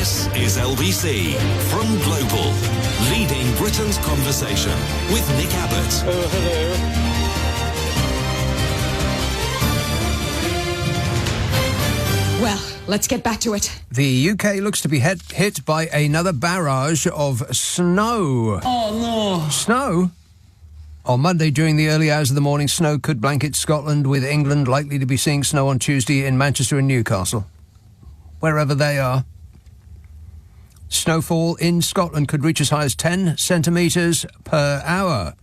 This is LBC from Global, leading Britain's conversation with Nick Abbott. Oh, hello. Well, let's get back to it. The UK looks to be hit by another barrage of snow. Oh, no. Snow? On Monday, during the early hours of the morning, snow could blanket Scotland, with England likely to be seeing snow on Tuesday in Manchester and Newcastle, wherever they are. Snowfall in Scotland could reach as high as 10 centimetres per hour.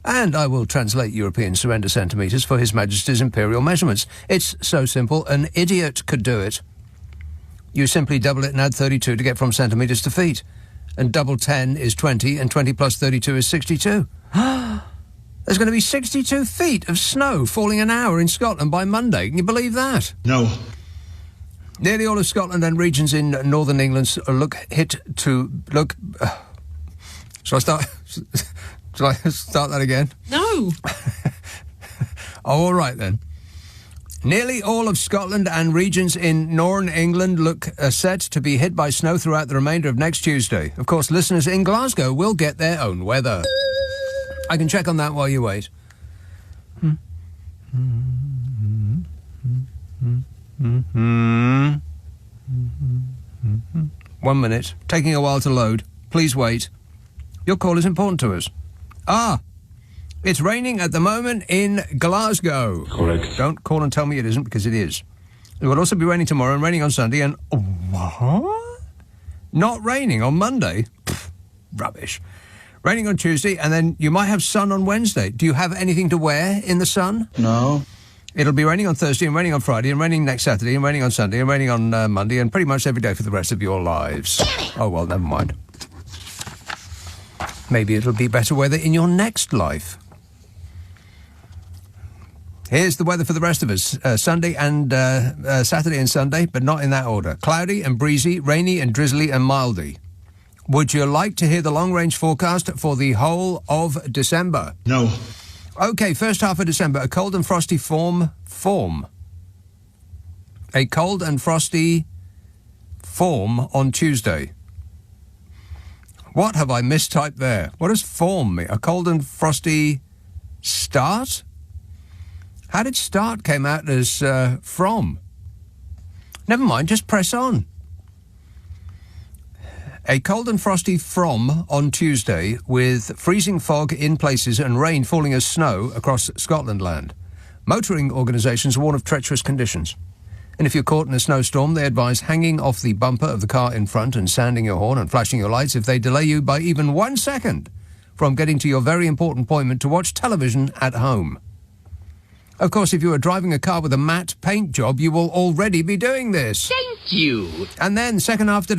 And I will translate European surrender centimetres for His Majesty's imperial measurements. It's so simple, an idiot could do it. You simply double it and add 32 to get from centimetres to feet. And double 10 is 20, and 20 plus 32 is 62. There's going to be 62 feet of snow falling an hour in Scotland by Monday. Can you believe that? No. Nearly all of Scotland and regions in northern England look. Shall I start? Shall I start that again? No. Oh, all right then. Nearly all of Scotland and regions in northern England look set to be hit by snow throughout the remainder of next Tuesday. Of course, listeners in Glasgow will get their own weather. I can check on that while you wait. 1 minute. Taking a while to load. Please wait. Your call is important to us. It's raining at the moment in Glasgow. Correct. Don't call and tell me it isn't, because it is. It will also be raining tomorrow and raining on Sunday and... What? Not raining on Monday? Pfft, rubbish. Raining on Tuesday, and then you might have sun on Wednesday. Do you have anything to wear in the sun? No. It'll be raining on Thursday and raining on Friday and raining next Saturday and raining on Sunday and raining on Monday and pretty much every day for the rest of your lives. Oh, well, never mind. Maybe it'll be better weather in your next life. Here's the weather for the rest of us. Sunday and Saturday and Sunday, but not in that order. Cloudy and breezy, rainy and drizzly and mildy. Would you like to hear the long-range forecast for the whole of December? No. OK, first half of December, a cold and frosty form. A cold and frosty form on Tuesday. What have I mistyped there? What does form mean? A cold and frosty start? How did start came out as from? Never mind, just press on. A cold and frosty from on Tuesday, with freezing fog in places and rain falling as snow across Scotland land. Motoring organisations warn of treacherous conditions. And if you're caught in a snowstorm, they advise hanging off the bumper of the car in front and sounding your horn and flashing your lights if they delay you by even 1 second from getting to your very important appointment to watch television at home. Of course, if you are driving a car with a matte paint job, you will already be doing this. Thank you. And then second half of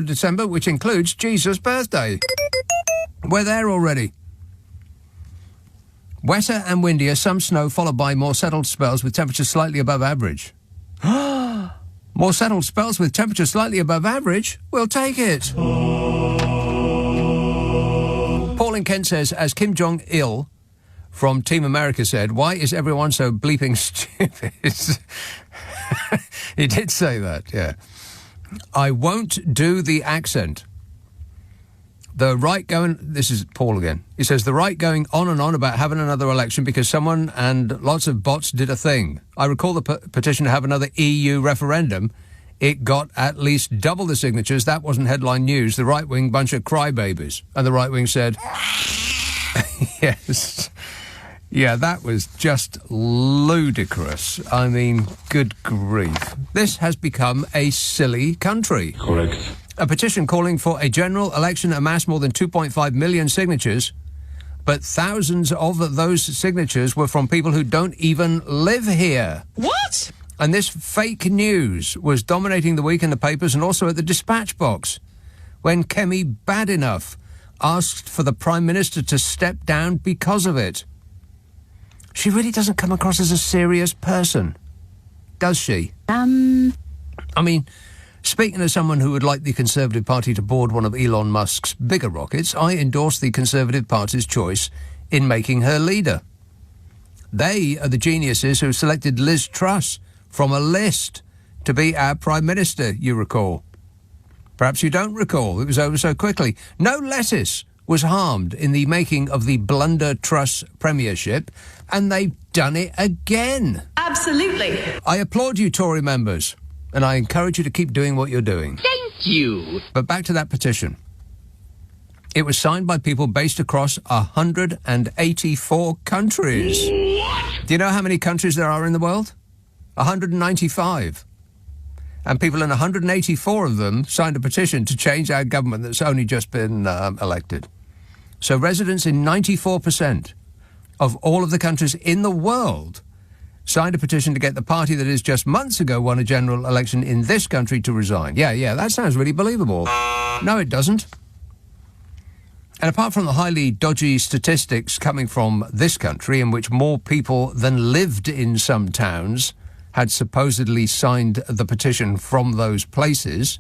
December, which includes Jesus' birthday. We're there already. Wetter and windier, some snow followed by more settled spells with temperatures slightly above average. More settled spells with temperatures slightly above average? We'll take it. Paul in Kent says, as Kim Jong-il from Team America said, why is everyone so bleeping stupid? He did say that, yeah. I won't do the accent. The right going... This is Paul again. He says, the right going on and on about having another election because someone and lots of bots did a thing. I recall the petition to have another EU referendum. It got at least double the signatures. That wasn't headline news. The right-wing bunch of crybabies. And the right-wing said... Yes. Yeah, that was just ludicrous. I mean, good grief. This has become a silly country. Correct. A petition calling for a general election amassed more than 2.5 million signatures, but thousands of those signatures were from people who don't even live here. What? And this fake news was dominating the week in the papers and also at the dispatch box, when Kemi Badenough asked for the Prime Minister to step down because of it. She really doesn't come across as a serious person, does she? I mean, speaking as someone who would like the Conservative Party to board one of Elon Musk's bigger rockets, I endorse the Conservative Party's choice in making her leader. They are the geniuses who selected Liz Truss from a list to be our Prime Minister, you recall. Perhaps you don't recall. It was over so quickly. No lettuce was harmed in the making of the Blunder Truss premiership, and they've done it again. Absolutely. I applaud you, Tory members, and I encourage you to keep doing what you're doing. Thank you. But back to that petition. It was signed by people based across 184 countries. What? Do you know how many countries there are in the world? 195. And people in 184 of them signed a petition to change our government that's only just been elected. So residents in 94% of all of the countries in the world signed a petition to get the party that is just months ago won a general election in this country to resign. Yeah, that sounds really believable. No, it doesn't. And apart from the highly dodgy statistics coming from this country, in which more people than lived in some towns had supposedly signed the petition from those places,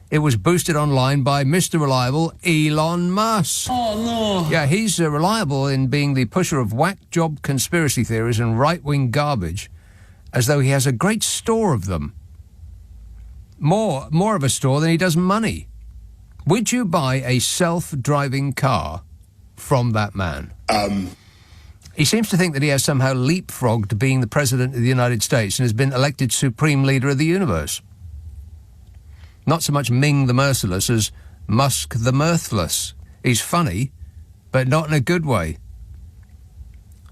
it was boosted online by Mr. Reliable Elon Musk. Oh, no. Yeah, he's reliable in being the pusher of whack job conspiracy theories and right-wing garbage, as though he has a great store of them. More of a store than he does money. Would you buy a self-driving car from that man? He seems to think that he has somehow leapfrogged being the President of the United States and has been elected Supreme Leader of the universe. Not so much Ming the Merciless as Musk the Mirthless. He's funny, but not in a good way.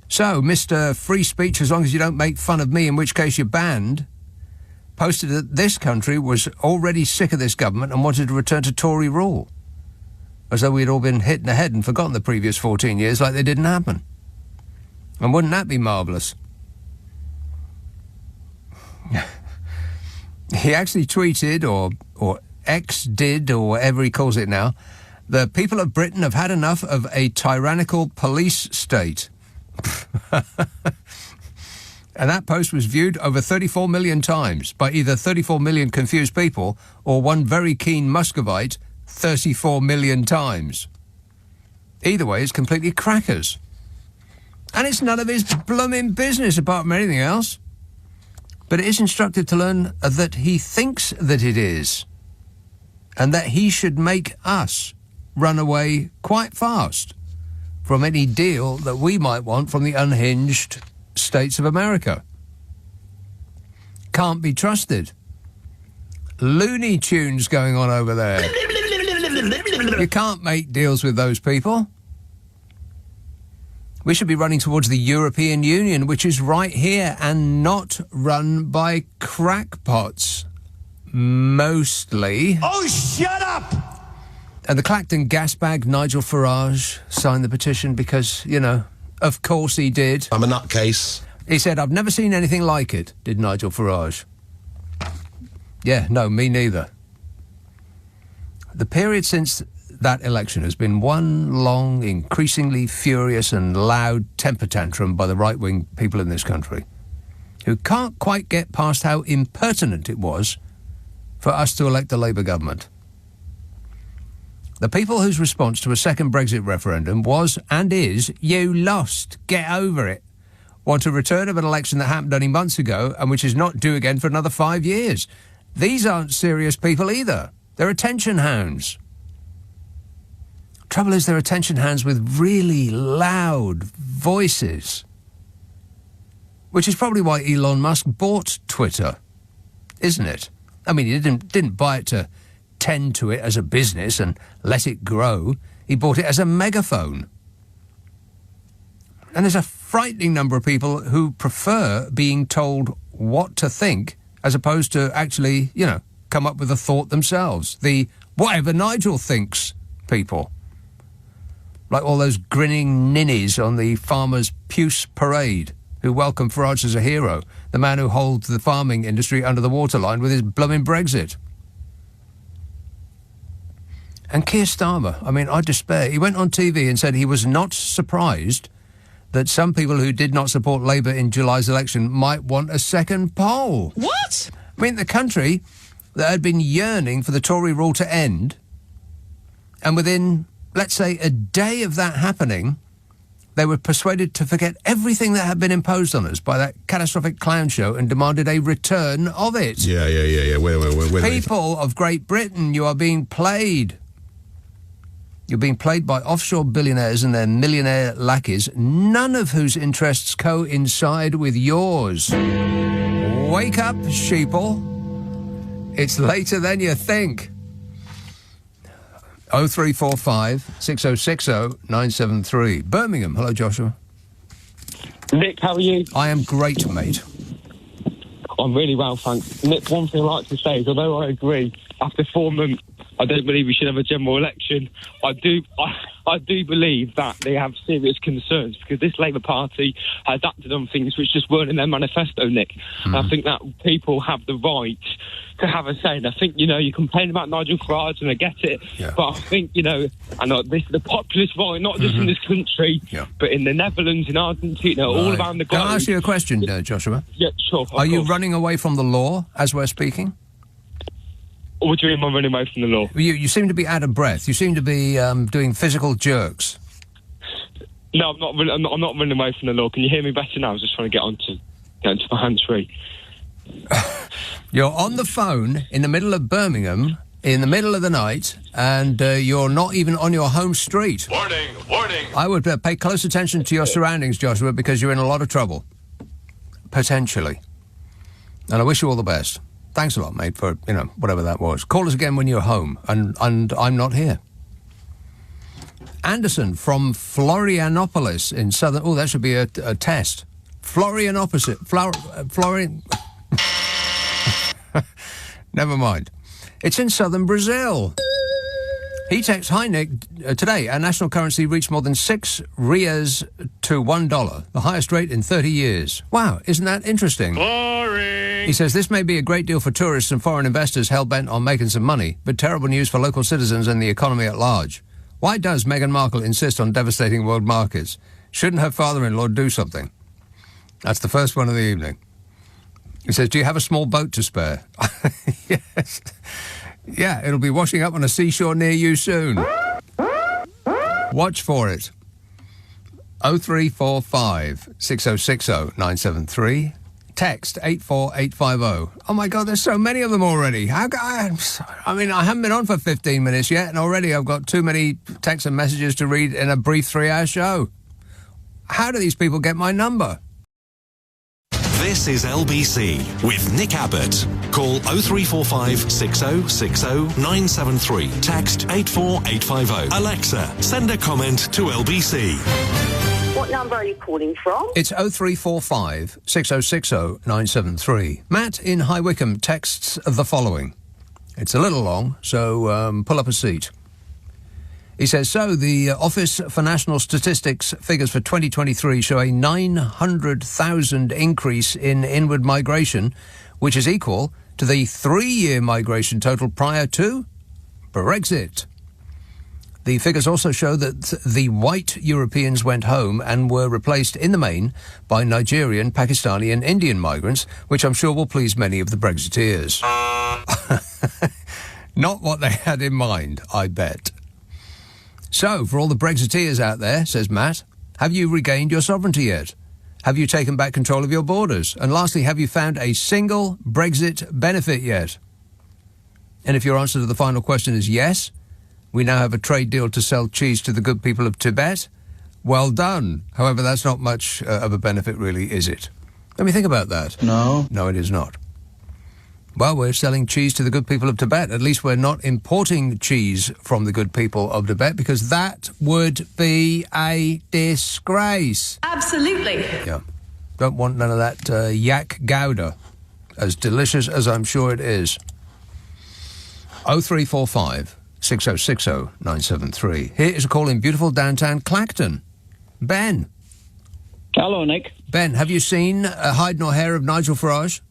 So, Mr. Free Speech, as long as you don't make fun of me, in which case you're banned, posted that this country was already sick of this government and wanted to return to Tory rule. As though we'd all been hit in the head and forgotten the previous 14 years like they didn't happen. And wouldn't that be marvellous? He actually tweeted, or X did, or whatever he calls it now, the people of Britain have had enough of a tyrannical police state. And that post was viewed over 34 million times by either 34 million confused people or one very keen Muscovite 34 million times. Either way, it's completely crackers. And it's none of his blooming business apart from anything else. But it is instructive to learn that he thinks that it is. And that he should make us run away quite fast from any deal that we might want from the unhinged states of America. Can't be trusted. Looney Tunes going on over there. You can't make deals with those people. We should be running towards the European Union, which is right here and not run by crackpots. Mostly. Oh, shut up! And the Clacton gas bag Nigel Farage signed the petition because, of course he did. I'm a nutcase. He said, I've never seen anything like it, did Nigel Farage. Yeah, no, me neither. The period since that election has been one long, increasingly furious and loud temper tantrum by the right-wing people in this country, who can't quite get past how impertinent it was for us to elect a Labour government. The people whose response to a second Brexit referendum was and is, you lost, get over it, want a return of an election that happened only months ago and which is not due again for another 5 years. These aren't serious people either. They're attention hounds. Trouble is, they're attention hounds with really loud voices. Which is probably why Elon Musk bought Twitter, isn't it? I mean, he didn't buy it to tend to it as a business and let it grow. He bought it as a megaphone. And there's a frightening number of people who prefer being told what to think as opposed to actually, come up with a thought themselves. The whatever Nigel thinks people. Like all those grinning ninnies on the Farmers' Puce Parade who welcome Farage as a hero, the man who holds the farming industry under the waterline with his blooming Brexit. And Keir Starmer, I despair. He went on TV and said he was not surprised that some people who did not support Labour in July's election might want a second poll. What? The country that had been yearning for the Tory rule to end, and within, let's say, a day of that happening, They were persuaded to forget everything that had been imposed on us by that catastrophic clown show and demanded a return of it. Yeah. Wait. People of Great Britain, you are being played. You're being played by offshore billionaires and their millionaire lackeys, none of whose interests coincide with yours. Wake up, sheeple. It's later than you think. 0345 6060 973. Birmingham. Hello, Joshua. Nick, how are you? I am great, mate. I'm really well, thanks. Nick, one thing I'd like to say is, although I agree, after 4 months, I don't believe we should have a general election. I do believe that they have serious concerns because this Labour Party has acted on things which just weren't in their manifesto, Nick. And I think that people have the right to have a say. And I think, you complain about Nigel Farage, and I get it, but I think, and this is the populist right, not just in this country, but in the Netherlands, in Argentina, all around the globe. Can I ask you a question, Joshua? Yeah, sure. Are you running away from the law as we're speaking? What do you mean I'm running away from the law? You seem to be out of breath. You seem to be doing physical jerks. No, I'm not running away from the law. Can you hear me better now? I was just trying to get onto my hands-free. You're on the phone in the middle of Birmingham, in the middle of the night, and you're not even on your home street. Warning! I would pay close attention to your surroundings, Joshua, because you're in a lot of trouble. Potentially. And I wish you all the best. Thanks a lot, mate, for, whatever that was. Call us again when you're home, and I'm not here. Anderson from Florianopolis in southern... Oh, that should be a test. Florianopolis. Florian... Never mind. It's in southern Brazil. He texts, "Hi, Nick. Today, our national currency reached more than 6 reais to $1, the highest rate in 30 years. Wow, isn't that interesting?" Boring! He says, "This may be a great deal for tourists and foreign investors hell-bent on making some money, but terrible news for local citizens and the economy at large. Why does Meghan Markle insist on devastating world markets? Shouldn't her father-in-law do something?" That's the first one of the evening. He says, "Do you have a small boat to spare?" Yes. Yeah, it'll be washing up on a seashore near you soon. Watch for it. 0345 6060 973. Text 84850. Oh my God, there's so many of them already. I haven't been on for 15 minutes yet, and already I've got too many texts and messages to read in a brief 3-hour show. How do these people get my number? This is LBC with Nick Abbott. Call 0345 6060 973. Text 84850. Alexa, send a comment to LBC. What number are you calling from? It's 0345 6060 973. Matt in High Wycombe texts the following. It's a little long, so pull up a seat. He says, "So the Office for National Statistics figures for 2023 show a 900,000 increase in inward migration, which is equal to the 3-year migration total prior to Brexit. The figures also show that the white Europeans went home and were replaced in the main by Nigerian, Pakistani and Indian migrants, which I'm sure will please many of the Brexiteers." Not what they had in mind, I bet. "So, for all the Brexiteers out there," says Matt, "have you regained your sovereignty yet? Have you taken back control of your borders? And lastly, have you found a single Brexit benefit yet?" And if your answer to the final question is yes, we now have a trade deal to sell cheese to the good people of Tibet. Well done. However, that's not much of a benefit, really, is it? Let me think about that. No, it is not. Well, we're selling cheese to the good people of Tibet. At least we're not importing cheese from the good people of Tibet, because that would be a disgrace. Absolutely. Yeah. Don't want none of that yak gouda, as delicious as I'm sure it is. 0345 6060 973. Here is a call in beautiful downtown Clacton. Ben. Hello, Nick. Ben, have you seen Hide Nor Hair of Nigel Farage?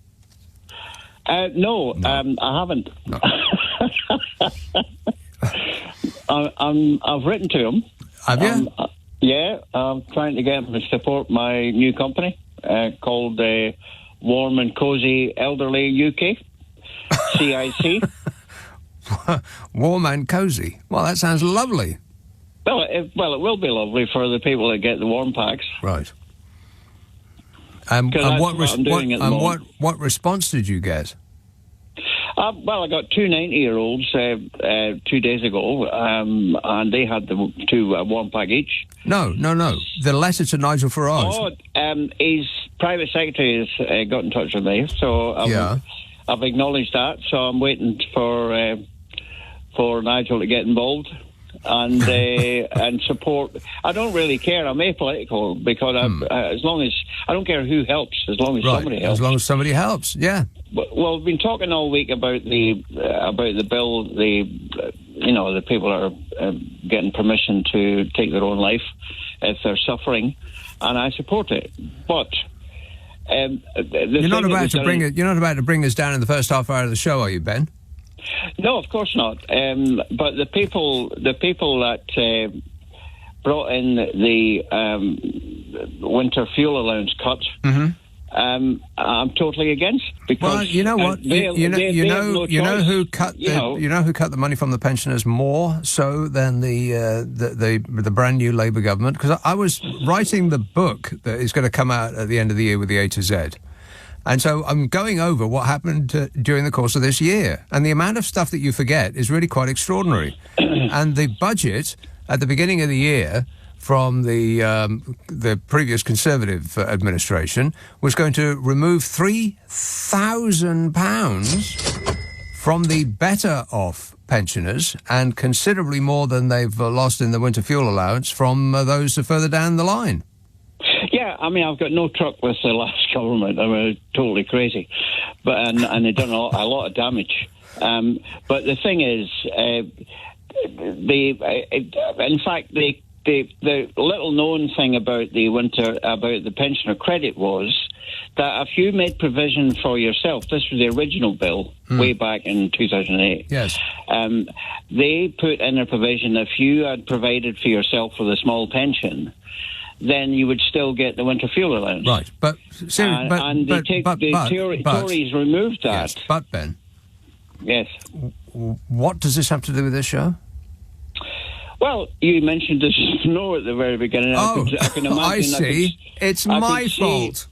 No. I haven't. No. I've written to him. Have you? Yeah, I'm trying to get him to support my new company called Warm and Cozy Elderly UK, CIC. Warm and Cozy. Well, that sounds lovely. Well, it will be lovely for the people that get the warm packs. Right. And what response did you get? Well, I got two 90-year-olds 2 days ago, and they had the two warm pack each. No. The letter to Nigel Farage. His private secretary has got in touch with me, so I've acknowledged that. So I'm waiting for Nigel to get involved and and support. I don't really care. I'm apolitical because as long as I don't care who helps, as long as somebody helps. As long as somebody helps, yeah. Well, we've been talking all week about the bill. The people are getting permission to take their own life if they're suffering, and I support it. But you're not about to bring us down in the first half hour of the show, are you, Ben? No, of course not. But the people that brought in the winter fuel allowance cut. Mm-hmm. I'm totally against, because you know what, you know who cut the money from the pensioners more so than the brand new Labour government, because I was writing the book that is going to come out at the end of the year with the A to Z, and so I'm going over what happened during the course of this year, and the amount of stuff that you forget is really quite extraordinary. And the budget at the beginning of the year from the previous Conservative administration was going to remove £3,000 from the better off pensioners, and considerably more than they've lost in the winter fuel allowance from those further down the line. Yeah, I mean, I've got no truck with the last government. I mean, totally crazy, and they've done a lot of damage. But the thing is, in fact, the little known thing about the pensioner credit was that if you made provision for yourself, this was the original bill way back in 2008. Yes. They put in a provision, if you had provided for yourself with a small pension, then you would still get the winter fuel allowance. Right, but Tories removed that. Yes, but Ben. Yes. What does this have to do with this show? Well, you mentioned the snow at the very beginning. Oh, I can imagine. I see. It's my fault.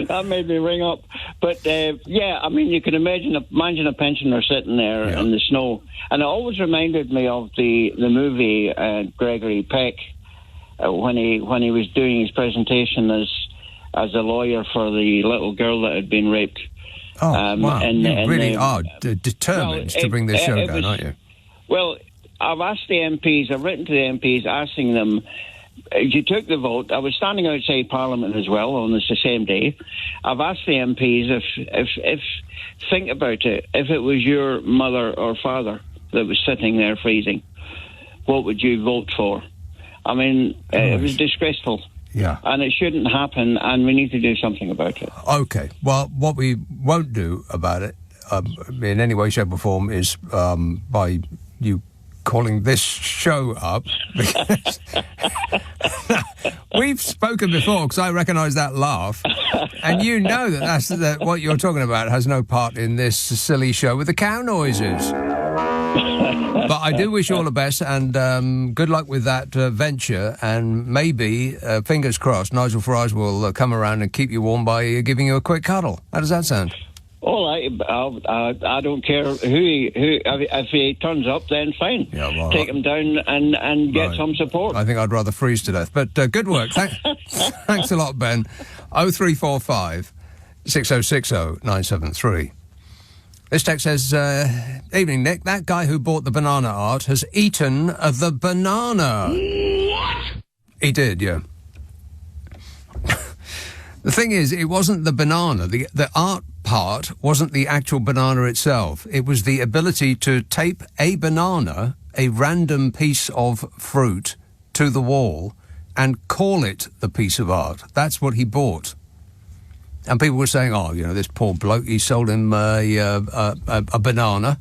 That made me ring up. But, yeah, I mean, you can imagine a pensioner sitting there in the snow. And it always reminded me of the movie Gregory Peck when he was doing his presentation as a lawyer for the little girl that had been raped. Oh, wow. You really are determined to bring this show down, aren't you? Well, I've asked the MPs, I've written to the MPs asking them, you took the vote. I was standing outside Parliament as well on the same day. I've asked the MPs if think about it, if it was your mother or father that was sitting there freezing, what would you vote for? I mean, it was disgraceful. Yeah. And it shouldn't happen, and we need to do something about it. OK. Well, what we won't do about it in any way, shape or form is by you calling this show up. Because we've spoken before, because I recognise that laugh, and you know that what you're talking about has no part in this silly show with the cow noises. But I do wish you all the best, and good luck with that venture, and maybe, fingers crossed, Nigel Farage will come around and keep you warm by giving you a quick cuddle. How does that sound? All right, I don't care who if he turns up, then fine. Yeah, well, take him down and get some support. I think I'd rather freeze to death. But good work. Thanks a lot, Ben. 0345 6060 973. This text says, evening, Nick. That guy who bought the banana art has eaten the banana. What? He did, yeah. The thing is, it wasn't the banana. The art part wasn't the actual banana itself. It was the ability to tape a banana, a random piece of fruit, to the wall and call it the piece of art. That's what he bought. And people were saying, this poor bloke, he sold him a banana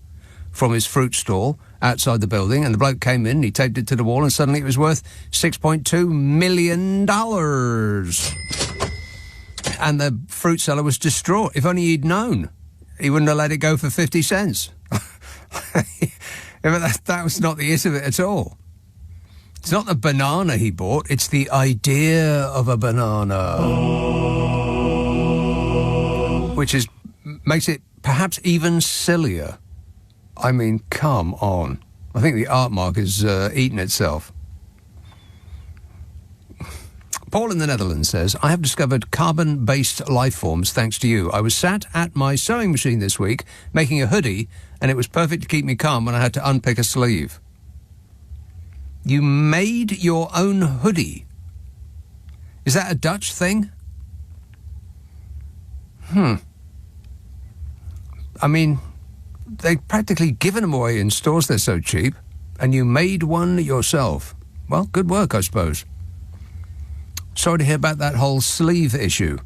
from his fruit stall outside the building, and the bloke came in, he taped it to the wall, and suddenly it was worth $6.2 million. And the fruit seller was distraught. If only he'd known, he wouldn't have let it go for 50 cents. Yeah, but that was not the it of it at all. It's not the banana he bought, it's the idea of a banana. Which makes it perhaps even sillier. I mean, come on. I think the art mark is eating itself. Paul in the Netherlands says, I have discovered carbon-based life forms thanks to you. I was sat at my sewing machine this week making a hoodie, and it was perfect to keep me calm when I had to unpick a sleeve. You made your own hoodie. Is that a Dutch thing? I mean, they've practically given them away in stores, they're so cheap, and you made one yourself. Well, good work, I suppose. Sorry to hear about that whole sleeve issue.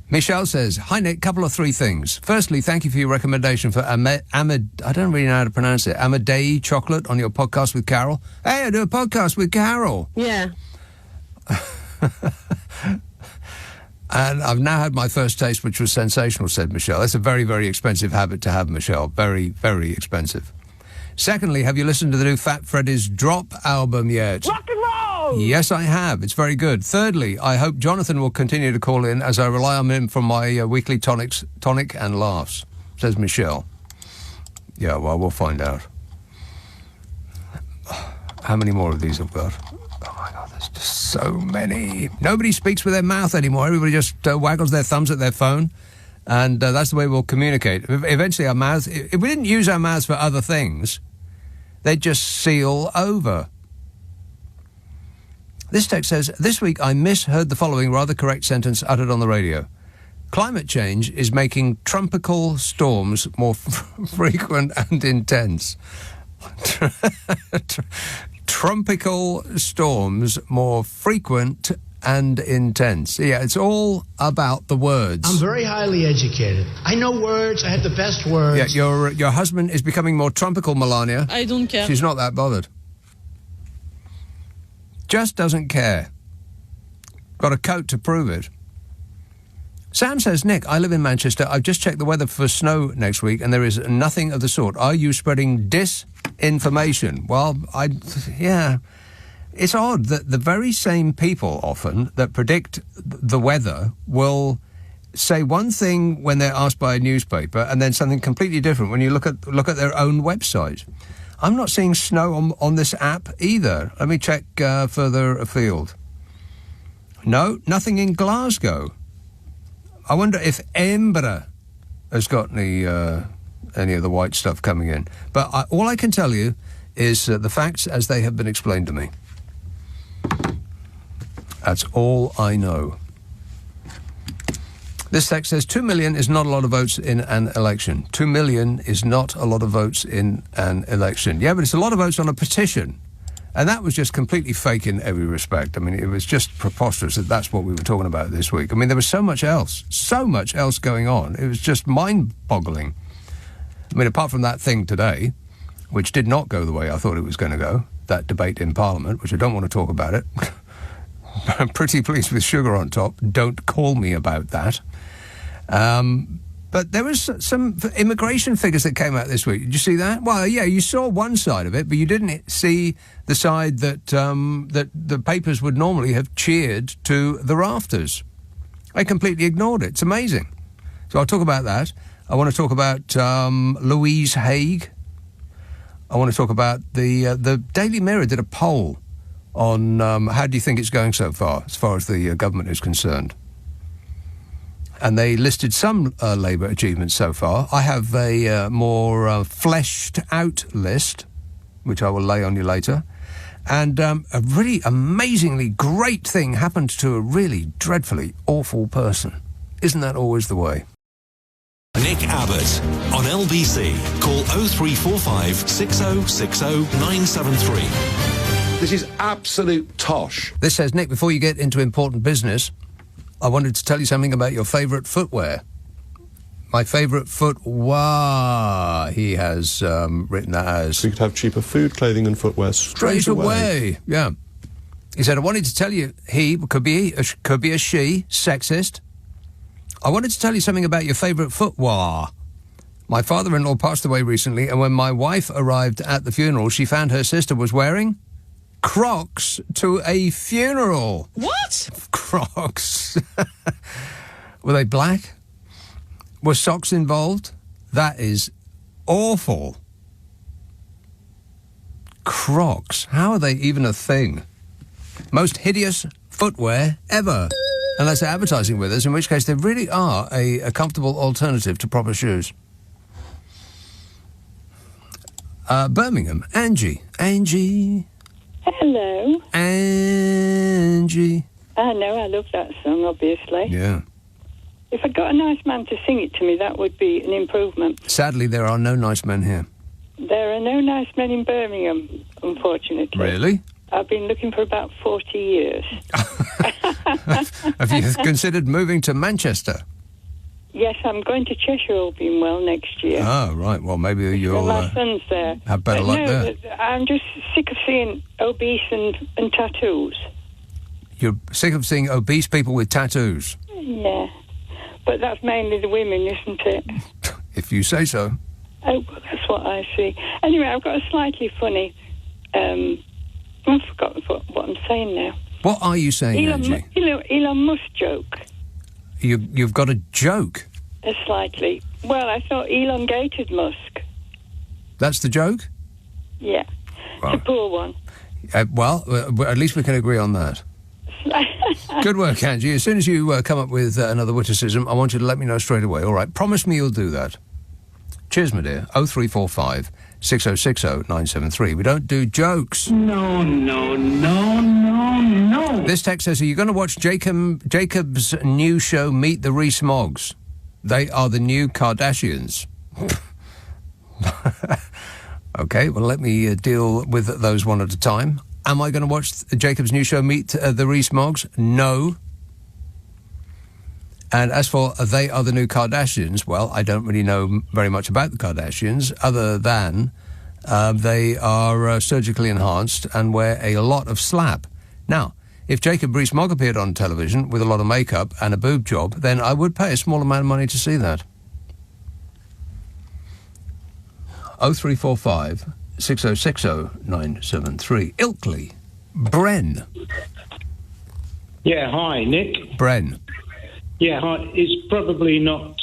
Michelle says, hi Nick, couple of three things. Firstly, thank you for your recommendation for I don't really know how to pronounce it, Amadei chocolate on your podcast with Carol. Hey, I do a podcast with Carol. Yeah. And I've now had my first taste, which was sensational, said Michelle. That's a very, very expensive habit to have, Michelle. Very, very expensive. Secondly, have you listened to the new Fat Freddy's Drop album yet? Rock and roll! Yes, I have. It's very good. Thirdly, I hope Jonathan will continue to call in as I rely on him for my weekly tonic and laughs, says Michelle. Yeah, well, we'll find out. How many more of these have got? Oh, my God, there's just so many. Nobody speaks with their mouth anymore. Everybody just waggles their thumbs at their phone, and that's the way we'll communicate. Eventually, our mouths, if we didn't use our mouths for other things, they'd just seal over. This text says, this week I misheard the following rather correct sentence uttered on the radio. Climate change is making tropical storms more frequent and intense. Tropical storms more frequent and intense. Yeah, it's all about the words. I'm very highly educated. I know words. I have the best words. Yeah, your husband is becoming more tropical, Melania. I don't care. She's not that bothered. Just doesn't care. Got a coat to prove it. Sam says, Nick, I live in Manchester. I've just checked the weather for snow next week, and there is nothing of the sort. Are you spreading disinformation? Well, yeah. It's odd that the very same people often that predict the weather will say one thing when they're asked by a newspaper and then something completely different when you look at their own website. I'm not seeing snow on this app either. Let me check further afield. No, nothing in Glasgow. I wonder if Edinburgh has got any of the white stuff coming in. But all I can tell you is the facts as they have been explained to me. That's all I know. This text says 2 million is not a lot of votes in an election. 2 million is not a lot of votes in an election. Yeah, but it's a lot of votes on a petition. And that was just completely fake in every respect. I mean, it was just preposterous that that's what we were talking about this week. I mean, there was so much else going on. It was just mind-boggling. I mean, apart from that thing today, which did not go the way I thought it was going to go, that debate in Parliament, which I don't want to talk about it. I'm pretty pleased with sugar on top. Don't call me about that. But there was some immigration figures that came out this week. Did you see that? Well, yeah, you saw one side of it, but you didn't see the side that that the papers would normally have cheered to the rafters. They completely ignored it. It's amazing. So I'll talk about that. I want to talk about Louise Haigh. I want to talk about the Daily Mirror did a poll on how do you think it's going so far as the government is concerned. And they listed some Labour achievements so far. I have a more fleshed-out list, which I will lay on you later. And a really amazingly great thing happened to a really dreadfully awful person. Isn't that always the way? Nick Abbot on LBC. Call 0345 6060 973. This is absolute tosh. This says, Nick, before you get into important business, I wanted to tell you something about your favourite footwear. My favourite footwear, he has written that as... We could have cheaper food, clothing and footwear straight away. Yeah. He said, I wanted to tell you, could be a she, sexist. I wanted to tell you something about your favourite footwear. My father-in-law passed away recently, and when my wife arrived at the funeral, she found her sister was wearing Crocs to a funeral. What? Crocs. Were they black? Were socks involved? That is awful. Crocs. How are they even a thing? Most hideous footwear ever. Unless they're advertising with us, in which case they really are a comfortable alternative to proper shoes. Birmingham. Angie. Hello. Angie. I know, I love that song, obviously. Yeah. If I got a nice man to sing it to me, that would be an improvement. Sadly, there are no nice men here. There are no nice men in Birmingham, unfortunately. Really? I've been looking for about 40 years. Have you considered moving to Manchester? Yes, I'm going to Cheshire, all being well, next year. Oh, right. Well, maybe you'll my son's there. have better luck there. I'm just sick of seeing obese and tattoos. You're sick of seeing obese people with tattoos? Yeah. But that's mainly the women, isn't it? If you say so. Oh, well, that's what I see. Anyway, I've got a slightly funny... I've forgotten what I'm saying now. What are you saying, Angie? Elon Musk joke. You've got a joke? Slightly. Well, I thought elongated Musk. That's the joke? Yeah. Right. It's a poor one. Well, at least we can agree on that. Good work, Angie. As soon as you come up with another witticism, I want you to let me know straight away. All right? Promise me you'll do that. Cheers, my dear. 0345 6060 973. We don't do jokes. No. This text says, are you going to watch Jacob's new show, Meet the Rees-Moggs? They are the new Kardashians. Okay, well, let me deal with those one at a time. Am I going to watch Jacob's new show, Meet the Rees-Moggs? No. And as for they are the new Kardashians, well, I don't really know very much about the Kardashians, other than they are surgically enhanced and wear a lot of slap. Now, if Jacob Rees-Mogg appeared on television with a lot of makeup and a boob job, then I would pay a small amount of money to see that. 0345 6060 973. Ilkley. Bren. Yeah, hi, Nick. Bren. Yeah, hi. It's probably not...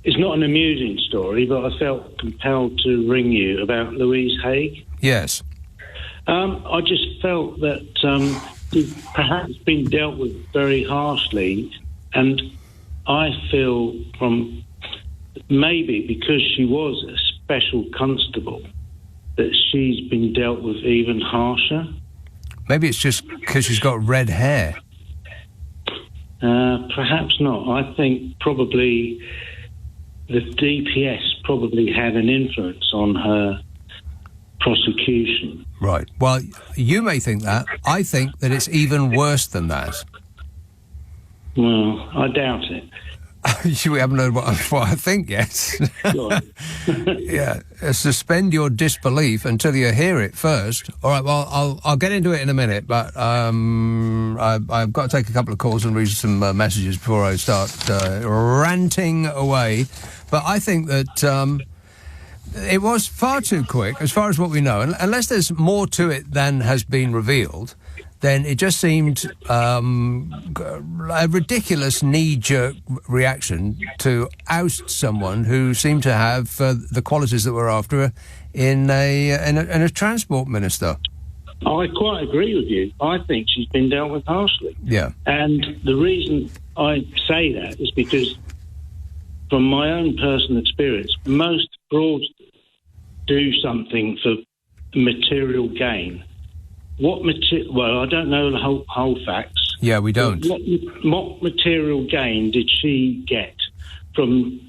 it's not an amusing story, but I felt compelled to ring you about Louise Haigh. Yes. I just felt that she's perhaps been dealt with very harshly, and I feel from maybe because she was a special constable that she's been dealt with even harsher. Maybe it's just because she's got red hair. Perhaps not. I think probably the DPS probably had an influence on her prosecution. Right. Well, you may think that. I think that it's even worse than that. Well, I doubt it. We haven't heard what I think yet. Yeah. Suspend your disbelief until you hear it first. All right, well, I'll get into it in a minute, but I've got to take a couple of calls and read some messages before I start ranting away. But I think that it was far too quick, as far as what we know. Unless there's more to it than has been revealed, then it just seemed a ridiculous knee-jerk reaction to oust someone who seemed to have the qualities that were after her in a transport minister. I quite agree with you. I think she's been dealt with harshly. Yeah. And the reason I say that is because, from my own personal experience, most fraudsters do something for material gain. Well, I don't know the whole facts. Yeah, we don't. What material gain did she get from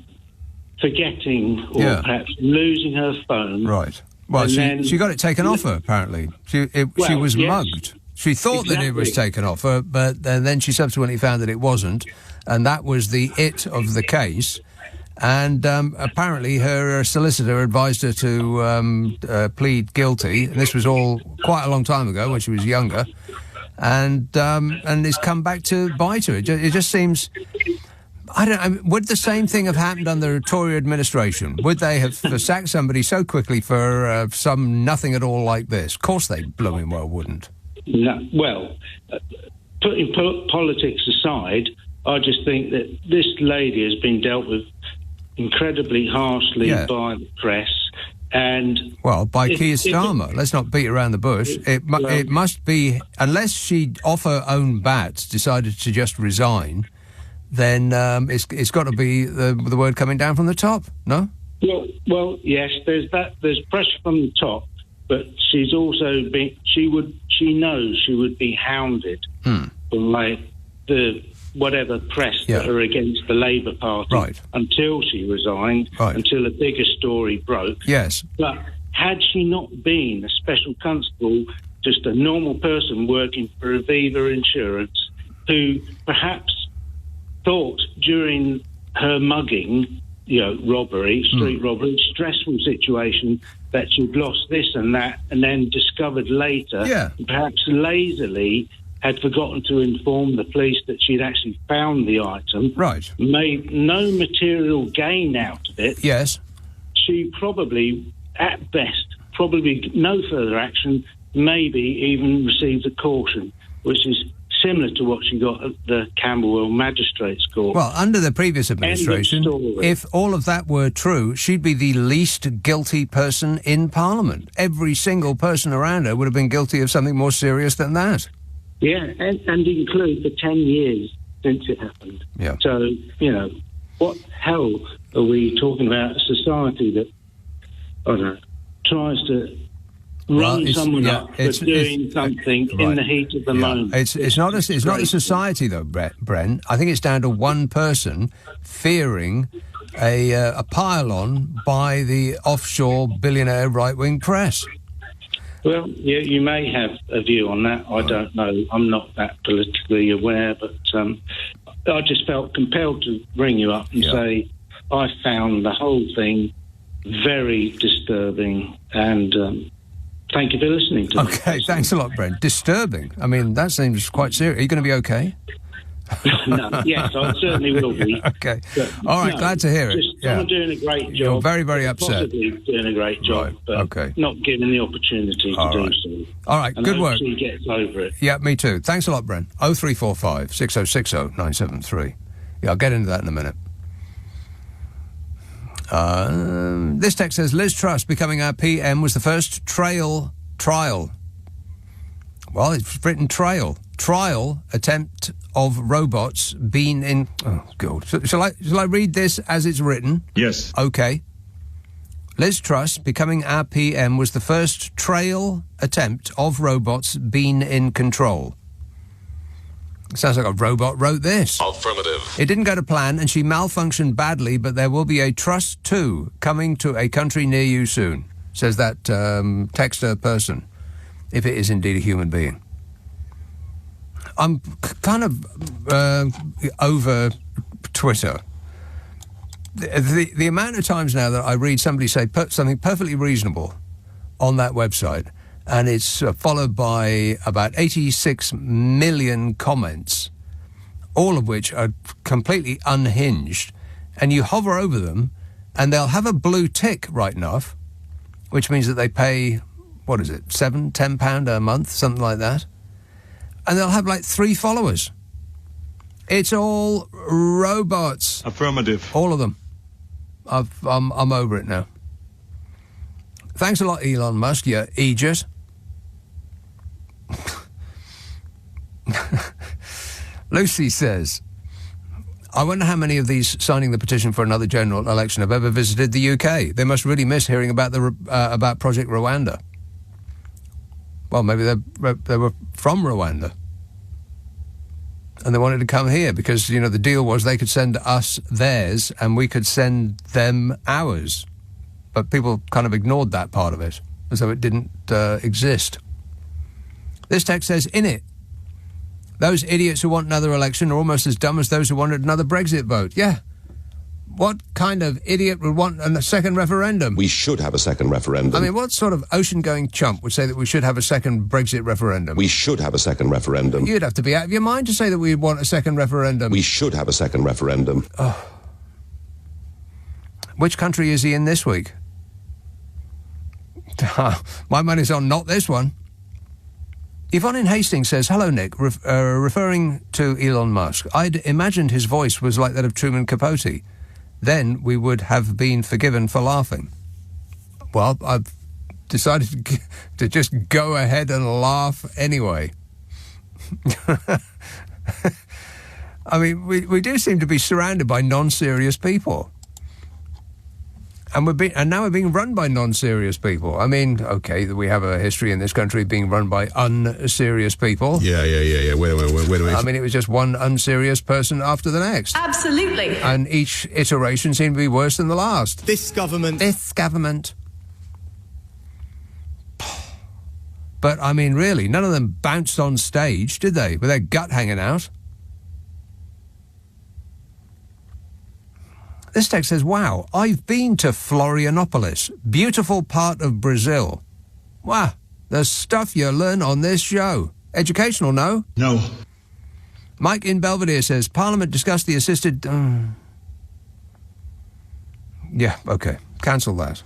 forgetting or perhaps losing her phone? Right. Well, she got it taken off her, apparently. She was mugged. She thought that it was taken off her, but then she subsequently found that it wasn't, and that was the it of the case. And apparently her solicitor advised her to plead guilty, and this was all quite a long time ago when she was younger, and it's come back to bite her. It just seems... Would the same thing have happened under the Tory administration? Would they have sacked somebody so quickly for some nothing at all like this? Of course they blooming well wouldn't. No, well, putting politics aside, I just think that this lady has been dealt with incredibly harshly by the press. And by Keir Starmer. Let's not beat around the bush. It must be, unless she, off her own bat, decided to just resign, then it's got to be the word coming down from the top, no? Well, yes, there's that. There's pressure from the top, but she's also been. She knows she would be hounded by the whatever press that are against the Labour Party until she resigned, until a bigger story broke. Yes. But had she not been a special constable, just a normal person working for Aviva Insurance, who perhaps thought during her mugging, robbery, street robbery, stressful situation, that she'd lost this and that, and then discovered later, perhaps lazily, had forgotten to inform the police that she'd actually found the item, made no material gain out of it. Yes. She probably, at best, no further action, maybe even received a caution, which is similar to what she got at the Camberwell Magistrates Court. Well, under the previous administration, if all of that were true, she'd be the least guilty person in Parliament. Every single person around her would have been guilty of something more serious than that. Yeah, and include for 10 years since it happened. Yeah. So, what hell are we talking about? A society that, I don't know, tries to run someone up for doing something in the heat of the moment. It's not a society, though, Brent. I think it's down to one person fearing a pile-on by the offshore billionaire right-wing press. Well, you may have a view on that. I don't know. I'm not that politically aware, but I just felt compelled to ring you up and say I found the whole thing very disturbing, and thank you for listening to me. Okay, thanks a lot, Brent. Disturbing? I mean, that seems quite serious. Are you going to be okay? No, yes, I certainly will be. Okay. All right, glad to hear it. I'm doing a great job. You're very, very upset. Possibly doing a great job, but not given the opportunity to do so. All right, good work. She gets over it. Yeah, me too. Thanks a lot, Brent. 0345 6060 973. Yeah, I'll get into that in a minute. This text says, Liz Truss becoming our PM was the first trial. Well, it's written trial attempt of robots being in... Oh, God. Shall I read this as it's written? Yes. Okay. Liz Truss becoming our PM was the first trial attempt of robots being in control. Sounds like a robot wrote this. Affirmative. It didn't go to plan and she malfunctioned badly, but there will be a Truss 2 coming to a country near you soon, says that texter person, if it is indeed a human being. I'm kind of over Twitter. The amount of times now that I read somebody say something perfectly reasonable on that website, and it's followed by about 86 million comments, all of which are completely unhinged, and you hover over them, and they'll have a blue tick right enough, which means that they pay, what is it, £7-10 a month, something like that. And they'll have like 3 followers. It's all robots. Affirmative. All of them. I'm over it now. Thanks a lot, Elon Musk, you aegis. Lucy says, I wonder how many of these signing the petition for another general election have ever visited the UK. They must really miss hearing about about Project Rwanda. Well, maybe they were from Rwanda. And they wanted to come here because, the deal was they could send us theirs and we could send them ours. But people kind of ignored that part of it, as though it didn't exist. This text says, in it, those idiots who want another election are almost as dumb as those who wanted another Brexit vote. Yeah. What kind of idiot would want a second referendum? We should have a second referendum. I mean, what sort of ocean-going chump would say that we should have a second Brexit referendum? We should have a second referendum. You'd have to be out of your mind to say that we want a second referendum. We should have a second referendum. Oh. Which country is he in this week? My money's on not this one. Yvonne in Hastings says, hello, Nick, referring to Elon Musk. I'd imagined his voice was like that of Truman Capote. Then we would have been forgiven for laughing. Well, I've decided to just go ahead and laugh anyway. I mean, we do seem to be surrounded by non-serious people. And now we're being run by non-serious people. I mean, okay, we have a history in this country being run by unserious people. Yeah. Wait a minute. I mean, it was just one unserious person after the next. Absolutely. And each iteration seemed to be worse than the last. This government. But, I mean, really, none of them bounced on stage, did they, with their gut hanging out? This text says, wow, I've been to Florianopolis, beautiful part of Brazil. Wow, the stuff you learn on this show. Educational, no? No. Mike in Belvedere says, Parliament discussed the assisted... Yeah, OK. Cancel that.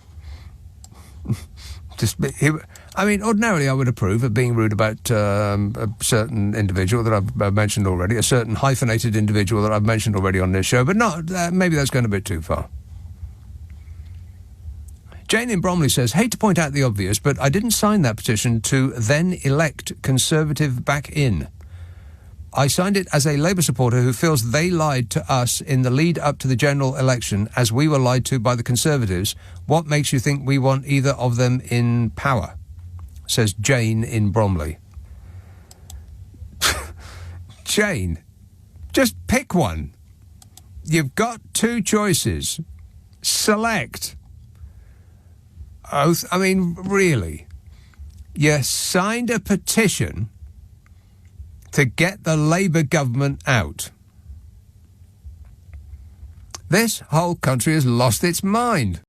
I mean, ordinarily I would approve of being rude about a certain individual that I've mentioned already, a certain hyphenated individual that I've mentioned already on this show, but not, maybe that's going a bit too far. Jane in Bromley says, hate to point out the obvious, but I didn't sign that petition to then elect Conservative back in. I signed it as a Labour supporter who feels they lied to us in the lead up to the general election as we were lied to by the Conservatives. What makes you think we want either of them in power? Says Jane in Bromley. Jane, just pick one. You've got two choices. Select. I mean, really. You signed a petition to get the Labour government out. This whole country has lost its mind.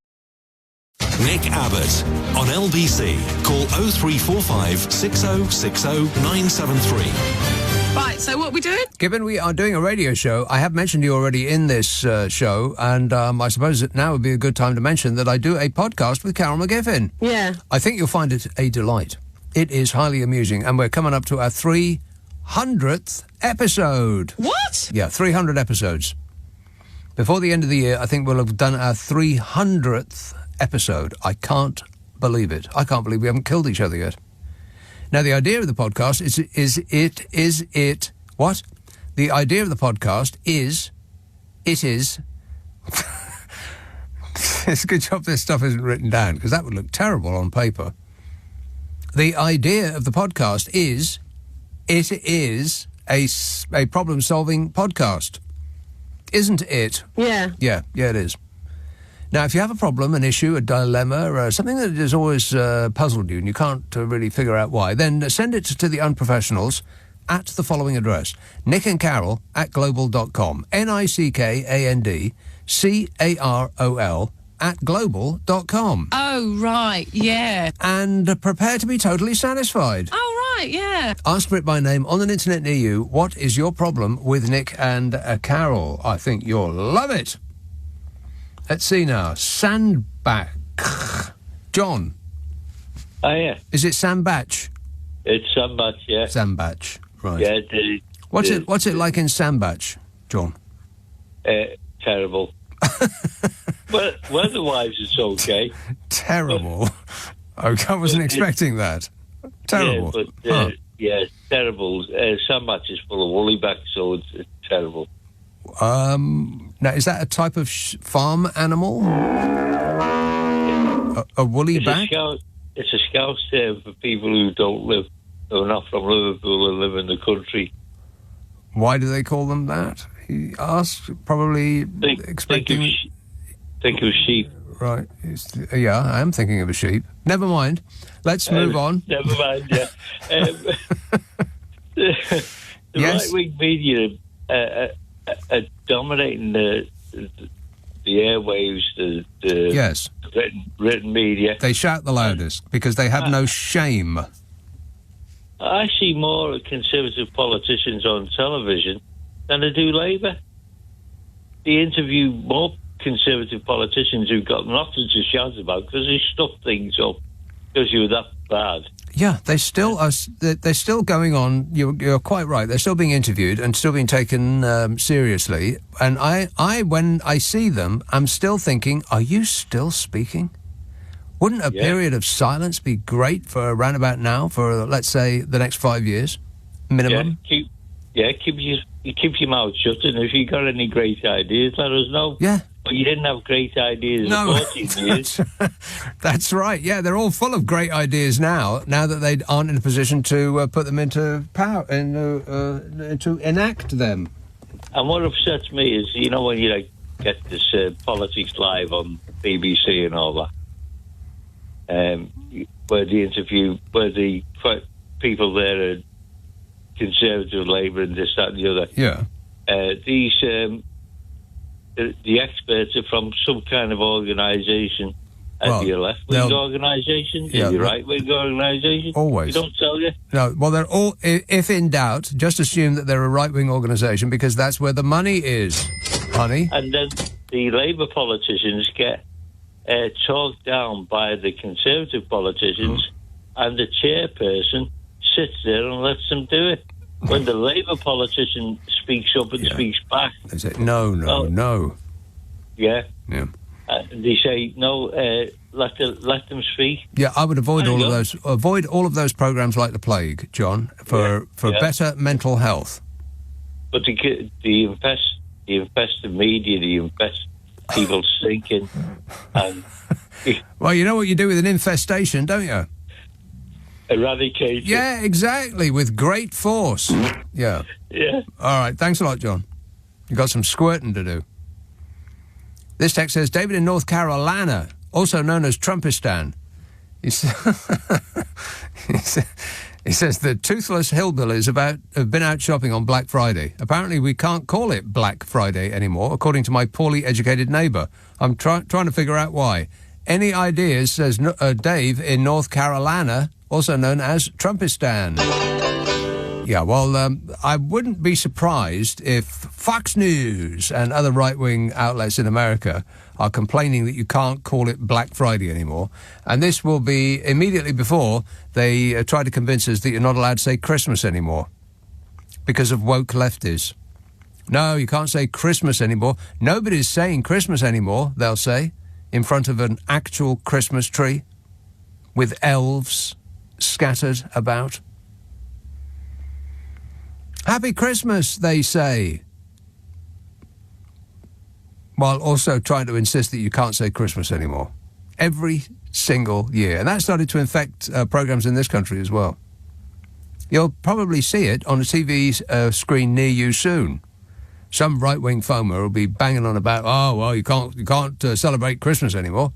Nick Abbott on LBC. Call 0345 6060 973. Right, so what are we doing? Given we are doing a radio show, I have mentioned you already in this show, and I suppose that now would be a good time to mention that I do a podcast with Carol McGiffin. Yeah. I think you'll find it a delight. It is highly amusing, and we're coming up to our 300th episode. What? Yeah, 300 episodes. Before the end of the year, I think we'll have done our 300th episode. I can't believe it. I can't believe we haven't killed each other yet. Now, the idea of the podcast is what? The idea of the podcast is... It's a good job this stuff isn't written down, because that would look terrible on paper. The idea of the podcast is... It is a problem-solving podcast. Isn't it? Yeah. Yeah, it is. Now, if you have a problem, an issue, a dilemma, or something that has always puzzled you and you can't really figure out why, then send it to the unprofessionals at the following address: nickandcarol at global.com. NICKANDCAROL at global.com. Oh, right, yeah. And prepare to be totally satisfied. Oh, right, yeah. Ask for it by name on an internet near you. What is your problem with Nick and Carol? I think you'll love it. Let's see now. Sandbach. John. Oh, yeah. Is it Sandbach? It's Sandbach, yeah. Sandbach, right. Yeah. What's it like in Sandbach, John? Terrible. Well, weather-wise, it's okay. Terrible. I wasn't expecting that. Terrible. Yeah, yeah, terrible. Sandbach is full of woollyback, so it's terrible. Now, is that a type of farm animal? A woollyback? It's a Scouse term for people who are not from Liverpool and live in the country. Why do they call them that? He asked, probably expecting... Think of sheep. Right. Yeah, I am thinking of a sheep. Never mind. Let's move on. Never mind, yeah. The yes? right-wing media are dominating the airwaves, the yes, written media. They shout the loudest because they have no shame. I see more Conservative politicians on television than I do Labour. They interview more Conservative politicians who've got nothing to shout about because they stuff things up because you were that bad. Yeah, they still are. They're still going on. You're quite right. They're still being interviewed and still being taken seriously. And I, when I see them, I'm still thinking, are you still speaking? Wouldn't a period of silence be great for around about now, for, let's say, the next 5 years, minimum? Keep your mouth shut, and if you got any great ideas, let us know. Yeah. But you didn't have great ideas No, 14 years. That's right. Yeah, they're all full of great ideas now that they aren't in a position to put them into power and to enact them. And what upsets me is, you know, when you get this Politics Live on BBC and all that, where the people there are Conservative, Labour, and this, that, and the other. Yeah. These the experts are from some kind of organisation. Have you left-wing organisation? Yeah, you right-wing organisation? Always. They don't tell you? No, well, they're all, if in doubt, just assume that they're a right-wing organisation because that's where the money is, honey. And then the Labour politicians get talked down by the Conservative politicians, and the chairperson sits there and lets them do it. When the Labour politician speaks up and speaks back, they say no. Yeah. Yeah. They say no. Let them speak. Yeah, I would avoid all of those. Avoid all of those programs like the plague, John, for better mental health. But the infest the media, the infest people's thinking, and well, you know what you do with an infestation, don't you? Eradicate. Yeah, exactly, with great force. Yeah. Yeah. All right, thanks a lot, John. You've got some squirting to do. This text says, David in North Carolina, also known as Trumpistan. He says the toothless hillbillies have been out shopping on Black Friday. Apparently we can't call it Black Friday anymore, according to my poorly educated neighbour. I'm trying to figure out why. Any ideas, says Dave in North Carolina, also known as Trumpistan. Yeah, well, I wouldn't be surprised if Fox News and other right-wing outlets in America are complaining that you can't call it Black Friday anymore. And this will be immediately before they try to convince us that you're not allowed to say Christmas anymore because of woke lefties. No, you can't say Christmas anymore. Nobody's saying Christmas anymore, they'll say, in front of an actual Christmas tree with elves scattered about. Happy Christmas, they say, while also trying to insist that you can't say Christmas anymore. Every single year. And that started to infect programmes in this country as well. You'll probably see it on a TV screen near you soon. Some right-wing foamer will be banging on about, oh, well, you can't celebrate Christmas anymore.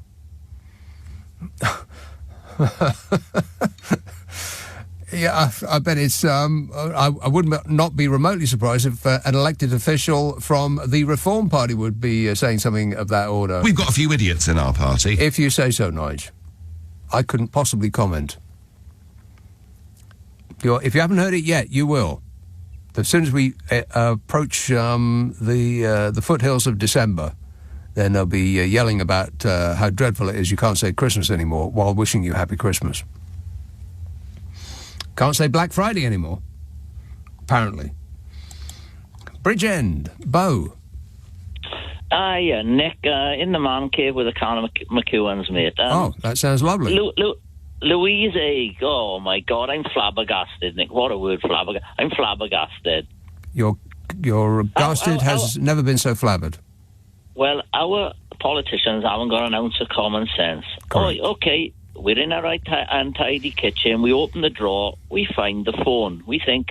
Yeah, I bet it's. I would not be remotely surprised if an elected official from the Reform Party would be saying something of that order. We've got a few idiots in our party. If you say so, Nige. I couldn't possibly comment. If you haven't heard it yet, you will. As soon as we approach the foothills of December, then they'll be yelling about how dreadful it is you can't say Christmas anymore while wishing you Happy Christmas. Can't say Black Friday anymore, apparently. Bridgend, Bo. Yeah, Nick, in the man cave with a can of McEwan's, mate. Oh, that sounds lovely. Louise Haigh, oh my God, I'm flabbergasted, Nick. What a word, flabbergasted. I'm flabbergasted. Your gasted has never been so flabbered. Well, our politicians haven't got an ounce of common sense. Correct. Oh, okay. We're in our untidy kitchen. We open the drawer. We find the phone. We think,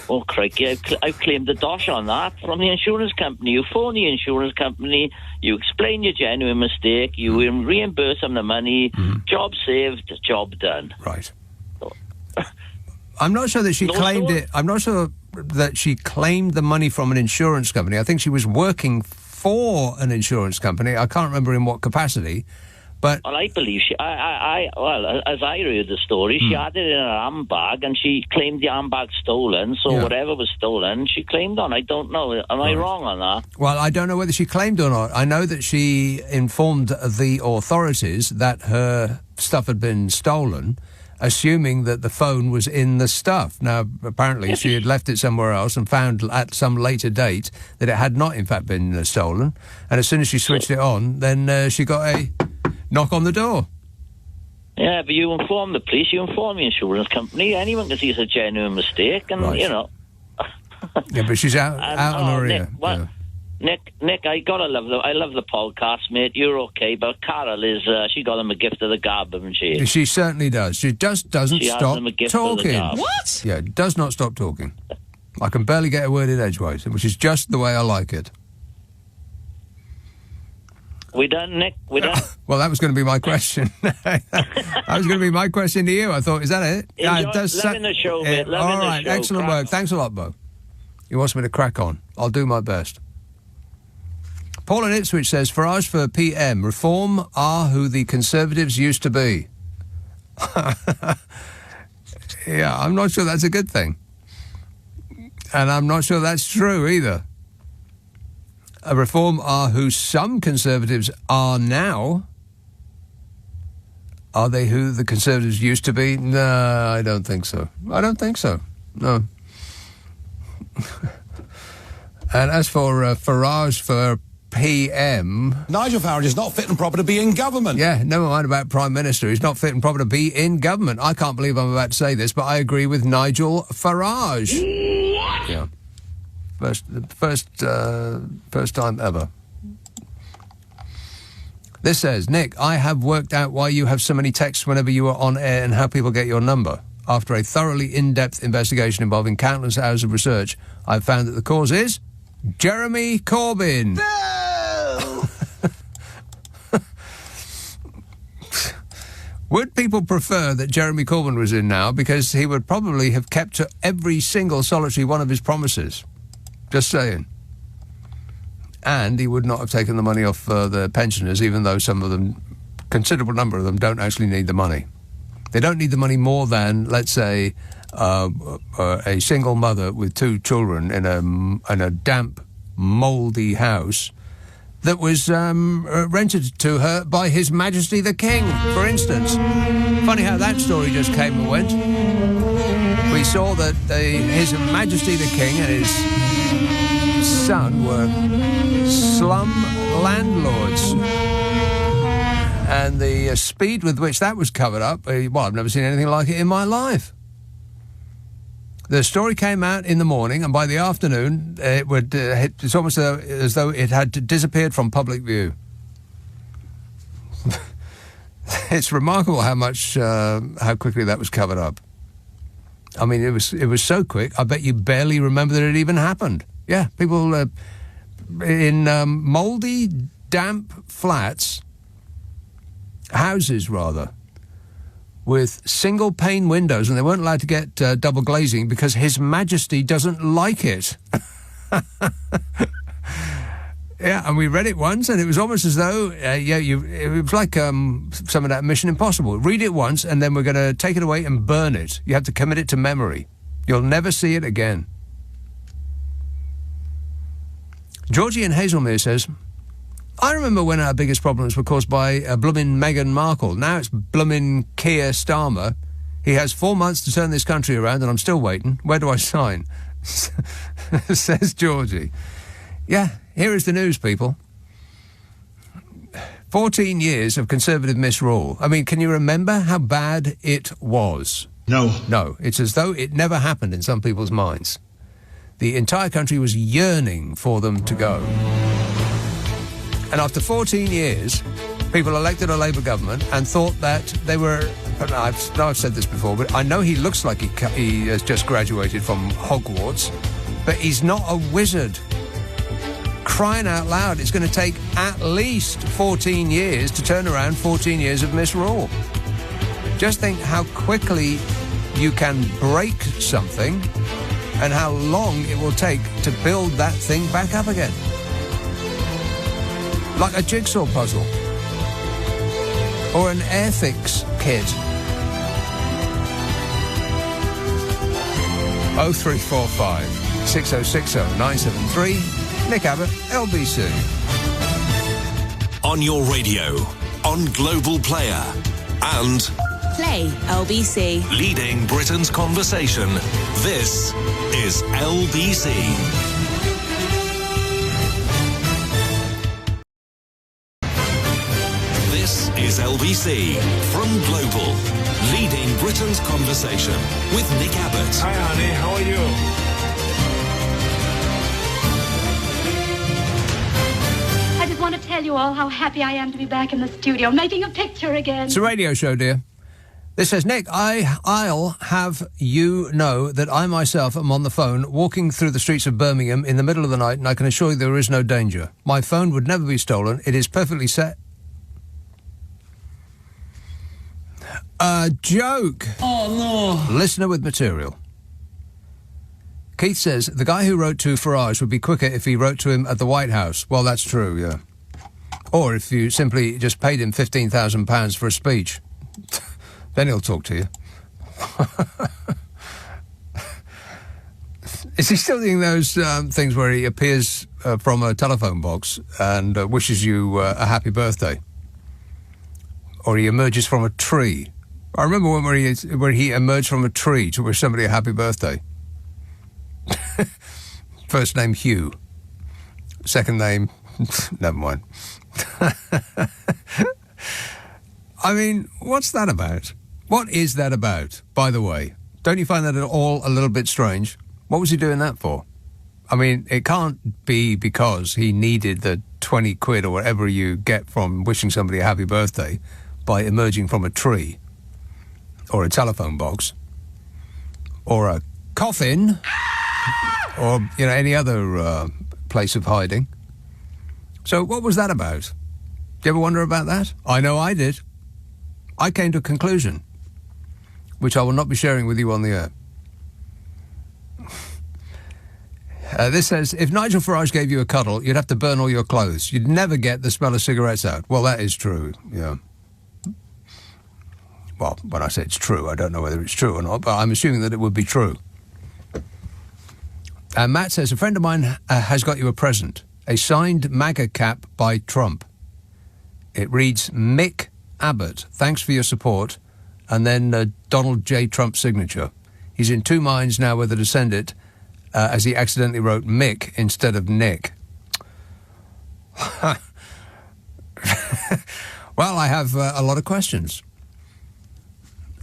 oh, crikey, I've claimed the dosh on that from the insurance company. You phone the insurance company. You explain your genuine mistake. You reimburse them the money. Job saved, job done. Right. I'm not sure that she claimed it. I'm not sure that she claimed the money from an insurance company. I think she was working for an insurance company. I can't remember in what capacity, but... Well, I believe she... Well, as I read the story, she had it in her handbag and she claimed the handbag stolen, so whatever was stolen, she claimed on. I don't know. Am I wrong on that? Well, I don't know whether she claimed or not. I know that she informed the authorities that her stuff had been stolen, assuming that the phone was in the stuff. Now, apparently she had left it somewhere else and found at some later date that it had not, in fact, been stolen. And as soon as she switched it on, then she got a knock on the door. Yeah, but you inform the police, you inform the insurance company. Anyone can see it's a genuine mistake, and, you know... Yeah, but she's out on her ear. Nick, I love the podcast, mate. You're okay, but Carol is. She got him a gift of the gab, haven't she? She certainly does. She just doesn't stop talking. What? Yeah, does not stop talking. I can barely get a word in edgeways, which is just the way I like it. We done, Nick? We done? Well, that was going to be my question. That was going to be my question to you. I thought, is that it? Loving the show, mate. All right, excellent work. Thanks a lot, Bo. He wants me to crack on. I'll do my best. Paul in Ipswich says, Farage for PM, reform are who the Conservatives used to be. Yeah, I'm not sure that's a good thing. And I'm not sure that's true either. A reform are who some Conservatives are now. Are they who the Conservatives used to be? No, I don't think so. I don't think so. No. And as for Farage for PM... Nigel Farage is not fit and proper to be in government. Yeah, never mind about Prime Minister. He's not fit and proper to be in government. I can't believe I'm about to say this, but I agree with Nigel Farage. What? Yeah. First time ever. This says, Nick, I have worked out why you have so many texts whenever you are on air and how people get your number. After a thoroughly in-depth investigation involving countless hours of research, I've found that the cause is Jeremy Corbyn. No! Would people prefer that Jeremy Corbyn was in now? Because he would probably have kept to every single solitary one of his promises. Just saying. And he would not have taken the money off the pensioners, even though some of them, considerable number of them, don't actually need the money. They don't need the money more than, let's say, a single mother with 2 children in a damp, mouldy house that was rented to her by His Majesty the King, for instance. Funny how that story just came and went. We saw that His Majesty the King and his son were slum landlords. And the speed with which that was covered up, well, I've never seen anything like it in my life. The story came out in the morning, and by the afternoon, it's almost as though it had disappeared from public view. It's remarkable how quickly that was covered up. I mean, it was so quick, I bet you barely remember that it even happened. Yeah, people in mouldy, damp flats, houses rather, with single-pane windows, and they weren't allowed to get double glazing because His Majesty doesn't like it. Yeah, and we read it once, and it was almost as though, it was like some of that Mission Impossible. Read it once, and then we're going to take it away and burn it. You have to commit it to memory. You'll never see it again. Georgie in Hazelmere says, I remember when our biggest problems were caused by bloomin' Meghan Markle. Now it's bloomin' Keir Starmer. He has 4 months to turn this country around, and I'm still waiting. Where do I sign? Says Georgie. Yeah, here is the news, people. 14 years of Conservative misrule. I mean, can you remember how bad it was? No. No, it's as though it never happened in some people's minds. The entire country was yearning for them to go. And after 14 years, people elected a Labour government and thought that they were... I've said this before, but I know he looks like he has just graduated from Hogwarts, but he's not a wizard. Crying out loud, it's going to take at least 14 years to turn around 14 years of misrule. Just think how quickly you can break something and how long it will take to build that thing back up again. Like a jigsaw puzzle. Or an Airfix kit. 0345 6060 973. Nick Abbott, LBC. On your radio, on Global Player, and Play LBC. leading Britain's conversation. This is LBC. This is LBC from Global, leading Britain's conversation with Nick Abbott. Hi, honey. How are you? I just want to tell you all how happy I am to be back in the studio, making a picture again. It's a radio show, dear. This says, Nick, I'll have you know that I myself am on the phone walking through the streets of Birmingham in the middle of the night, and I can assure you there is no danger. My phone would never be stolen. It is perfectly set. A joke. Oh, no. Listener with material. Keith says, the guy who wrote to Farage would be quicker if he wrote to him at the White House. Well, that's true, yeah. Or if you simply just paid him £15,000 for a speech. Then he'll talk to you. Is he still doing those things where he appears from a telephone box and wishes you a happy birthday? Or he emerges from a tree? I remember one where he emerged from a tree to wish somebody a happy birthday. First name Hugh. Second name... never mind. I mean, what's that about? What is that about, by the way? Don't you find that at all a little bit strange? What was he doing that for? I mean, it can't be because he needed the 20 quid or whatever you get from wishing somebody a happy birthday by emerging from a tree or a telephone box or a coffin or, you know, any other place of hiding. So what was that about? Do you ever wonder about that? I know I did. I came to a conclusion, which I will not be sharing with you on the air. This says, if Nigel Farage gave you a cuddle, you'd have to burn all your clothes. You'd never get the smell of cigarettes out. Well, that is true, yeah. Well, when I say it's true, I don't know whether it's true or not, but I'm assuming that it would be true. And Matt says, a friend of mine has got you a present, a signed MAGA cap by Trump. It reads, Mick Abbott, thanks for your support, and then Donald J. Trump's signature. He's in two minds now whether to send it, as he accidentally wrote Mick instead of Nick. Well, I have a lot of questions.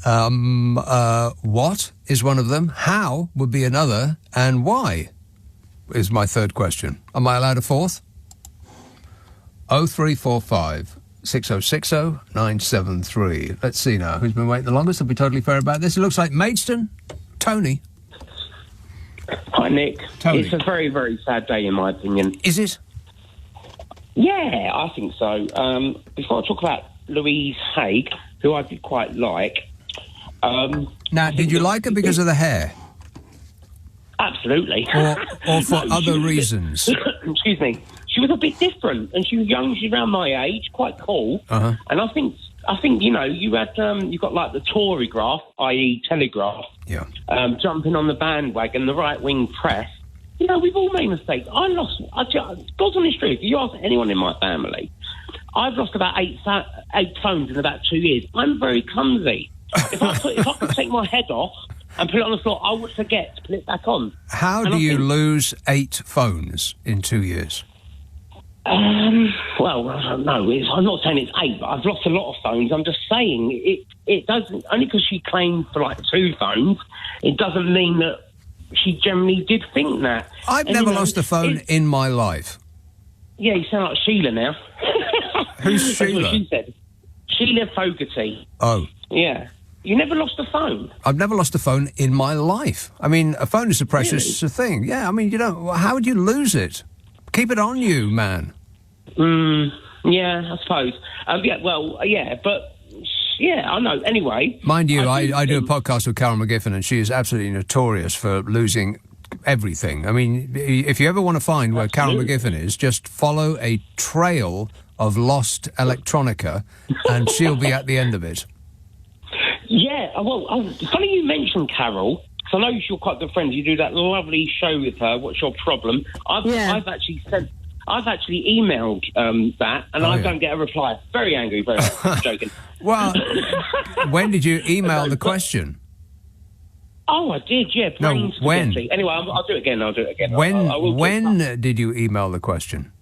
What is one of them? How would be another? And why is my third question. Am I allowed a fourth? 0345 6060 973. Let's see now. Who's been waiting the longest? I'll be totally fair about this. It looks like Maidstone. Tony. Hi, Nick. Tony. It's a very, very sad day, in my opinion. Is it? Yeah, I think so. Before I talk about Louise Haigh, who I did quite like... now, did you like her because of the hair? Absolutely. Or for other reasons? Excuse me. She was a bit different, and she was young. She's around my age, quite cool. Uh-huh. And I think you know, you had you got like the Tory graph, i.e. Telegraph, yeah, jumping on the bandwagon, the right wing press. You know, we've all made mistakes. God's honest truth. If you ask anyone in my family, I've lost about eight phones in about 2 years. I'm very clumsy. If I could take my head off and put it on the floor, I would forget to put it back on. How do you lose 8 phones in 2 years? Well, no, I'm not saying it's 8, but I've lost a lot of phones. I'm just saying it doesn't, only because she claimed for like 2 phones, it doesn't mean that she generally did think that. I've never lost a phone in my life. Yeah, you sound like Sheila now. Who's Sheila? That's what she said. Sheila Fogarty. Oh. Yeah. You never lost a phone? I've never lost a phone in my life. I mean, a phone is a precious thing. Yeah, I mean, you don't... How would you lose it? Keep it on you, man. Yeah, I suppose. But... Yeah, I know. Anyway... Mind you, I do a podcast with Carol McGiffin, and she is absolutely notorious for losing everything. I mean, if you ever want to find where Carol McGiffin is, just follow a trail of lost electronica, and she'll be at the end of it. Yeah, well, funny you mentioned Carol, because I know you're quite good friends. You do that lovely show with her, What's Your Problem? I've actually emailed that, and I don't get a reply. Very angry, very angry. I'm joking. Well, when did you email the question? Oh, I did, yeah. No, when? Anyway, I'll do it again. When did you email the question?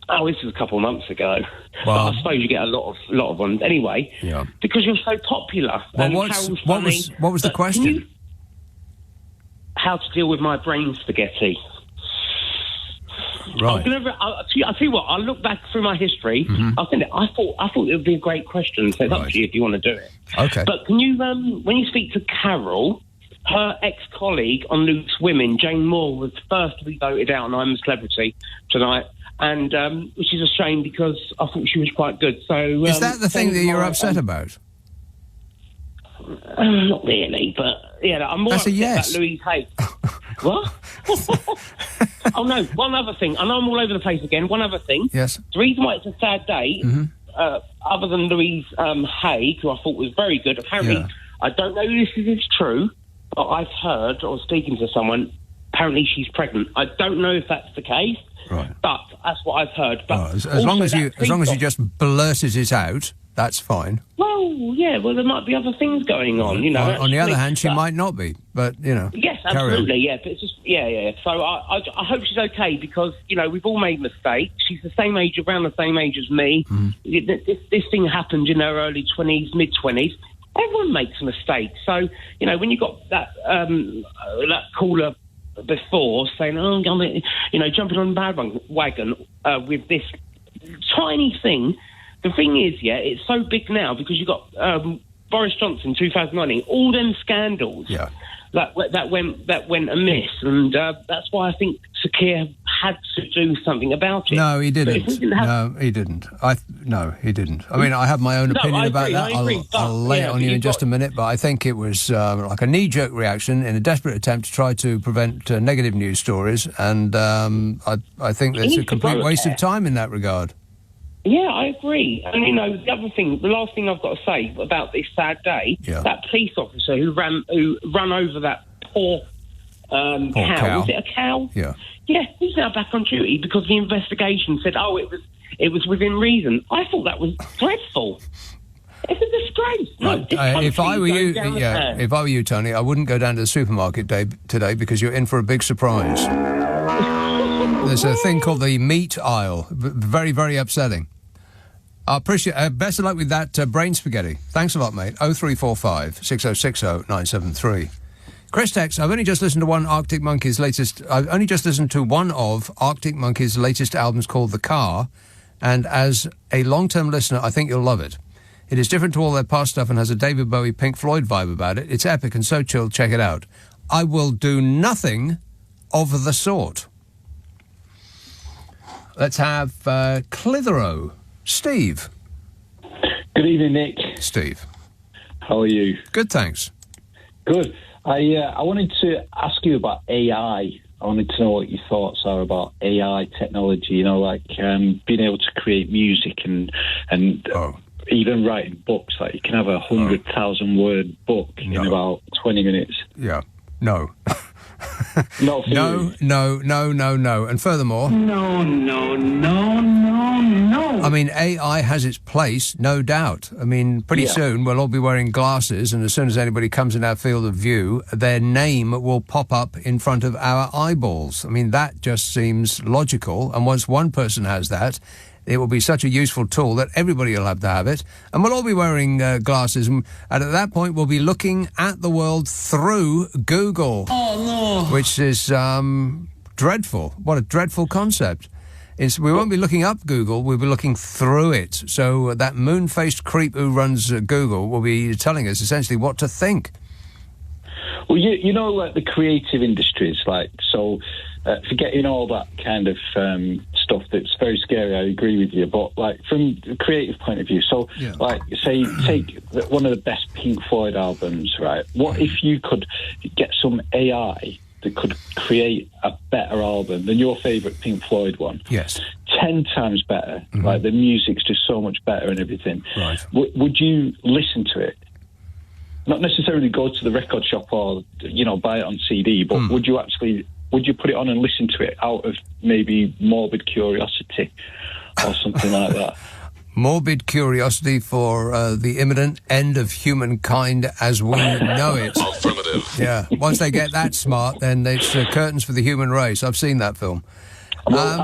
Oh, this was a couple of months ago. Well, but I suppose you get a lot of them. Anyway, yeah. Because you're so popular. Well, what was the question? How to deal with my brain spaghetti. Right. I'll tell you what. I'll look back through my history. Mm-hmm. I thought it would be a great question. So it's up to you if you want to do it. Okay. But can you, when you speak to Carol, her ex-colleague on Loose Women, Jane Moore, was first to be voted out on I'm a Celebrity tonight. And which is a shame because I thought she was quite good. So is that the thing that you're upset about? Not really, but yeah, I'm more That's a upset yes. about Louise Haigh. What? Oh no! One other thing. I know I'm all over the place again. One other thing. Yes. The reason why it's a sad day, other than Louise Haigh, who I thought was very good. Apparently, I don't know if this is true, but I've heard or speaking to someone. Apparently, she's pregnant. I don't know if that's the case. Right. But that's what I've heard. But as long as you just blurted it out, that's fine. Well, yeah. Well, there might be other things going on. You know. On the other hand, she might not be. But you know. Yes, absolutely. Yeah, but it's just yeah. So I hope she's okay because we've all made mistakes. She's the same age, around the same age as me. This thing happened in her early 20s, mid 20s. Everyone makes mistakes. So when you got that caller before saying, "Oh, I'm jumping on the bandwagon with this tiny thing." The thing is, it's so big now because you got Boris Johnson 2019, all them scandals that went amiss, and that's why I think Sakir had to do something about it. No, he didn't. No, he didn't. He didn't. I mean, I have my own opinion about that. I'll lay it on you in just a minute, but I think it was like a knee-jerk reaction in a desperate attempt to try to prevent negative news stories, and I think there's a complete waste of time in that regard. Yeah, I agree. And the last thing I've got to say about this sad day, that police officer who ran over that poor cow. Was it a cow? Yeah. Yeah, he's now back on duty because the investigation said, it was within reason. I thought that was dreadful. It's a disgrace. Right. If I were you, Tony, I wouldn't go down to the supermarket today because you're in for a big surprise. There's a thing called the meat aisle. Very, very upsetting. I appreciate best of luck with that brain spaghetti. Thanks a lot, mate. 0345 6060 973. Chris Tex, I've only just listened to one of Arctic Monkeys' latest albums called The Car, and as a long-term listener, I think you'll love it. It is different to all their past stuff and has a David Bowie, Pink Floyd vibe about it. It's epic and so chilled. Check it out. I will do nothing of the sort. Let's have Clitheroe. Steve. Good evening, Nick. Steve. How are you? Good, thanks. Good. I wanted to ask you about AI. I wanted to know what your thoughts are about AI technology, being able to create music and even writing books. Like you can have 100,000-word book in about 20 minutes. Yeah. No. Not for you. No. And furthermore... No. I mean, AI has its place, no doubt. I mean, pretty soon we'll all be wearing glasses, and as soon as anybody comes in our field of view, their name will pop up in front of our eyeballs. I mean, that just seems logical, and once one person has that, it will be such a useful tool that everybody will have to have it, and we'll all be wearing glasses, and at that point we'll be looking at the world through Google. Oh, no. Which is dreadful. What a dreadful concept. We won't be looking up Google, we'll be looking through it. So that moon-faced creep who runs Google will be telling us essentially what to think. Well, like the creative industries, forgetting all that kind of stuff that's very scary, I agree with you, but from a creative point of view, say take one of the best Pink Floyd albums, right? What if you could get some AI that could create a better album than your favourite Pink Floyd one? Yes. 10 times better. Like, the music's just so much better and everything. Right. Would you listen to it? Not necessarily go to the record shop or, buy it on CD, but would you put it on and listen to it out of maybe morbid curiosity or something like that? Morbid curiosity for the imminent end of humankind as we know it. Affirmative. Yeah. Once they get that smart, then it's curtains for the human race. I've seen that film. Well,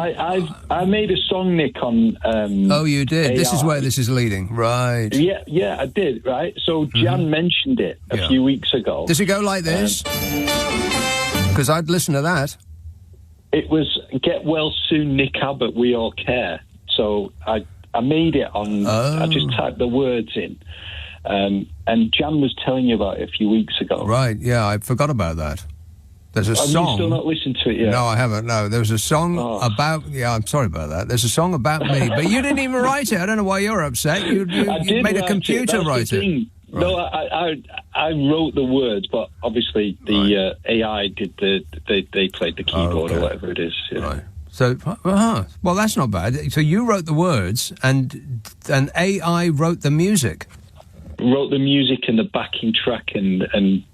I made a song, Nick, on... oh, you did? AI. This is where this is leading. Right. Yeah, I did, right? So Jan mentioned it a few weeks ago. Does it go like this? Because I'd listen to that. It was, get well soon, Nick Abbott, we all care. So I made it on... I just typed the words in. And Jan was telling you about it a few weeks ago. Right, yeah, I forgot about that. There's a song... Have you still not listened to it yet? No, I haven't, no. There was a song about... Yeah, I'm sorry about that. There's a song about me, but you didn't even write it. I don't know why you're upset. You made a computer write it. Right. No, I wrote the words, but obviously the AI did they played the keyboard or whatever it is. Yeah. Right. So, well, that's not bad. So you wrote the words, and AI wrote the music. Wrote the music and the backing track and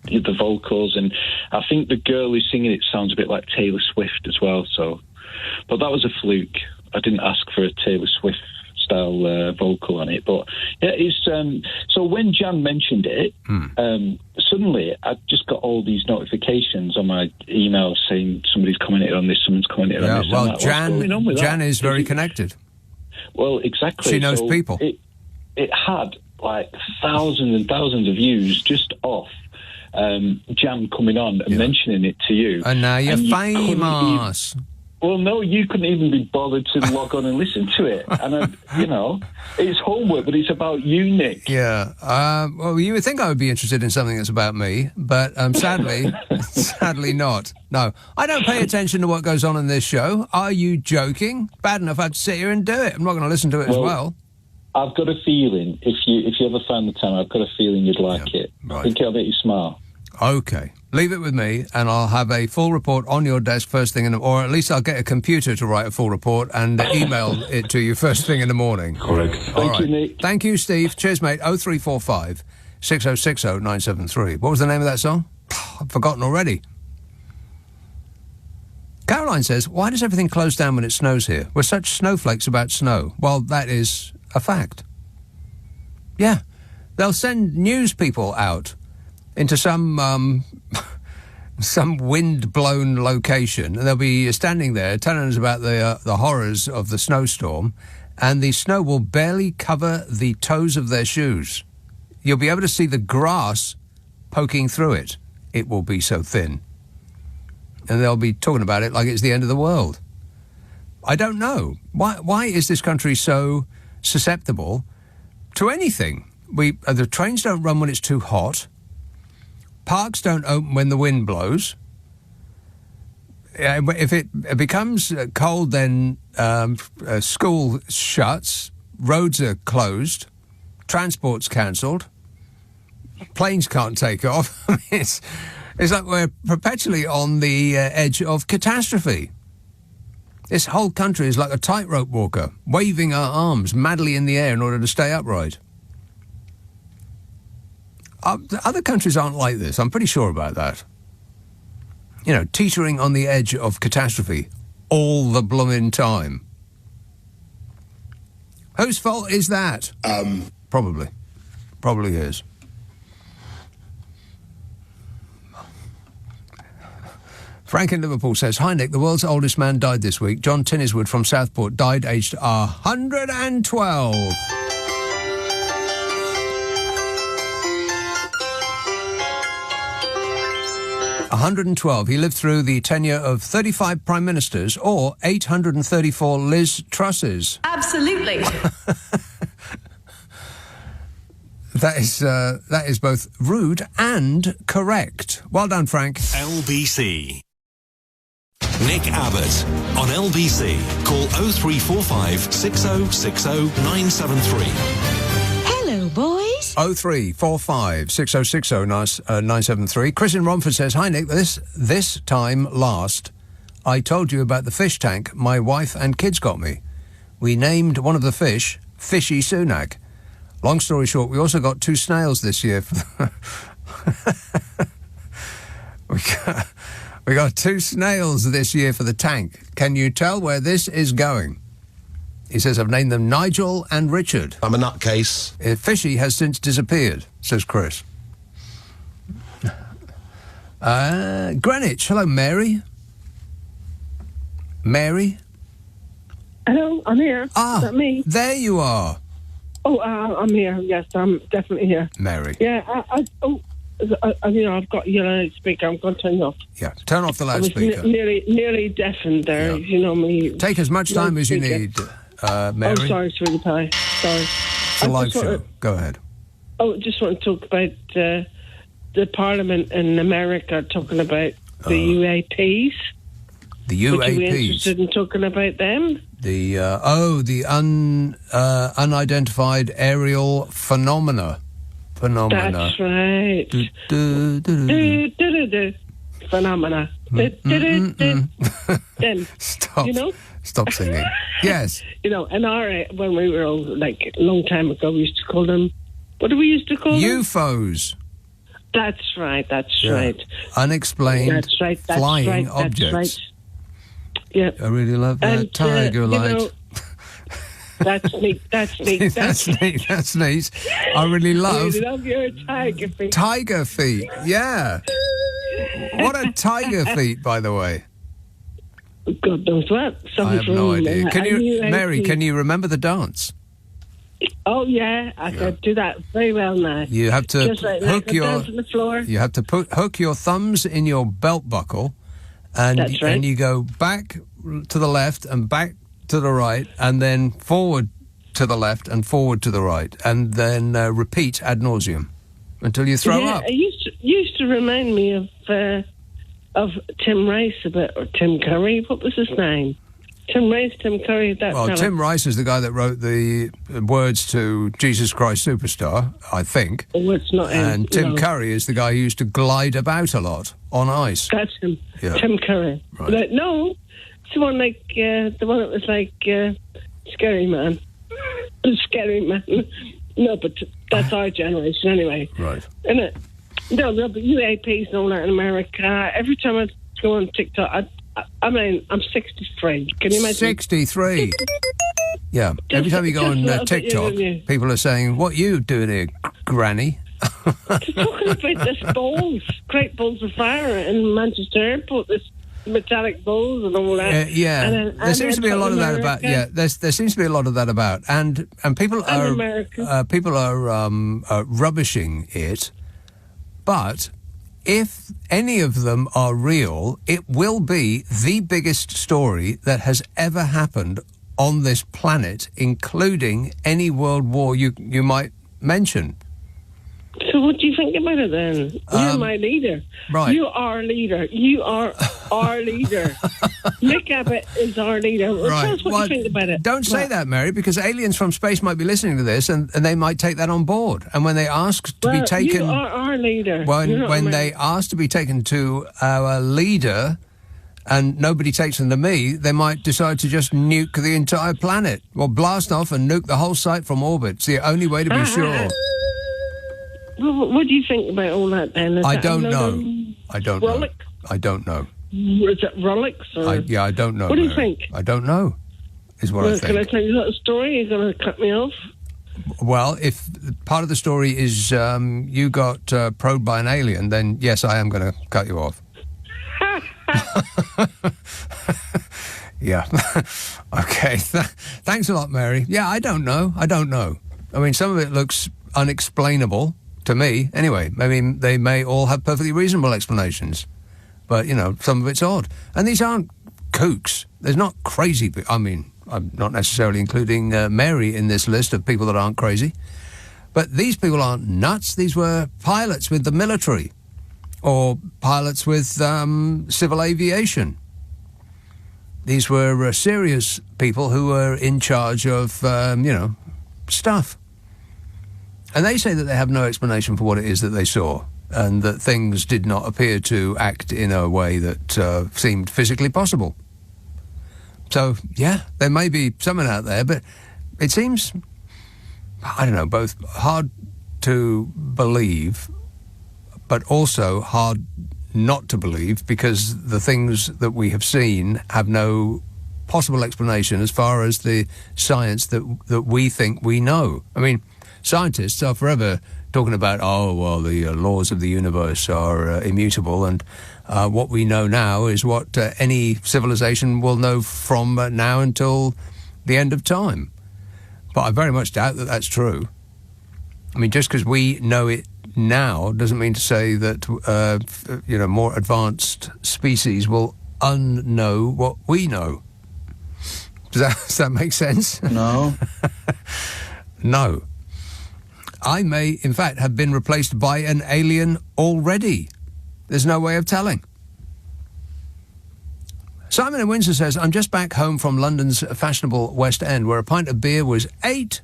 the vocals, and I think the girl who's singing it sounds a bit like Taylor Swift as well. So, but that was a fluke. I didn't ask for a Taylor Swift style vocal on it, but yeah, it's so when Jan mentioned it, suddenly I just got all these notifications on my email saying somebody's commented on this, someo's commented on this. Well, Jan is very connected. Well, exactly. She knows people. It had like thousands and thousands of views just off Jan coming on and mentioning it to you. And now you're famous. Well, no, you couldn't even be bothered to log on and listen to it. And, it's homework, but it's about you, Nick. Yeah. Well, you would think I would be interested in something that's about me, but sadly not. No, I don't pay attention to what goes on in this show. Are you joking? Bad enough I have to sit here and do it. I'm not going to listen to it as well. I've got a feeling, if you ever find the time, I've got a feeling you'd like it. Right. I think it'll make you smile. Okay. Leave it with me, and I'll have a full report on your desk first thing or at least I'll get a computer to write a full report and email it to you first thing in the morning. Correct. Thank you, Nick. Thank you, Steve. Cheers, mate. 0345 6060 973. What was the name of that song? I've forgotten already. Caroline says, why does everything close down when it snows here? We're such snowflakes about snow. Well, that is a fact. Yeah. They'll send news people out into some wind-blown location, and they'll be standing there telling us about the horrors of the snowstorm, and the snow will barely cover the toes of their shoes. You'll be able to see the grass poking through it. It will be so thin. And they'll be talking about it like it's the end of the world. I don't know. Why is this country so susceptible to anything? The trains don't run when it's too hot. Parks don't open when the wind blows. If it becomes cold, then school shuts, roads are closed, transport's cancelled, planes can't take off. It's like we're perpetually on the edge of catastrophe. This whole country is like a tightrope walker, waving our arms madly in the air in order to stay upright. Other countries aren't like this. I'm pretty sure about that. Teetering on the edge of catastrophe all the bloomin' time. Whose fault is that? Probably is. Frank in Liverpool says, hi, Nick, the world's oldest man died this week. John Tinniswood from Southport died aged 112. 112. He lived through the tenure of 35 prime ministers or 834 Liz Trusses. Absolutely. That is both rude and correct. Well done, Frank. LBC. Nick Abbott on LBC. Call 0345 6060 973. Hello, boys. 0345 6060 973. Chris in Romford says, hi, Nick. This time last, I told you about the fish tank my wife and kids got me. We named one of the fish Fishy Sunak. Long story short, we also got 2 snails this year. We got 2 snails this year for the tank. Can you tell where this is going? He says, I've named them Nigel and Richard. I'm a nutcase. Fishy has since disappeared, says Chris. Greenwich. Hello, Mary. Mary? Hello, I'm here. Is that me? There you are. Oh, I'm here. Yes, I'm definitely here. Mary. Yeah, I've got you on speaker. I'm going to turn you off. Yeah, turn off the I was loudspeaker. nearly deafened there. Yeah. You know me. Take as much time as you need, Mary. Oh, sorry, sweetie pie. Sorry. It's a live show. Go ahead. Just want to talk about the Parliament in America talking about the UAPs. The Would you be UAPs. interested in talking about them? The unidentified aerial phenomena. That's right. Phenomena. Then, Stop. you know? Stop singing. Yes. You know, when we were old, like a long time ago, we used to call them. What do we used to call them? UFOs. That's right. That's Yeah. right. Unexplained That's right. That's flying right. objects. That's right. Yeah. I really love that tiger light. You know, that's neat. That's neat. That's neat. I really love your tiger feet. tiger feet. Yeah. What are tiger feet, by the way? God knows what. I have no idea. Can you, Mary? Can you remember the dance? Oh yeah, I could do that very well now. You have to Just like hook that, your. down to the floor. You have to hook your thumbs in your belt buckle, and That's right. and you go back to the left and back to the right, and then forward to the left and forward to the right, and then repeat ad nauseum until you throw up. It used to remind me of Tim Rice a bit, or Tim Curry. What was his name? Tim Rice, Tim Curry. That Well, fella. Tim Rice is the guy that wrote the words to Jesus Christ Superstar, I think. Oh, it's not him. And Tim No. Curry is the guy who used to glide about a lot on ice. That's him. Yeah. Tim Curry. Right. Like, no, it's the one like the one that was like Scary Man. Scary Man. No, but that's our generation anyway. Right. Isn't it? No, but UAPs and all that in America. Every time I go on TikTok, I mean, I'm 63. Can you imagine? 63. Yeah. Every time you go on TikTok, people are saying, "What you doing here, Granny?" Talking about this balls, great balls of fire in Manchester Airport, this metallic balls and all that. Yeah, And then- there seems to be a lot of that about. Yeah, there seems to be a lot of that about, and people are rubbishing it, but if any of them are real, it will be the biggest story that has ever happened on this planet, including any world war you might mention. So what do you think about it then? You're my leader. Right. You are leader. You are our leader. Nick Abbott is our leader. Well, tell us what you think about it. Don't say that, Mary, because aliens from space might be listening to this and they might take that on board. And when they ask to be taken... You are our leader. When they ask to be taken to our leader and nobody takes them to me, they might decide to just nuke the entire planet. Well, blast off and nuke the whole site from orbit. It's the only way to be sure. Well, what do you think about all that then? I don't know. I don't know. Relic? I don't know. Is it relics? Or? I don't know. What do you Mary. think? I don't know, is what I think. Can I tell you that story? You're going to cut me off? Well, if part of the story is you got probed by an alien, then yes, I am going to cut you off. Yeah. Okay. Thanks a lot, Mary. Yeah, I don't know. I mean, some of it looks unexplainable to me. Anyway, maybe they may all have perfectly reasonable explanations. But, you know, some of it's odd. And these aren't kooks. There's not crazy people. I mean, I'm not necessarily including Mary in this list of people that aren't crazy. But these people aren't nuts. These were pilots with the military or pilots with civil aviation. These were serious people who were in charge of, stuff. And they say that they have no explanation for what it is that they saw and that things did not appear to act in a way that seemed physically possible. So, yeah, there may be someone out there, but it seems, I don't know, both hard to believe, but also hard not to believe, because the things that we have seen have no possible explanation as far as the science that we think we know. I mean, scientists are forever talking about, the laws of the universe are immutable, and what we know now is what any civilization will know from now until the end of time. But I very much doubt that that's true. I mean, just because we know it now doesn't mean to say that, more advanced species will unknow what we know. Does that make sense? No. No. I may, in fact, have been replaced by an alien already. There's no way of telling. Simon in Windsor says, I'm just back home from London's fashionable West End, where a pint of beer was £8.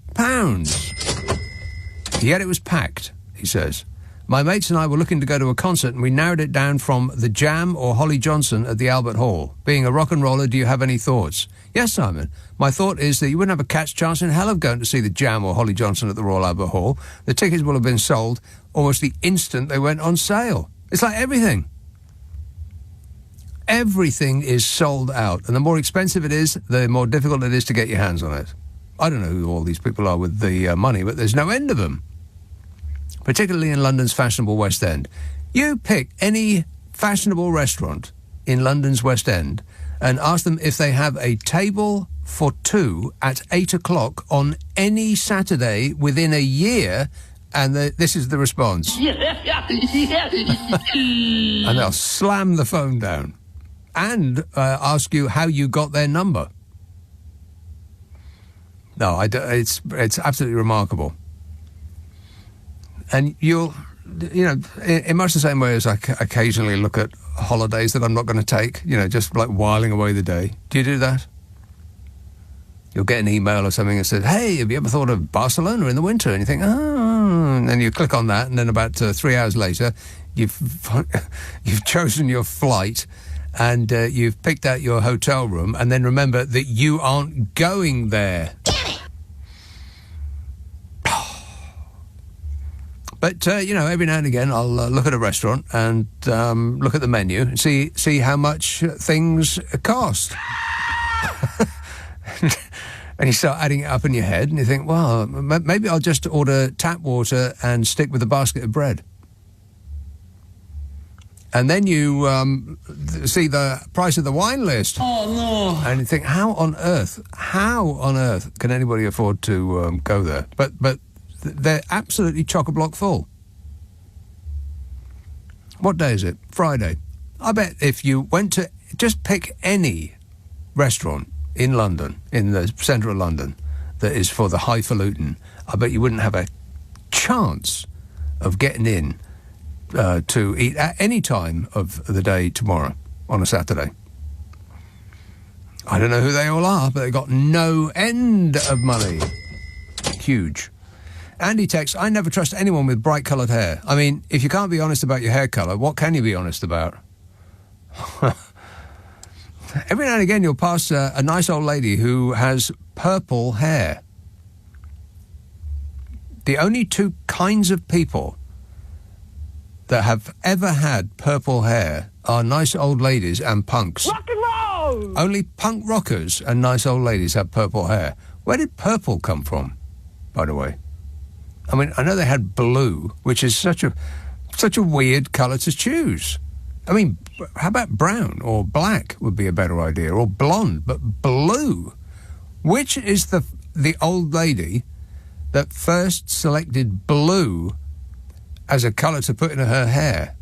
Yet it was packed, he says. My mates and I were looking to go to a concert, and we narrowed it down from The Jam or Holly Johnson at the Albert Hall. Being a rock and roller, do you have any thoughts? Yes, Simon. My thought is that you wouldn't have a cat's chance in hell of going to see The Jam or Holly Johnson at the Royal Albert Hall. The tickets will have been sold almost the instant they went on sale. It's like everything. Everything is sold out, and the more expensive it is, the more difficult it is to get your hands on it. I don't know who all these people are with the money, but there's no end of them. Particularly in London's fashionable West End. You pick any fashionable restaurant in London's West End and ask them if they have a table for two at 8 o'clock on any Saturday within a year, and this is the response. And they'll slam the phone down and ask you how you got their number. No, it's absolutely remarkable. And you'll, in much the same way as I occasionally look at holidays that I'm not going to take, just like whiling away the day. Do you do that? You'll get an email or something that says, hey, have you ever thought of Barcelona in the winter? And you think, and then you click on that, and then about 3 hours later, you've chosen your flight, and you've picked out your hotel room, and then remember that you aren't going there. But, every now and again I'll look at a restaurant and look at the menu and see how much things cost. And you start adding it up in your head and you think, well, maybe I'll just order tap water and stick with a basket of bread. And then you see the price of the wine list. Oh, no. And you think, how on earth can anybody afford to go there? But they're absolutely chock-a-block full. What day is it? Friday. I bet if you went to just pick any restaurant in London, in the centre of London, that is for the highfalutin, I bet you wouldn't have a chance of getting in to eat at any time of the day tomorrow on a Saturday. I don't know who they all are, but they've got no end of money. Huge. Andy texts, I never trust anyone with bright coloured hair. I mean, if you can't be honest about your hair colour, what can you be honest about? Every now and again you'll pass a nice old lady who has purple hair. The only two kinds of people that have ever had purple hair are nice old ladies and punks. Rock and roll! Only punk rockers and nice old ladies have purple hair. Where did purple come from, by the way? I mean, I know they had blue, which is such a weird colour to choose. I mean, how about brown or black would be a better idea, or blonde, but blue. Which is the old lady that first selected blue as a colour to put in her hair?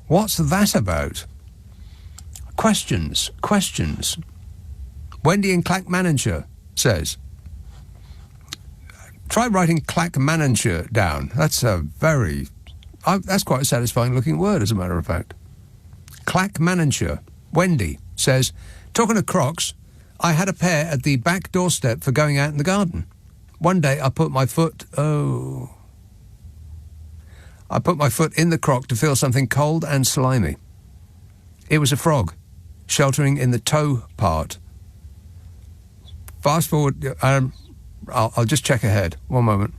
What's that about? Questions. Wendy in Clackmannanshire says, try writing Clackmannanshire down. That's that's quite a satisfying looking word, as a matter of fact. Clackmannanshire. Wendy says, talking of Crocs, I had a pair at the back doorstep for going out in the garden. One day I put my foot in the croc to feel something cold and slimy. It was a frog. sheltering in the toe part. Fast forward, I'll just check ahead. One moment.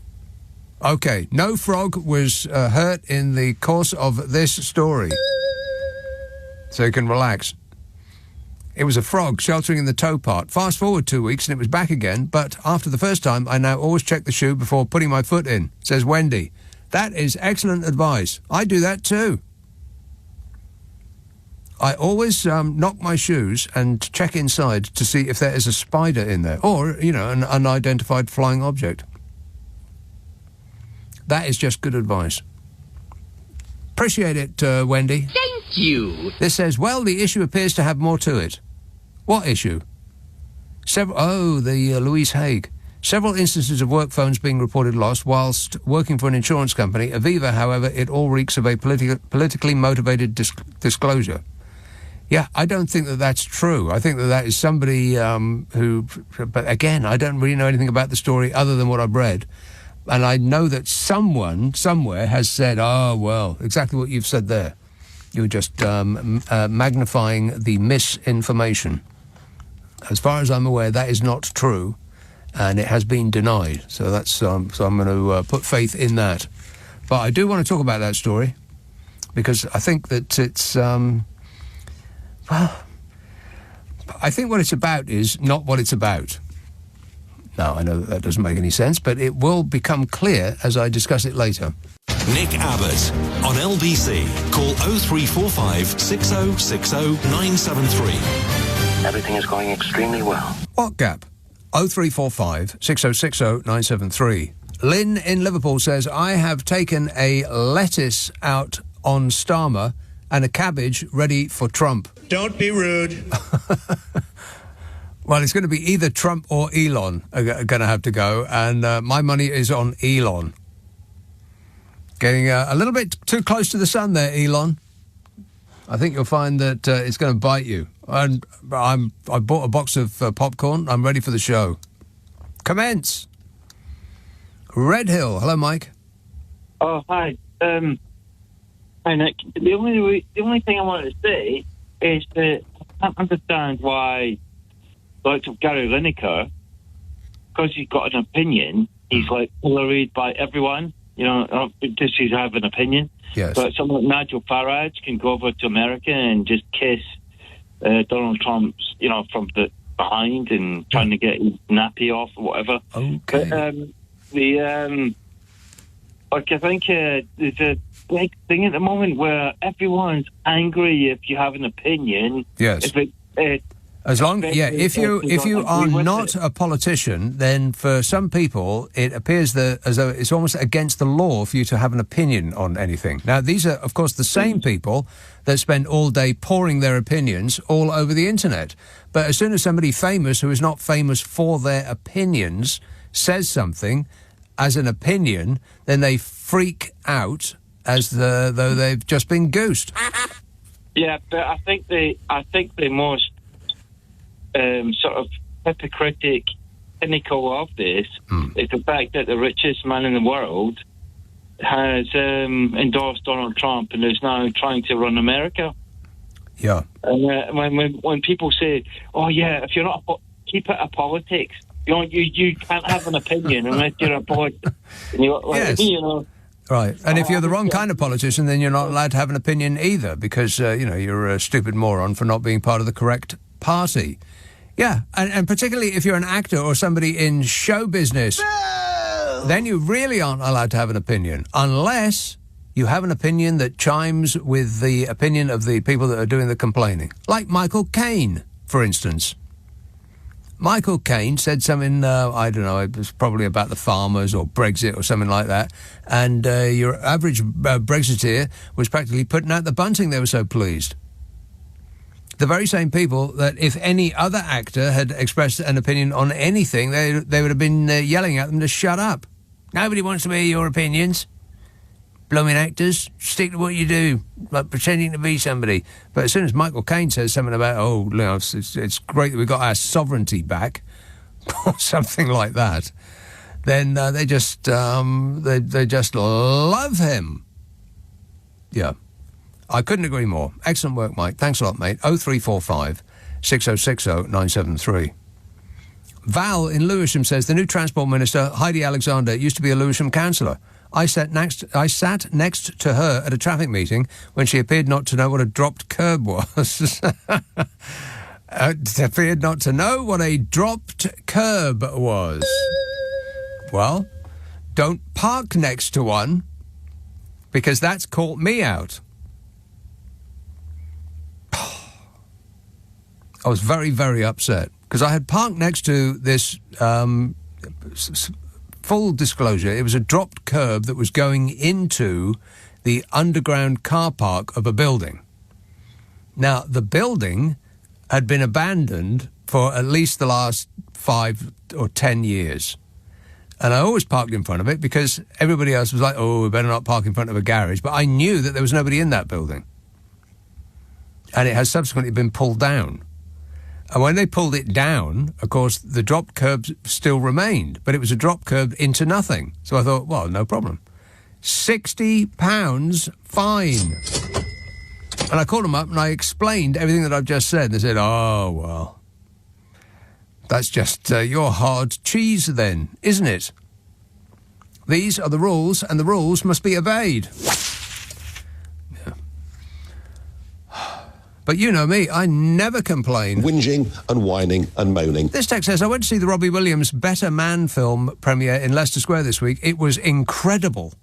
Okay, no frog was hurt in the course of this story. So you can relax. It was a frog sheltering in the toe part. Fast forward 2 weeks and it was back again, but after the first time, I now always check the shoe before putting my foot in, says Wendy. That is excellent advice. I do that too. I always knock my shoes and check inside to see if there is a spider in there or, an unidentified flying object. That is just good advice. Appreciate it, Wendy. Thank you. This says, well, the issue appears to have more to it. What issue? The Louise Haigh. Several instances of work phones being reported lost whilst working for an insurance company. Aviva, however, it all reeks of a politically motivated disclosure. Yeah, I don't think that that's true. I think that is somebody who... But again, I don't really know anything about the story other than what I've read. And I know that someone, somewhere, has said, oh, well, exactly what you've said there. You're just magnifying the misinformation. As far as I'm aware, that is not true, and it has been denied. So that's so I'm going to put faith in that. But I do want to talk about that story, because I think that it's... I think what it's about is not what it's about. Now, I know that doesn't make any sense, but it will become clear as I discuss it later. Nick Abbott on LBC. Call 0345 6060 973. Everything is going extremely well. What gap? 0345 6060 973. Lynn in Liverpool says, I have taken a lettuce out on Starmer and a cabbage ready for Trump. Don't be rude. Well, it's going to be either Trump or Elon are going to have to go, and my money is on Elon. Getting a little bit too close to the sun there, Elon. I think you'll find that it's going to bite you. And I bought a box of popcorn. I'm ready for the show. Commence. Red Hill. Hello, Mike. Oh, hi. Hi, Nick. The only thing I wanted to say is that I can't understand why, like Gary Lineker, because he's got an opinion, he's like pilloried by everyone. Just he's have an opinion. Yes. But someone like Nigel Farage can go over to America and just kiss Donald Trump's, from the behind and trying to get his nappy off or whatever. Okay. But I think there's a big thing at the moment where everyone's angry if you have an opinion. Yes. If you are not a politician, then for some people it appears as though it's almost against the law for you to have an opinion on anything. Now, these are, of course, the same people that spend all day pouring their opinions all over the internet. But as soon as somebody famous who is not famous for their opinions says something as an opinion, then they freak out as though they've just been goosed. Yeah, but I think the most sort of hypocritic pinnacle of this is the fact that the richest man in the world has endorsed Donald Trump and is now trying to run America. Yeah. And when people say, "Oh yeah, if you're not keep it a politics," you can't have an opinion unless you're a politician. Yes. Right, and if you're the wrong kind of politician, then you're not allowed to have an opinion either, because you're a stupid moron for not being part of the correct party. Yeah, and particularly if you're an actor or somebody in show business, then you really aren't allowed to have an opinion, unless you have an opinion that chimes with the opinion of the people that are doing the complaining. Like Michael Caine, for instance. Michael Caine said something, I don't know, it was probably about the farmers or Brexit or something like that, and your average Brexiteer was practically putting out the bunting, they were so pleased. The very same people that if any other actor had expressed an opinion on anything, they would have been yelling at them to shut up. Nobody wants to hear your opinions. Blooming actors, stick to what you do, like pretending to be somebody. But as soon as Michael Caine says something about, it's great that we got our sovereignty back, or something like that, then they just love him. Yeah. I couldn't agree more. Excellent work, Mike. Thanks a lot, mate. 0345 6060 973. Val in Lewisham says, the new Transport Minister, Heidi Alexander, used to be a Lewisham councillor. I sat next to her at a traffic meeting when she appeared not to know what a dropped curb was. Appeared not to know what a dropped curb was. Well, don't park next to one, because that's caught me out. I was very, very upset, because I had parked next to this, full disclosure, it was a dropped curb that was going into the underground car park of a building. Now, the building had been abandoned for at least the last 5 or 10 years. And I always parked in front of it because everybody else was like, oh, we better not park in front of a garage. But I knew that there was nobody in that building. And it has subsequently been pulled down. And when they pulled it down, of course, the drop curb still remained. But it was a drop curb into nothing. So I thought, well, no problem. £60 fine. And I called them up and I explained everything that I've just said. They said, oh, well, that's just your hard cheese then, isn't it? These are the rules, and the rules must be obeyed. Yeah. But you know me, I never complain. Whinging and whining and moaning. This text says, I went to see the Robbie Williams Better Man film premiere in Leicester Square this week. It was incredible.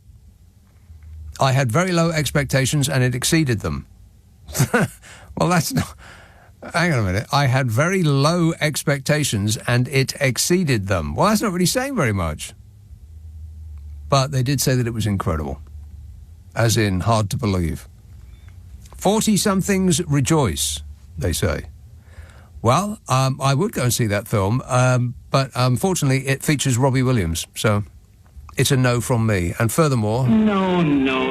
I had very low expectations and it exceeded them. Well, that's not... Hang on a minute. I had very low expectations and it exceeded them. Well, that's not really saying very much. But they did say that it was incredible. As in, hard to believe. 40-somethings rejoice, they say. Well, I would go and see that film, but unfortunately it features Robbie Williams, so it's a no from me. And furthermore... No. No.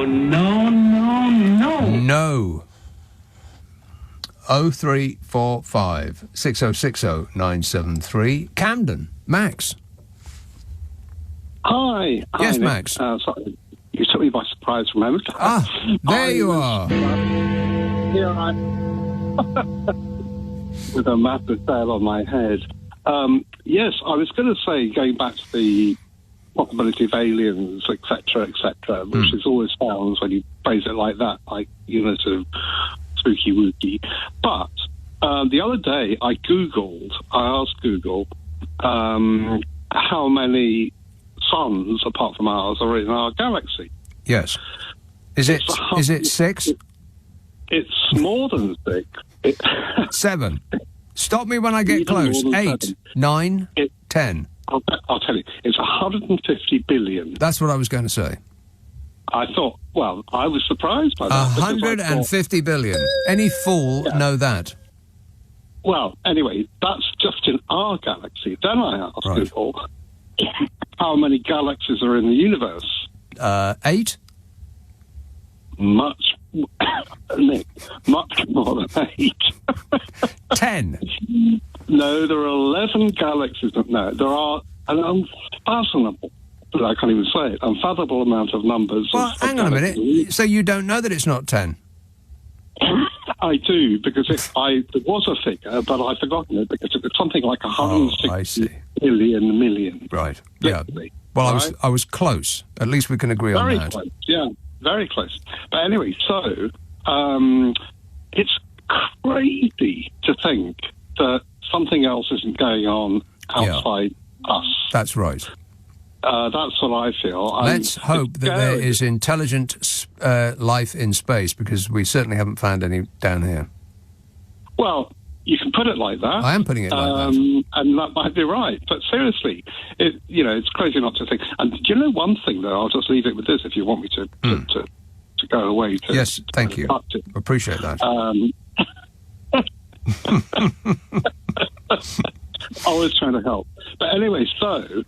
0345 6060 973. Camden. Max. Hi. Yes, Nick. Max. Sorry, you took me by surprise for a moment. There you are. Here I with a massive tail on my head. Yes, I was going to say, going back to the possibility of aliens, etc., which is always sounds when you phrase it like that, like, you know, sort of spooky wooky. But the other day I asked Google how many suns apart from ours are in our galaxy. Yes. Is it 6? It's more than 6. 7. Stop me when I get close. 8, 7. 9, 10. I'll tell you, it's 150 billion. That's what I was going to say. I thought, well, I was surprised by that. 150 billion. Any fool know that. Well, anyway, that's just in our galaxy. Then I asked Google how many galaxies are in the universe. 8? Much, Nick, much more than 8. 10? No, there are 11 galaxies. No, there are an unfathomable, I can't even say it, unfathomable amount of numbers. Well, hang on a minute. So you don't know that it's not 10? I do, because there was a figure, but I've forgotten it, because it was something like 160 million. Right, yeah. Well, I was close. At least we can agree on that. Very close, yeah, very close. But anyway, so it's crazy to think that something else isn't going on outside us. That's right. That's what I feel. Let's hope that there is intelligent life in space, because we certainly haven't found any down here. Well, you can put it like that. I am putting it like that. And that might be right. But seriously, it's crazy not to think. And do you know one thing, though? I'll just leave it with this if you want me to go away. Yes, thank you. Appreciate that. I was trying to help. But anyway, so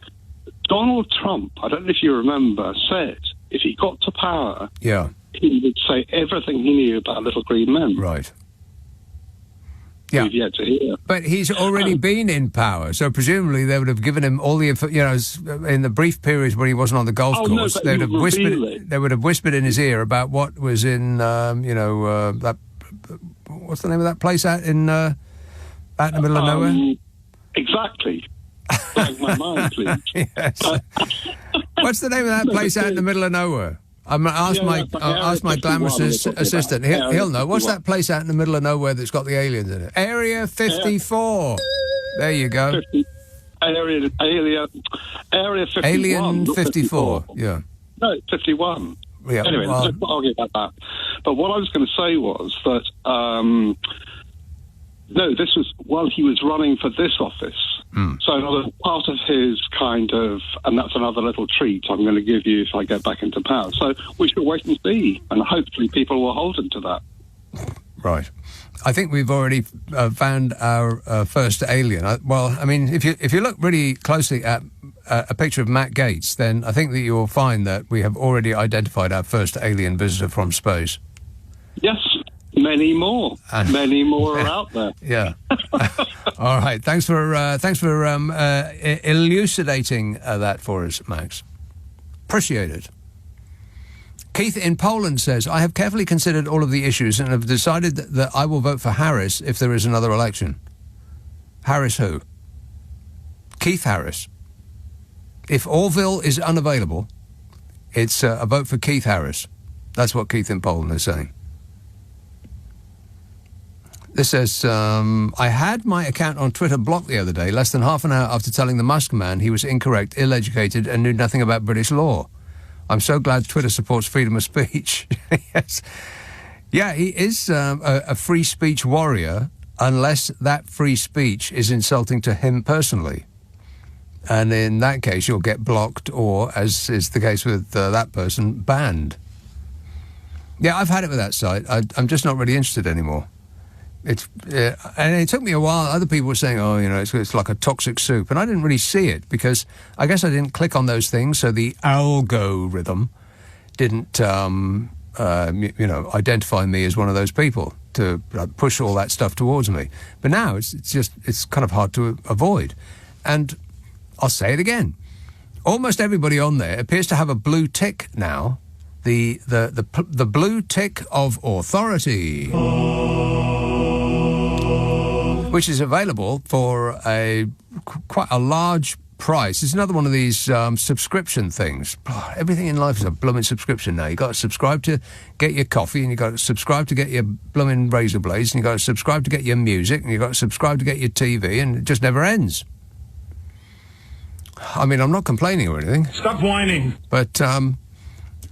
Donald Trump, I don't know if you remember, said if he got to power, he would say everything he knew about little green men. Right. Yeah. we've yet to hear. But he's already been in power, so presumably they would have given him all the, in the brief periods when he wasn't on the golf course, but they would he have would whispered. reveal it. They would have whispered in his ear about what was in, that. What's the name of that place out in the middle of nowhere? Exactly. Blank my mind, please. Yes. What's the name of that place out in the middle of nowhere? I'm going to ask I'll ask my glamorous assistant. He'll know. What's that place out in the middle of nowhere that's got the aliens in it? Area 54. There you go. Area 51. Alien 54. Yeah. No, 51. Yeah. Anyway, let's not argue about that. But what I was going to say was that no, this was while he was running for this office. So another part of his kind of, and that's another little treat I'm going to give you if I get back into power. So we should wait and see, and hopefully people will hold him to that. Right. I think we've already found our first alien. If you look really closely at a picture of Matt Gaetz, then I think that you will find that we have already identified our first alien visitor from space. Yes, many more. Many more are out there. Yeah. All right. Thanks for elucidating that for us, Max. Appreciate it. Keith in Poland says, I have carefully considered all of the issues and have decided that I will vote for Harris if there is another election. Harris who? Keith Harris. If Orville is unavailable, it's a vote for Keith Harris. That's what Keith in Poland is saying. This says, I had my account on Twitter blocked the other day, less than half an hour after telling the Musk man he was incorrect, ill-educated and knew nothing about British law. I'm so glad Twitter supports freedom of speech. Yes. Yeah, he is a free speech warrior unless that free speech is insulting to him personally. And in that case, you'll get blocked or, as is the case with that person, banned. Yeah, I've had it with that site. I'm just not really interested anymore. And it took me a while. Other people were saying, it's like a toxic soup. And I didn't really see it because I guess I didn't click on those things. So the algorithm didn't, identify me as one of those people to push all that stuff towards me. But now it's kind of hard to avoid. And I'll say it again. Almost everybody on there appears to have a blue tick now. The blue tick of authority. Which is available for quite a large price. It's another one of these subscription things. Everything in life is a blooming subscription now. You've got to subscribe to get your coffee, and you've got to subscribe to get your blooming razor blades, and you've got to subscribe to get your music, and you've got to subscribe to get your TV, and it just never ends. I mean, I'm not complaining or anything. Stop whining. But,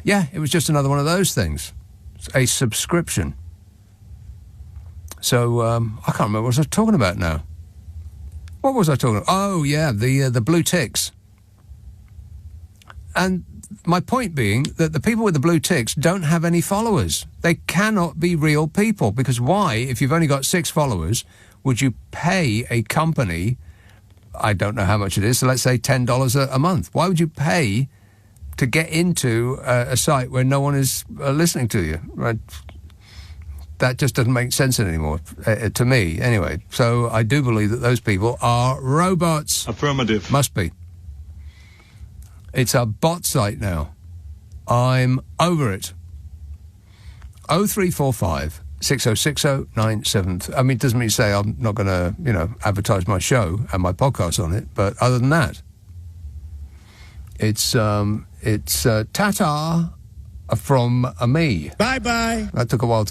yeah, it was just another one of those things. It's a subscription. So, I can't remember what I was talking about now. What was I talking about? Oh, yeah, the blue ticks. And my point being that the people with the blue ticks don't have any followers. They cannot be real people, because why, if you've only got 6 followers, would you pay a company, I don't know how much it is, so let's say $10 a month. Why would you pay to get into a site where no one is listening to you? Right? That just doesn't make sense anymore, to me, anyway. So I do believe that those people are robots. Affirmative. Must be. It's a bot site now. I'm over it. 0345 6060 973. I mean, it doesn't mean to say I'm not going to, advertise my show and my podcast on it, but other than that, it's ta-ta from me. Bye-bye. That took a while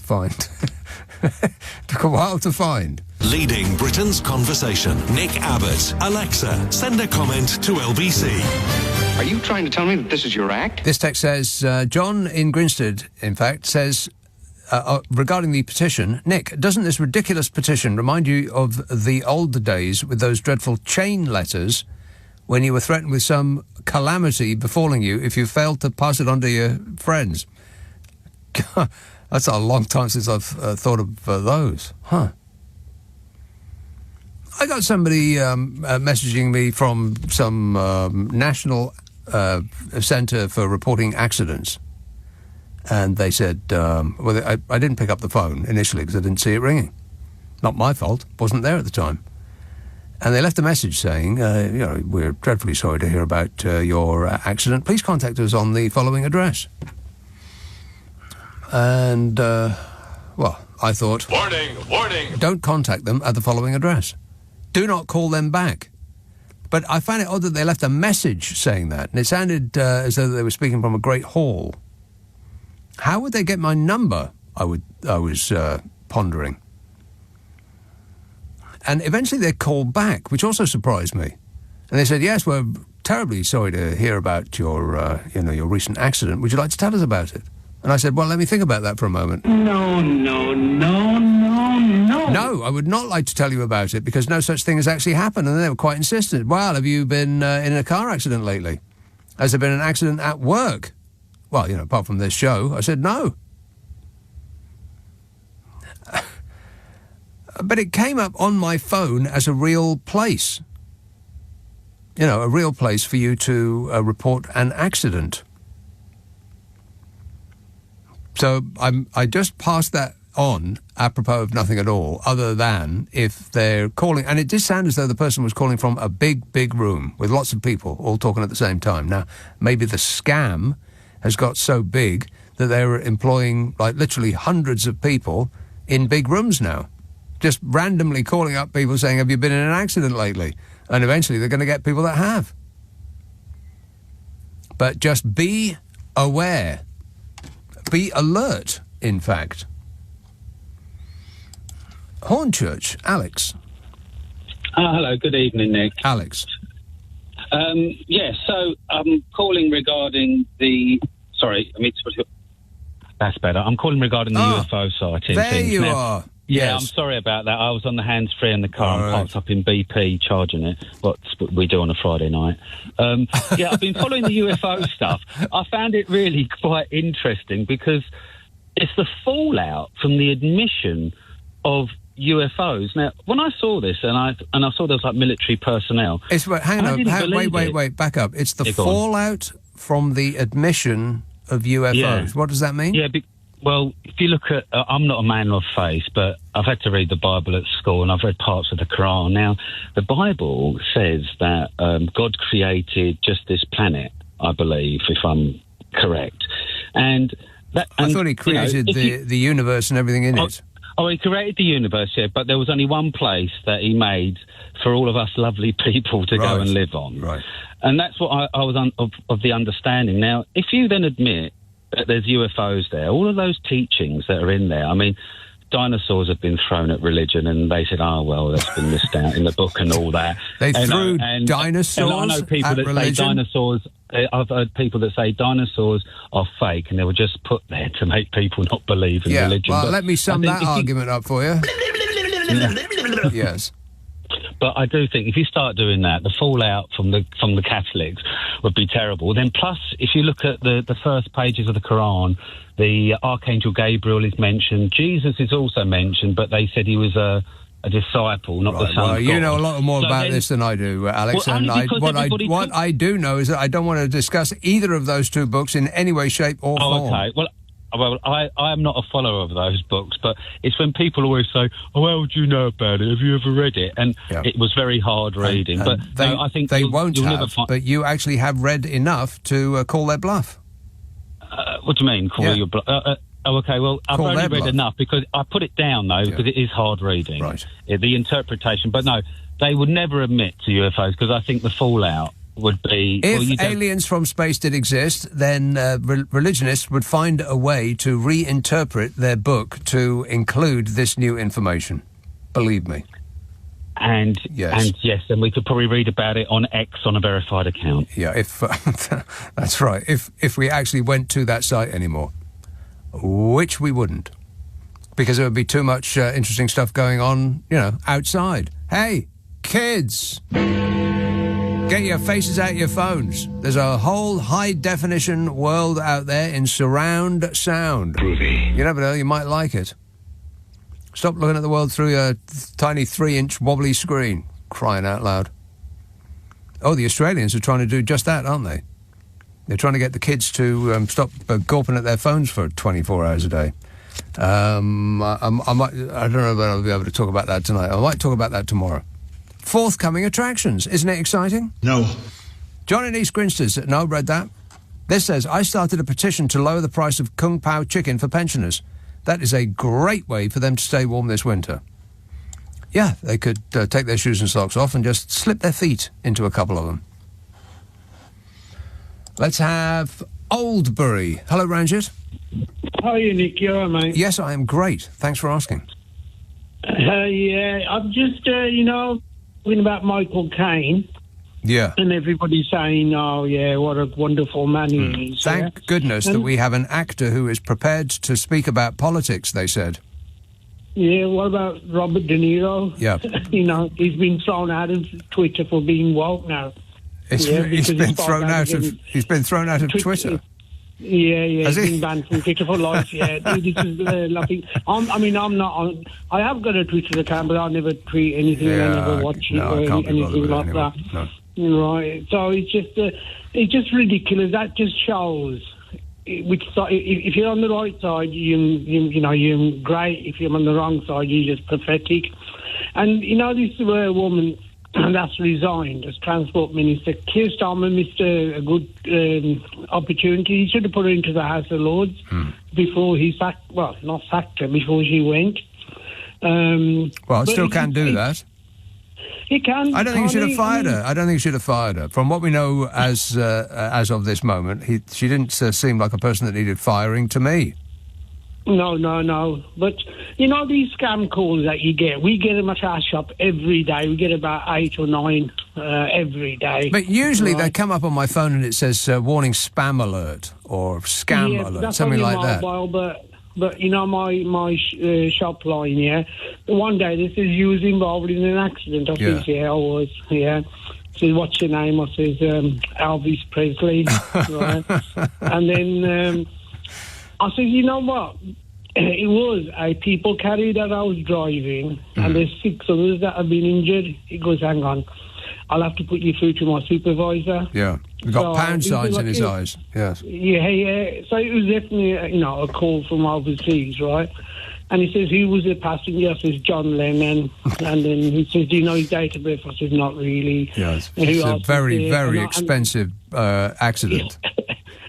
to find. Leading Britain's conversation. Nick Abbot. Alexa, send a comment to LBC. Are you trying to tell me that this is your act? This text says, John in Grinstead, in fact, says, regarding the petition, Nick, doesn't this ridiculous petition remind you of the old days with those dreadful chain letters when you were threatened with some calamity befalling you if you failed to pass it on to your friends? That's a long time since I've thought of those. Huh. I got somebody messaging me from some national centre for reporting accidents. And they said, I didn't pick up the phone initially because I didn't see it ringing. Not my fault. Wasn't there at the time. And they left a message saying, we're dreadfully sorry to hear about your accident. Please contact us on the following address. And, I thought... Warning! Don't contact them at the following address. Do not call them back. But I found it odd that they left a message saying that, and it sounded as though they were speaking from a great hall. How would they get my number? I was pondering. And eventually they called back, which also surprised me. And they said, "Yes, we're terribly sorry to hear about your recent accident. Would you like to tell us about it?" And I said, "Well, let me think about that for a moment." No. No, I would not like to tell you about it because no such thing has actually happened. And they were quite insistent. "Well, have you been in a car accident lately? Has there been an accident at work?" "Well, apart from this show." I said, "No." But it came up on my phone as a real place. A real place for you to report an accident. So I just passed that on apropos of nothing at all, other than if they're calling... And it did sound as though the person was calling from a big, big room with lots of people all talking at the same time. Now, maybe the scam has got so big that they're employing, literally hundreds of people in big rooms now. Just randomly calling up people saying, "Have you been in an accident lately?" And eventually they're going to get people that have. But just be aware. Be alert, in fact. Hornchurch, Alex. Hello, good evening, Nick. Alex. So I'm calling regarding the... That's better. I'm calling regarding the UFO sighting. There you are. Yeah, Yes. I'm sorry about that. I was on the hands-free in the car and parked up in BP charging it. What we do on a Friday night. I've been following the UFO stuff. I found it really quite interesting because it's the fallout from the admission of UFOs. Now, when I saw this and I saw there was military personnel... Wait, back up. It's the fallout from the admission of UFOs. Yeah. What does that mean? Yeah, well, if you look at... I'm not a man of faith, but I've had to read the Bible at school and I've read parts of the Quran. Now, the Bible says that God created just this planet, I believe, if I'm correct. I thought he created the universe and everything in it. Oh, he created the universe, yeah, but there was only one place that he made for all of us lovely people to go and live on. Right. And that's what I was of the understanding. Now, if you then admit that there's UFOs there, all of those teachings that are in there, I mean, dinosaurs have been thrown at religion and they said, that's been missed out in the book and all that. They threw dinosaurs and I know people at that religion? say dinosaurs... I've heard people that say dinosaurs are fake and they were just put there to make people not believe in religion. Well, but let me sum that argument up for you. Yes. But I do think if you start doing that, the fallout from the Catholics would be terrible. Then plus, if you look at the first pages of the Quran, the Archangel Gabriel is mentioned. Jesus is also mentioned, but they said he was a disciple, not the son of God. You know a lot more about this than I do, Alex. Well, and what I do know is that I don't want to discuss either of those two books in any way, shape, or form. Okay. Well, I am not a follower of those books, but it's when people always say, how do you know about it? Have you ever read it? And it was very hard reading. And I think they won't you'll have, never find... but you actually have read enough to call their bluff. What do you mean, call your bluff? Okay, well, I've Call only read bluff. enough because I put it down, though, because it is hard reading. Right. The interpretation. But no, they would never admit to UFOs because I think the fallout would be... If aliens from space did exist, then religionists would find a way to reinterpret their book to include this new information. Believe me. And yes, and we could probably read about it on X on a verified account. Yeah, if that's right. If we actually went to that site anymore, which we wouldn't, because there would be too much interesting stuff going on, outside. Hey, kids, get your faces out your phones. There's a whole high-definition world out there in surround sound. Groovy. You never know, you might like it. Stop looking at the world through a tiny 3-inch wobbly screen. Crying out loud. Oh, the Australians are trying to do just that, aren't they? They're trying to get the kids to stop gawping at their phones for 24 hours a day. I don't know whether I'll be able to talk about that tonight. I might talk about that tomorrow. Forthcoming attractions. Isn't it exciting? No. John in East Grinstead said, no, read that. This says, I started a petition to lower the price of Kung Pao chicken for pensioners. That is a great way for them to stay warm this winter. Yeah, they could take their shoes and socks off and just slip their feet into a couple of them. Let's have Oldbury. Hello, Ranjit. How are you, Nick? You all right, mate? Yes, I am great. Thanks for asking. Yeah, I'm just, talking about Michael Caine. Yeah. And everybody's saying, oh, yeah, what a wonderful man he is. Thank goodness that we have an actor who is prepared to speak about politics, they said. Yeah, what about Robert De Niro? Yeah. He's been thrown out of Twitter for being woke now. He's been thrown out of Twitter. Yeah, Has he's he? been banned from Twitter for life, yeah. This is nothing. I'm not on... I have got a Twitter account, but I never tweet anything, I never watch it or anything like that. No. Right, so it's just ridiculous. That just shows... If you're on the right side, you're great. If you're on the wrong side, you're just pathetic. And, this woman... that's resigned as Transport Minister. Keir Starmer missed a good opportunity. He should have put her into the House of Lords before he not sacked her, before she went. Well, still can do that. He can. I don't think he should have fired her. I don't think he should have fired her. From what we know as of this moment, she didn't seem like a person that needed firing to me. No. But, these scam calls that you get, we get them at our shop every day. We get about 8 or 9 every day. But usually they come up on my phone and it says warning spam alert or scam alert, something like that. But my shop line, yeah, one day this is you was involved in an accident. I think, I was, yeah. Says, what's your name? I says, Elvis Presley. Right. And then... I said, you know what? It was a people carrier that I was driving, and there's 6 others that have been injured. He goes, hang on, I'll have to put you through to my supervisor. Yeah, we've got pound signs in his eyes. Yes. Yeah. So it was definitely, a call from overseas, right? And he says, who was the passenger? I says, John Lennon. And then he says, do you know his date of birth? I says, not really. Yes, it's a very, very expensive accident.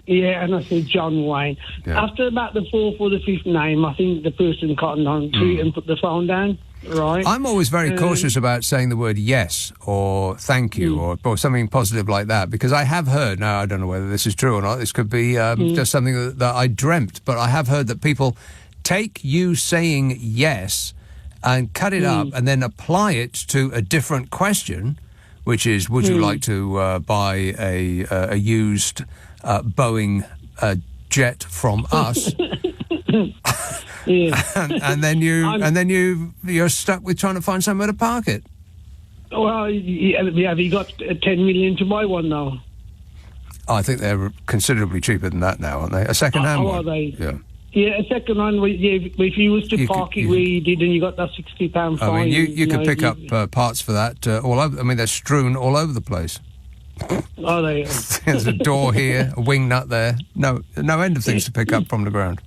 Yeah, and I said John Wayne. Yeah. After about the 4th or the 5th name, I think the person cottoned on to it and put the phone down, right? I'm always very cautious about saying the word yes or thank you or something positive like that, because I have heard, now I don't know whether this is true or not, this could be just something that I dreamt, but I have heard that people take you saying yes and cut it up and then apply it to a different question, which is, would you like to buy a used... Boeing jet from us, and then you're stuck with trying to find somewhere to park it. Well, have you got 10 million to buy one now? I think they're considerably cheaper than that now, aren't they? A second-hand one. Are they? Yeah. Yeah, a second-hand. If you was to park it where you did, and you got that £60 fine. I mean, you could pick up parts for that all over. I mean, they're strewn all over the place. Are they? There's a door here, a wing nut there. No end of things to pick up from the ground.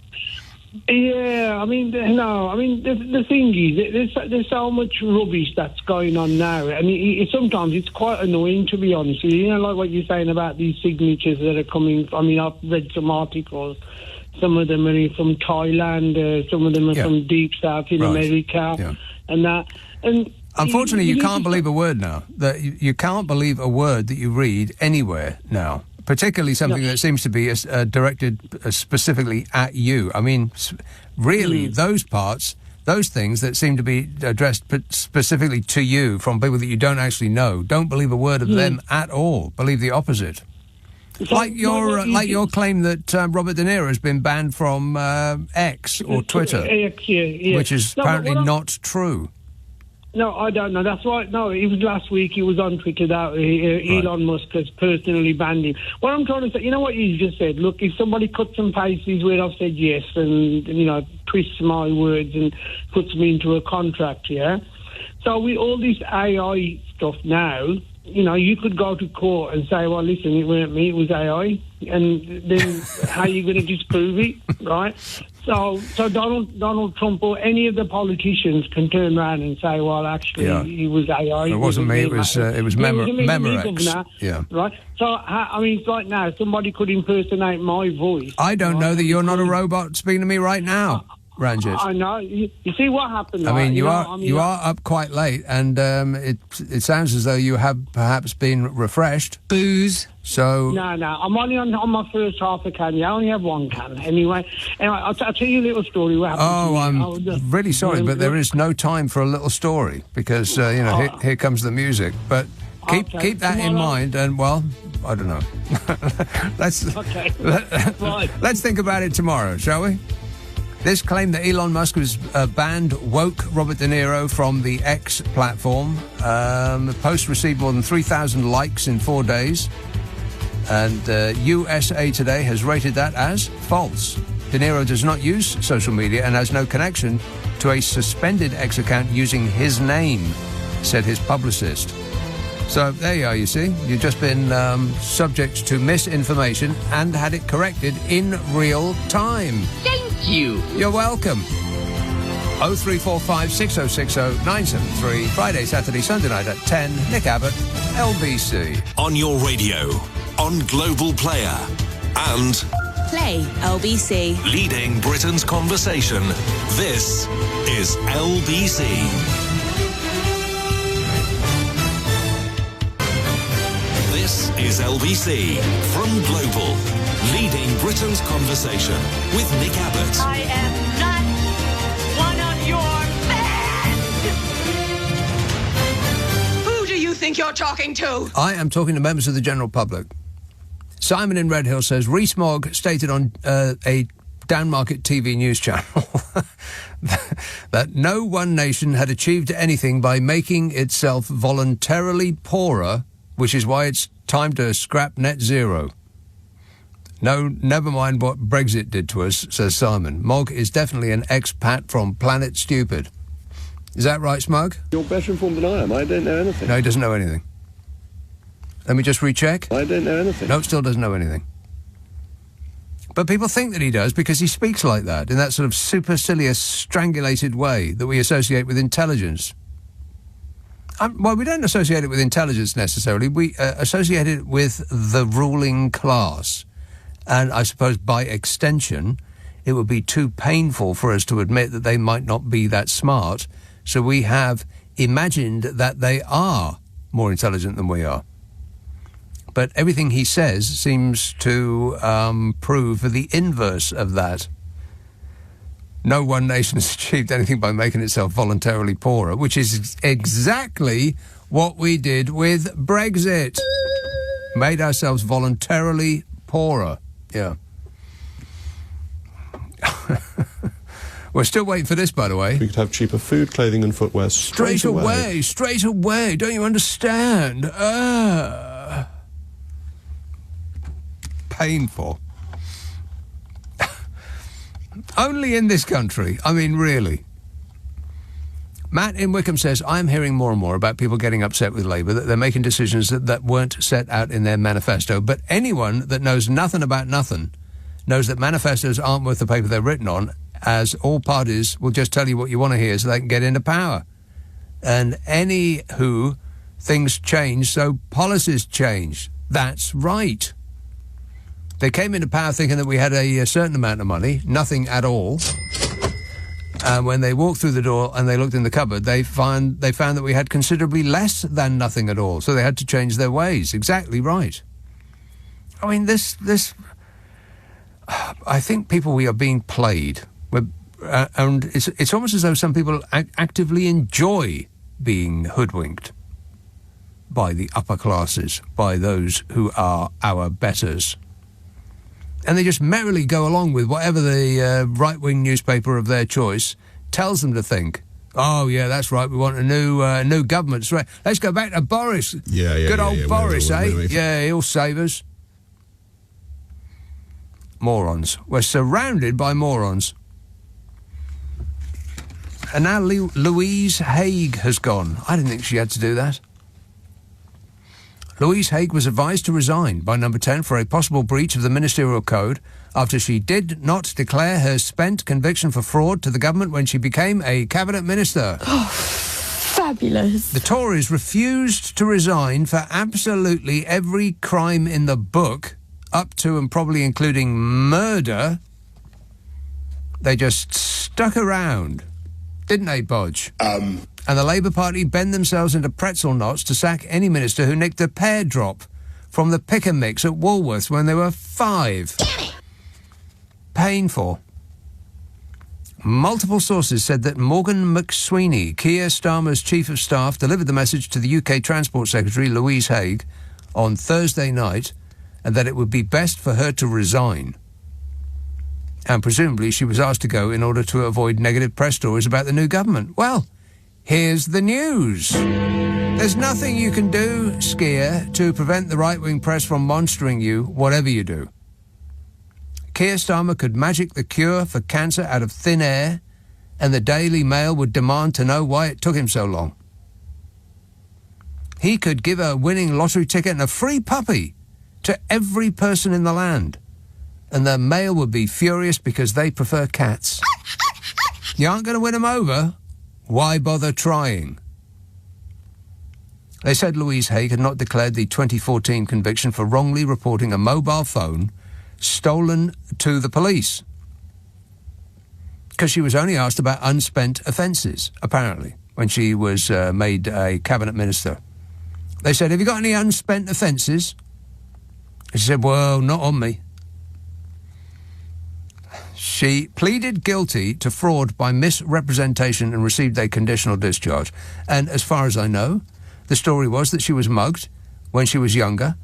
Yeah, the thing is, there's so much rubbish that's going on now. I mean, sometimes it's quite annoying, to be honest. Like what you're saying about these signatures that are coming. I mean, I've read some articles. Some of them are from Thailand. Some of them are from deep south in America, and that. And unfortunately, you can't believe a word now. That you can't believe a word that you read anywhere now, particularly something that seems to be directed specifically at you. I mean, really, those things that seem to be addressed specifically to you from people that you don't actually know, don't believe a word of them at all. Believe the opposite. So like your claim that Robert De Niro has been banned from X or Twitter, which is apparently not true. No, I don't know. That's right. No, it was last week. He was on Twitter that Elon Musk has personally banned him. What I'm trying to say, you know what you just said? Look, if somebody cuts and pastes where I've said yes and, twists my words and puts me into a contract, yeah? So with all this AI stuff now, you could go to court and say, well, listen, it weren't me, it was AI, and then how are you going to disprove it, right? So Donald Trump or any of the politicians can turn around and say, well, actually, it was AI. It wasn't me, it was Memorex. Yeah. Right? So, it's like now, somebody could impersonate my voice. I don't know that you're not a robot speaking to me right now, Ranjit. I know. You see what happened? I mean, you are up quite late, and it sounds as though you have perhaps been refreshed. Booze. So No, I'm only on my first half a can. I only have one can. Anyway, I'll tell you a little story. What happened to me. I'm really sorry, but there is no time for a little story because here comes the music. But keep that in mind, and well, I don't know. let's think about it tomorrow, shall we? This claim that Elon Musk was banned woke Robert De Niro from the X platform. The post received more than 3,000 likes in 4 days. And USA Today has rated that as false. De Niro does not use social media and has no connection to a suspended X account using his name, said his publicist. So there you are, you see. You've just been subject to misinformation and had it corrected in real time. Thank you. You're welcome. 0345 6060 973. Friday, Saturday, Sunday night at 10. Nick Abbott, LBC. On your radio, on Global Player, and Play LBC. leading Britain's conversation. This is LBC. This is LBC from Global, leading Britain's conversation with Nick Abbott. I am not one of your fans. Who do you think you're talking to? I am talking to members of the general public. Simon in Redhill says Rees-Mogg stated on a downmarket TV news channel that no one nation had achieved anything by making itself voluntarily poorer, which is why it's time to scrap net zero. No, never mind what Brexit did to us, says Simon. Mogg is definitely an expat from Planet Stupid. Is that right, Smug? You're better informed than I am. I don't know anything. No, he doesn't know anything. Let me just recheck. I don't know anything. No, still doesn't know anything. But people think that he does because he speaks like that, in that sort of supercilious, strangulated way that we associate with intelligence. Well, we don't associate it with intelligence necessarily. We associate it with the ruling class. And I suppose by extension, it would be too painful for us to admit that they might not be that smart. So we have imagined that they are more intelligent than we are. But everything he says seems to prove the inverse of that. No one nation has achieved anything by making itself voluntarily poorer, which is exactly what we did with Brexit. Made ourselves voluntarily poorer. Yeah. We're still waiting for this, by the way. We could have cheaper food, clothing and footwear straight away. Straight away. Don't you understand? Painful. Only in this country. I mean, really. Matt in Wickham says, I'm hearing more and more about people getting upset with Labour, that they're making decisions that weren't set out in their manifesto. But anyone that knows nothing about nothing knows that manifestos aren't worth the paper they're written on, as all parties will just tell you what you want to hear so they can get into power. And anywho, things change, so policies change. That's right. They came into power thinking that we had a certain amount of money, nothing at all. And when they walked through the door and they looked in the cupboard, they found that we had considerably less than nothing at all. So they had to change their ways. Exactly right. I mean, this. I think we are being played, and it's almost as though some people actively enjoy being hoodwinked by the upper classes, by those who are our betters. And they just merrily go along with whatever the right-wing newspaper of their choice tells them to think. Oh, yeah, that's right, we want a new government. Right. Let's go back to Boris. Yeah. Good old Boris, wait. Yeah, he'll save us. Morons. We're surrounded by morons. And now Louise Haigh has gone. I didn't think she had to do that. Louise Haigh was advised to resign by Number 10 for a possible breach of the ministerial code after she did not declare her spent conviction for fraud to the government when she became a cabinet minister. Oh, fabulous. The Tories refused to resign for absolutely every crime in the book, up to and probably including murder. They just stuck around, didn't they, Bodge? And the Labour Party bend themselves into pretzel knots to sack any minister who nicked a pear drop from the pick and mix at Woolworths when they were 5. Painful. Multiple sources said that Morgan McSweeney, Keir Starmer's chief of staff, delivered the message to the UK Transport Secretary, Louise Haigh, on Thursday night, and that it would be best for her to resign. And presumably she was asked to go in order to avoid negative press stories about the new government. Well, here's the news. There's nothing you can do, Skier, to prevent the right-wing press from monstering you, whatever you do. Keir Starmer could magic the cure for cancer out of thin air, and the Daily Mail would demand to know why it took him so long. He could give a winning lottery ticket and a free puppy to every person in the land, and the Mail would be furious because they prefer cats. You aren't going to win them over? Why bother trying? They said Louise Haigh had not declared the 2014 conviction for wrongly reporting a mobile phone stolen to the police, because she was only asked about unspent offences, apparently, when she was made a cabinet minister. They said, have you got any unspent offences? She said, well, not on me. She pleaded guilty to fraud by misrepresentation and received a conditional discharge. And as far as I know, the story was that she was mugged when she was younger,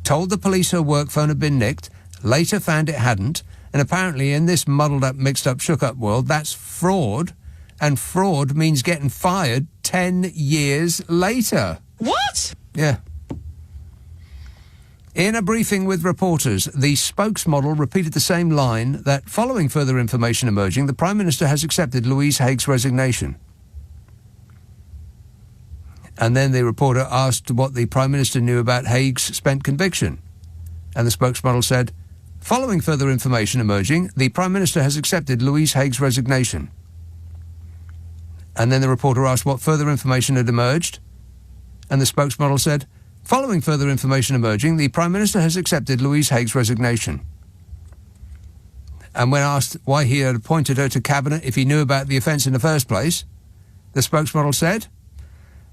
told the police her work phone had been nicked, later found it hadn't, and apparently in this muddled-up, mixed-up, shook-up world, that's fraud, and fraud means getting fired 10 years later. What? Yeah. In a briefing with reporters, the spokesmodel repeated the same line that, following further information emerging, the Prime Minister has accepted Louise Haigh's resignation. And then the reporter asked what the Prime Minister knew about Haigh's spent conviction. And the spokesmodel said, following further information emerging, the Prime Minister has accepted Louise Haigh's resignation. And then the reporter asked what further information had emerged. And the spokesmodel said, following further information emerging, the Prime Minister has accepted Louise Haigh's resignation. And when asked why he had appointed her to Cabinet if he knew about the offence in the first place, the spokesmodel said,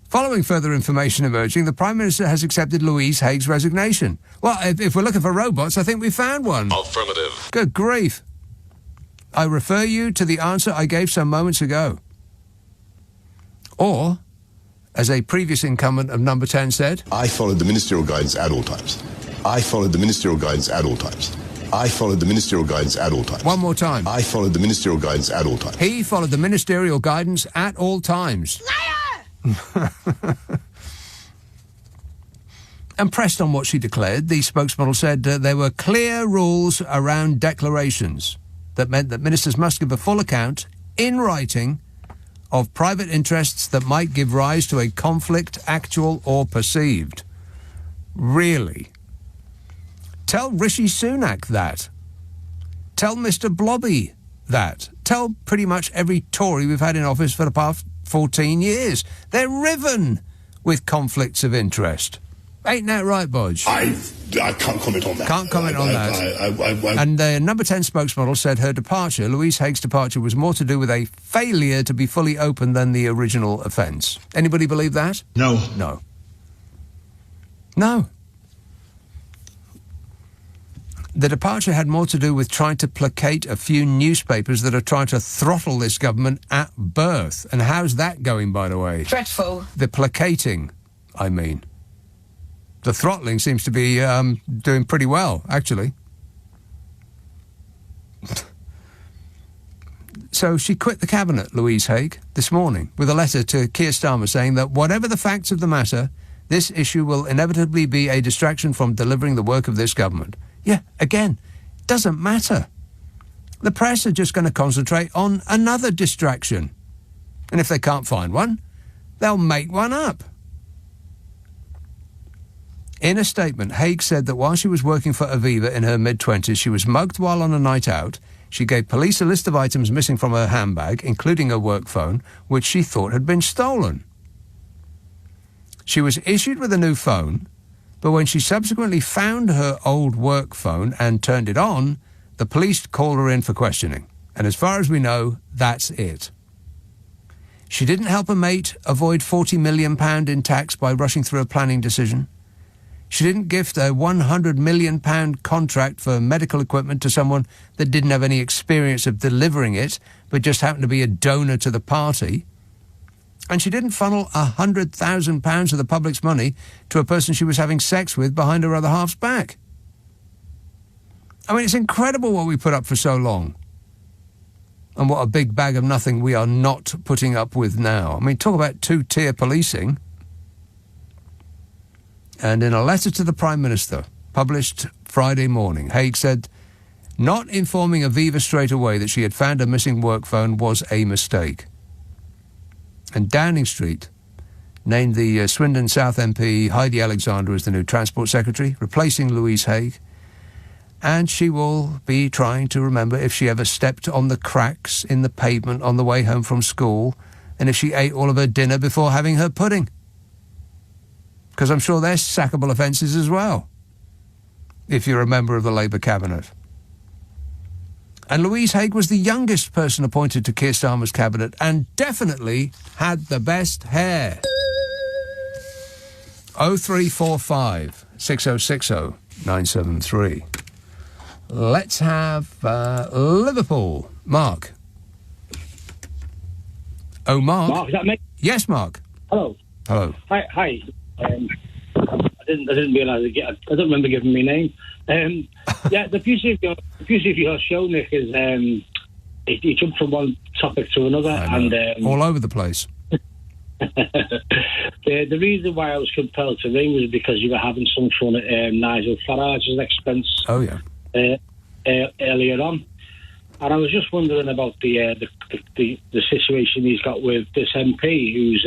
following further information emerging, the Prime Minister has accepted Louise Haigh's resignation. Well, if we're looking for robots, I think we found one. Affirmative. Good grief. I refer you to the answer I gave some moments ago. Or, as a previous incumbent of Number 10 said, I followed the ministerial guidance at all times. I followed the ministerial guidance at all times. I followed the ministerial guidance at all times. One more time. I followed the ministerial guidance at all times. He followed the ministerial guidance at all times. And pressed on what she declared, the spokesmodel said there were clear rules around declarations that meant that ministers must give a full account, in writing, of private interests that might give rise to a conflict, actual or perceived. Really? Tell Rishi Sunak that. Tell Mr. Blobby that. Tell pretty much every Tory we've had in office for the past 14 years. They're riven with conflicts of interest. Ain't that right, Bodge? I can't comment on that. Can't comment on that. And the Number 10 spokesmodel said her departure, Louise Haigh's departure, was more to do with a failure to be fully open than the original offence. Anybody believe that? No. No. No. The departure had more to do with trying to placate a few newspapers that are trying to throttle this government at birth. And how's that going, by the way? Dreadful. The placating, I mean. The throttling seems to be doing pretty well, actually. So she quit the Cabinet, Louise Haigh, this morning, with a letter to Keir Starmer saying that whatever the facts of the matter, this issue will inevitably be a distraction from delivering the work of this government. Yeah, again, doesn't matter. The press are just going to concentrate on another distraction. And if they can't find one, they'll make one up. In a statement, Haigh said that while she was working for Aviva in her mid-20s, she was mugged while on a night out. She gave police a list of items missing from her handbag, including a work phone, which she thought had been stolen. She was issued with a new phone, but when she subsequently found her old work phone and turned it on, the police called her in for questioning. And as far as we know, that's it. She didn't help a mate avoid £40 million in tax by rushing through a planning decision. She didn't gift a £100 million contract for medical equipment to someone that didn't have any experience of delivering it, but just happened to be a donor to the party. And she didn't funnel £100,000 of the public's money to a person she was having sex with behind her other half's back. I mean, it's incredible what we put up for so long. And what a big bag of nothing we are not putting up with now. I mean, talk about two-tier policing. And in a letter to the Prime Minister, published Friday morning, Haigh said, not informing Aviva straight away that she had found a missing work phone was a mistake. And Downing Street named the Swindon South MP Heidi Alexander as the new Transport Secretary, replacing Louise Haigh. And she will be trying to remember if she ever stepped on the cracks in the pavement on the way home from school, and if she ate all of her dinner before having her pudding. Because I'm sure they're sackable offences as well, if you're a member of the Labour cabinet. And Louise Haigh was the youngest person appointed to Keir Starmer's cabinet and definitely had the best hair. 0345 6060 973. Let's have Liverpool. Mark. Oh, Mark. Mark, is that me? Yes, Mark. Hello. Hello. Hi. I didn't realise. I don't remember giving my name. Yeah, the beauty of your show, Nick, is you jump from one topic to another, and all over the place. The reason why I was compelled to ring was because you were having some fun at Nigel Farage's expense. Oh yeah. Earlier on, and I was just wondering about the situation he's got with this MP who's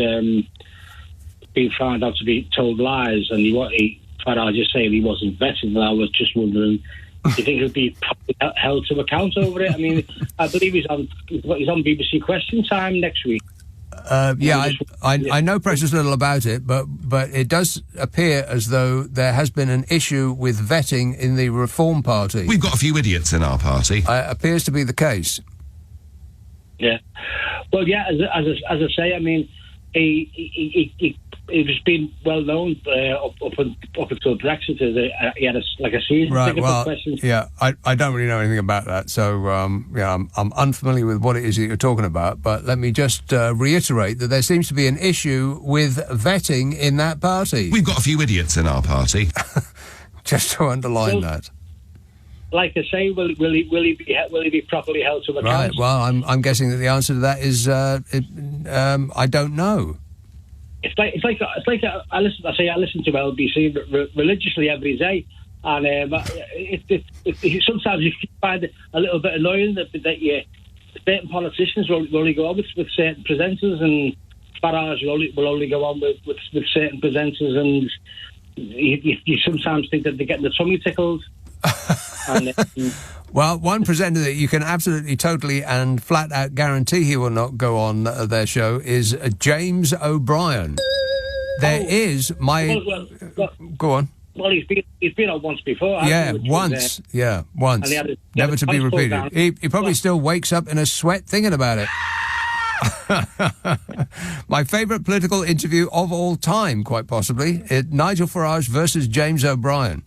been found out to be told lies, and Farage is saying he wasn't vetted. And I was just wondering, do you think he'll be held to account over it? I mean, I believe he's on BBC Question Time next week. Yeah, I know precious little about it, but it does appear as though there has been an issue with vetting in the Reform Party. We've got a few idiots in our party. Appears to be the case. Yeah. Well, yeah, as I say, I mean, it's been well known up until Brexit. He had a series of technical questions. Yeah, I don't really know anything about that, so yeah, I'm unfamiliar with what it is that you're talking about. But let me just reiterate that there seems to be an issue with vetting in that party. We've got a few idiots in our party. Just to underline that. Like I say, will he be properly held to account? Right. Well, I'm guessing that the answer to that is I don't know. It's like I listen to LBC religiously every day, and sometimes you find it a little bit annoying that certain politicians will only go on with certain presenters, and Farage will only go on with certain presenters, and you sometimes think that they're getting the tummy tickled. And, well, one presenter that you can absolutely, totally and flat out guarantee he will not go on their show is James O'Brien. There is my... Well, go on. Well, he's been on once before. Yeah, once. Once. Never to be repeated. He probably still wakes up in a sweat thinking about it. My favourite political interview of all time, quite possibly, Nigel Farage versus James O'Brien.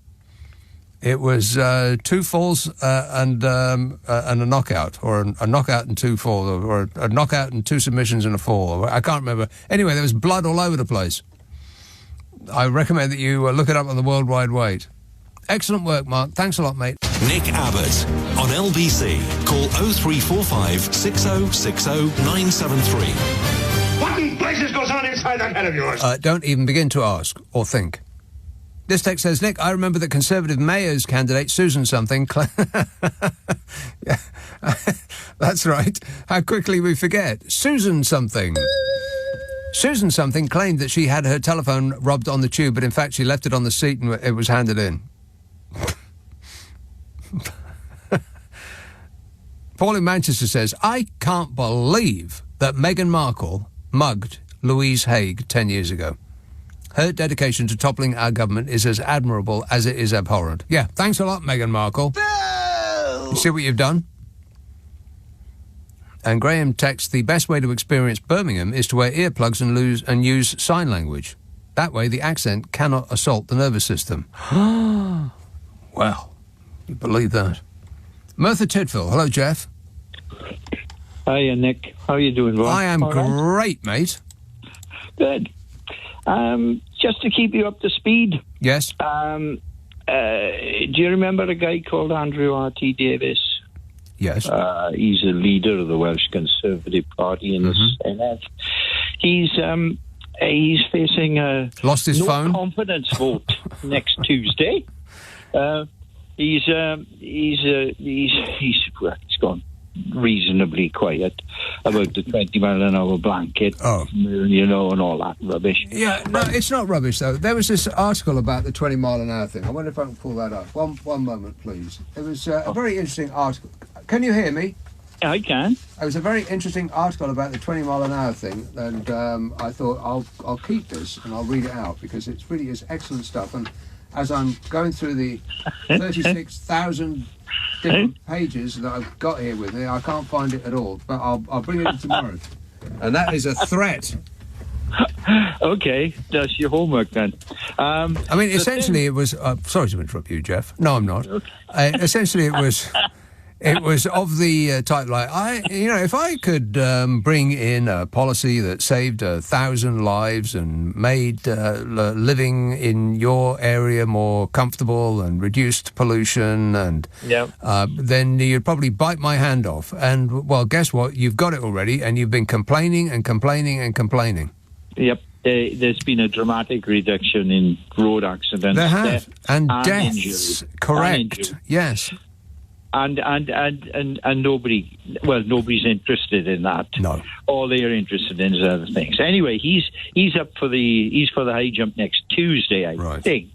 It was 2 falls and a knockout, or a knockout and 2 falls, or a knockout and 2 submissions and a fall. I can't remember. Anyway, there was blood all over the place. I recommend that you look it up on the World Wide Web. Excellent work, Mark. Thanks a lot, mate. Nick Abbott on LBC. Call 0345 6060 973. What in places goes on inside that head of yours? Don't even begin to ask or think. This text says, Nick, I remember that Conservative Mayor's candidate, Susan something... Yeah, that's right. How quickly we forget. Susan something Susan something claimed that she had her telephone rubbed on the tube, but in fact she left it on the seat and it was handed in. Paul in Manchester says, I can't believe that Meghan Markle mugged Louise Haigh 10 years ago. Her dedication to toppling our government is as admirable as it is abhorrent. Yeah, thanks a lot, Meghan Markle. You see what you've done? And Graham texts, the best way to experience Birmingham is to wear earplugs and use sign language. That way the accent cannot assault the nervous system. Well, you believe that. Merthyr Tydfil. Hello, Jeff. Hiya, Nick. How are you doing, Ron? I am great, mate. Good. Just to keep you up to speed. Yes. Do you remember a guy called Andrew R.T. Davis? Yes. He's a leader of the Welsh Conservative Party in the Senate. He's facing a lost his phone confidence vote next Tuesday. He's gone reasonably quiet about the 20-mile-an-hour blanket, and all that rubbish. Yeah, no, it's not rubbish, though. There was this article about the 20-mile-an-hour thing. I wonder if I can pull that up. One moment, please. It was a very interesting article. Can you hear me? Yeah, I can. It was a very interesting article about the 20-mile-an-hour thing, and I thought I'll keep this and I'll read it out because it really is excellent stuff. And as I'm going through the 36,000 different pages that I've got here with me, I can't find it at all, but I'll bring it in tomorrow. And that is a threat. Okay, that's your homework then. I mean, essentially it was... sorry to interrupt you, Jeff. No, I'm not. Okay. Essentially it was... It was of the type like, if I could bring in a policy that saved 1,000 lives and made living in your area more comfortable and reduced pollution, and then you'd probably bite my hand off. And, well, guess what? You've got it already, and you've been complaining and complaining and complaining. Yep. There's been a dramatic reduction in road accidents. There have. And deaths. Injuries. Correct. Yes. And nobody's interested in that. No. All they're interested in is other things. Anyway, he's for the high jump next Tuesday, I think.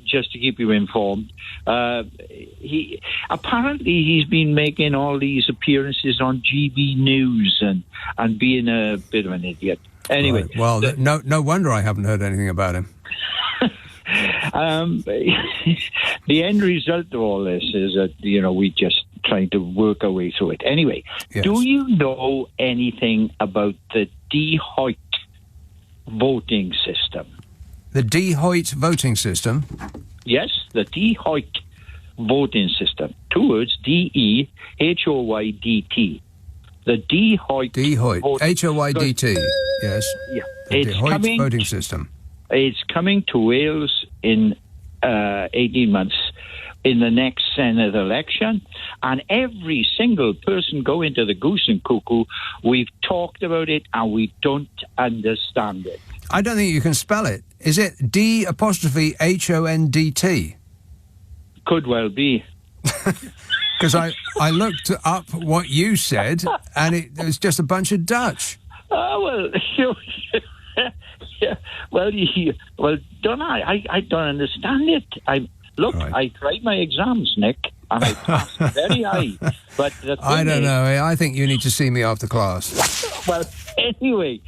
Just to keep you informed, he's been making all these appearances on GB News and being a bit of an idiot. Anyway, right. Well, no wonder I haven't heard anything about him. The end result of all this is that, we just trying to work our way through it. Anyway, yes. Do you know anything about the De Hoyt voting system? The De Hoyt voting system? Yes, the De Hoyt voting system. 2 words, DEHOYDT. The De Hoyt. De Hoyt. HOYDT. Yes. Yeah. The De Hoyt voting system. It's coming to Wales in 18 months in the next Senate election, and every single person going to the goose and cuckoo. We've talked about it and we don't understand it. I don't think you can spell it. Is it D''HONDT? Could well be. Because I looked up what you said and it was just a bunch of Dutch. Oh, well, yeah, well, don't I? I don't understand it. I tried my exams, Nick, and I passed very high. But I don't know. I think you need to see me after class. Well, anyway,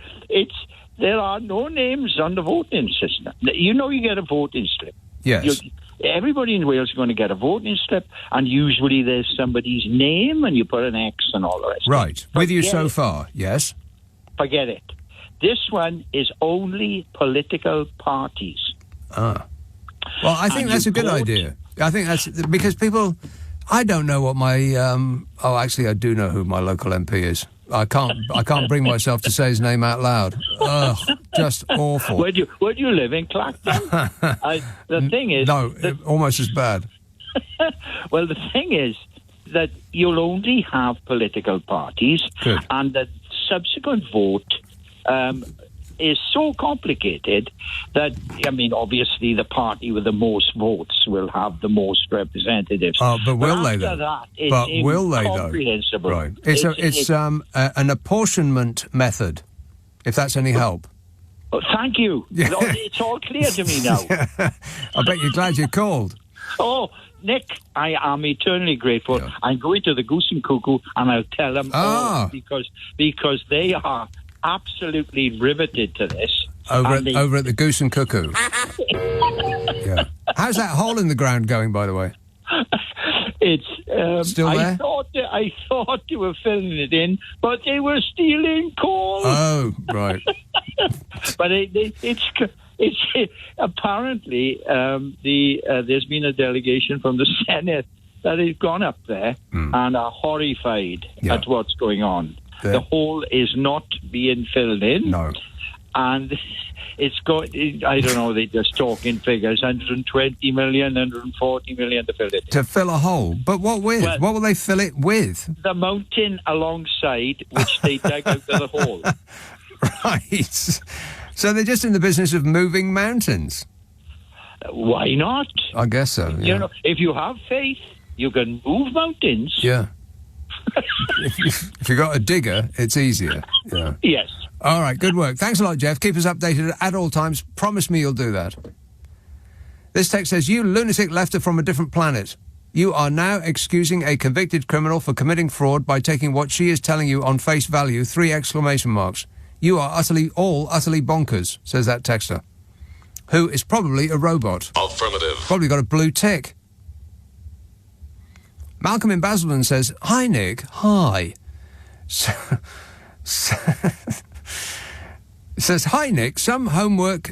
there are no names on the voting system. You get a voting slip. Yes. Everybody in Wales is going to get a voting slip, and usually there's somebody's name, and you put an X and all the rest. Right. With you so far, yes? Forget it. This one is only political parties. Ah. Well, I think that's a good idea. I think that's... Because people... I don't know what my... actually, I do know who my local MP is. I can't bring myself to say his name out loud. Ugh, just awful. Where do you live, in Clacton? The thing is... No, almost as bad. Well, the thing is that you'll only have political parties, Good. And the subsequent vote is so complicated that, obviously the party with the most votes will have the most representatives. Oh, but will they, though? Will they, though? Right. It's an apportionment method. if that's any help. Oh, thank you. Yeah. It's all clear to me now. I bet you're glad you called. Oh, Nick, I am eternally grateful. Yeah. I'm going to the Goose and Cuckoo, and I'll tell them all because they are absolutely riveted to this. Over at the Goose and Cuckoo. Yeah. How's that hole in the ground going, by the way? It's still there? I thought they were filling it in, but they were stealing coal. Oh, right. But it's apparently there's been a delegation from the Senate that has gone up there and are horrified at what's going on. The hole is not being filled in. No. And it's got, I don't know, they're just talking figures, 120 million, 140 million to fill it in. To fill a hole? But what with? Well, what will they fill it with? The mountain alongside which they dug out of the hole. Right. So they're just in the business of moving mountains? Why not? I guess so, yeah. You know, if you have faith, you can move mountains. Yeah. if you've got a digger, it's easier. Yeah. Yes. All right, good work. Thanks a lot, Jeff. Keep us updated at all times. Promise me you'll do that. This text says, you lunatic lefter from a different planet. You are now excusing a convicted criminal for committing fraud by taking what she is telling you on face value, 3 exclamation marks. You are utterly bonkers, says that texter, who is probably a robot. Affirmative. Probably got a blue tick. Malcolm in Basildon says, hi, Nick. Hi. Says, hi, Nick. Some homework.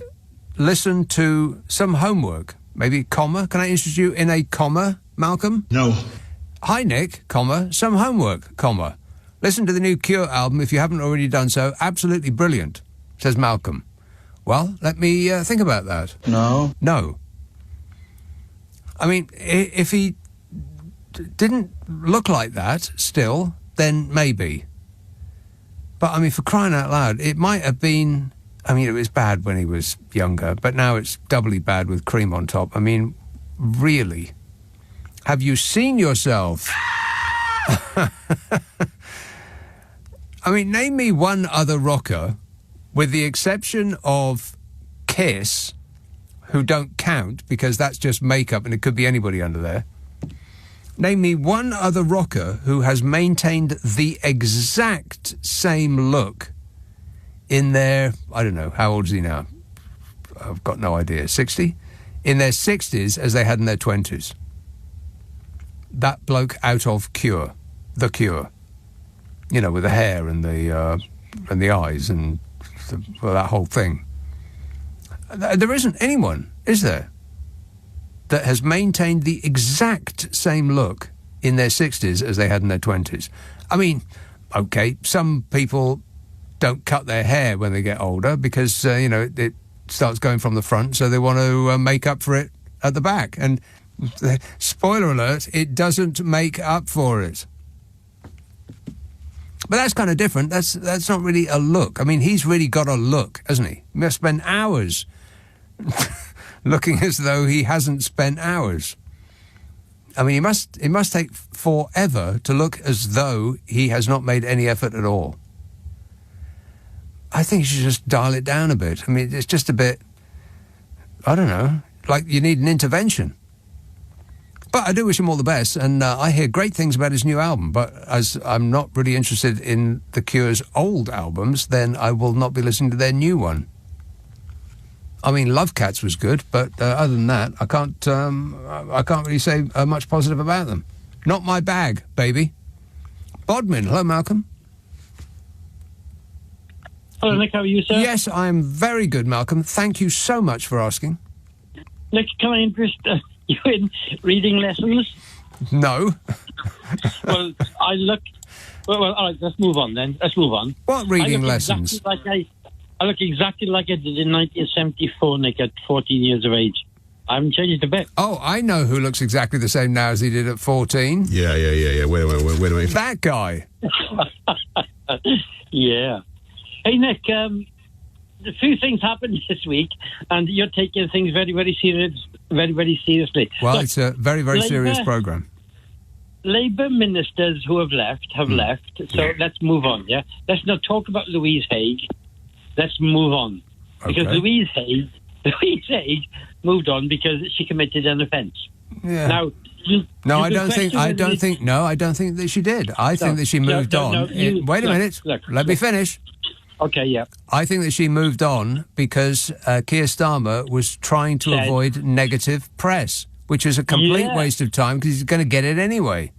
Listen to some homework. Maybe comma. Can I interest you in a comma, Malcolm? No. Hi, Nick, comma. Some homework, comma. Listen to the new Cure album if you haven't already done so. Absolutely brilliant, says Malcolm. Well, let me think about that. No. No. I mean, if he didn't look like that still, then maybe. But, I mean, for crying out loud, it might have been... I mean, it was bad when he was younger, but now it's doubly bad with cream on top. I mean, really? Have you seen yourself? I mean, name me one other rocker, with the exception of Kiss, who don't count, because that's just makeup and it could be anybody under there. Name me one other rocker who has maintained the exact same look in their, I don't know, how old is he now? I've got no idea. 60? In their 60s as they had in their 20s. That bloke out of Cure. The Cure. You know, with the hair and the eyes and that whole thing. There isn't anyone, is there, that has maintained the exact same look in their 60s as they had in their 20s. I mean, OK, some people don't cut their hair when they get older because, you know, it starts going from the front, so they want to make up for it at the back. And spoiler alert, it doesn't make up for it. But that's kind of different. That's not really a look. I mean, he's really got a look, hasn't he? He must spend hours looking as though he hasn't spent hours. I mean, it must take forever to look as though he has not made any effort at all. I think you should just dial it down a bit. I mean, it's just a bit, I don't know, like you need an intervention. But I do wish him all the best, and I hear great things about his new album, but as I'm not really interested in The Cure's old albums, then I will not be listening to their new one. I mean, Love Cats was good, but other than that, I can't really say much positive about them. Not my bag, baby. Bodmin, hello, Malcolm. Hello, Nick, how are you, sir? Yes, I'm very good, Malcolm. Thank you so much for asking. Nick, can I interest you in reading lessons? No. Well, Well, all right, let's move on then. What reading lessons? I look exactly like I did in 1974, Nick, at 14 years of age. I haven't changed a bit. Oh, I know who looks exactly the same now as he did at 14. Yeah. Wait a minute. That guy. Yeah. Hey, Nick, a few things happened this week, and you're taking things very, very seriously. Well, Look, it's a very, very serious programme. Labour ministers who have left, so let's move on, yeah? Let's not talk about Louise Haigh. let's move on. Because Okay. Louise Haigh moved on because she committed an offence. Yeah. Now, No, I don't think that she did. I think that she moved on. Wait a minute. Let me finish. Okay, yeah. I think that she moved on because Keir Starmer was trying to avoid negative press, which is a complete waste of time because he's going to get it anyway.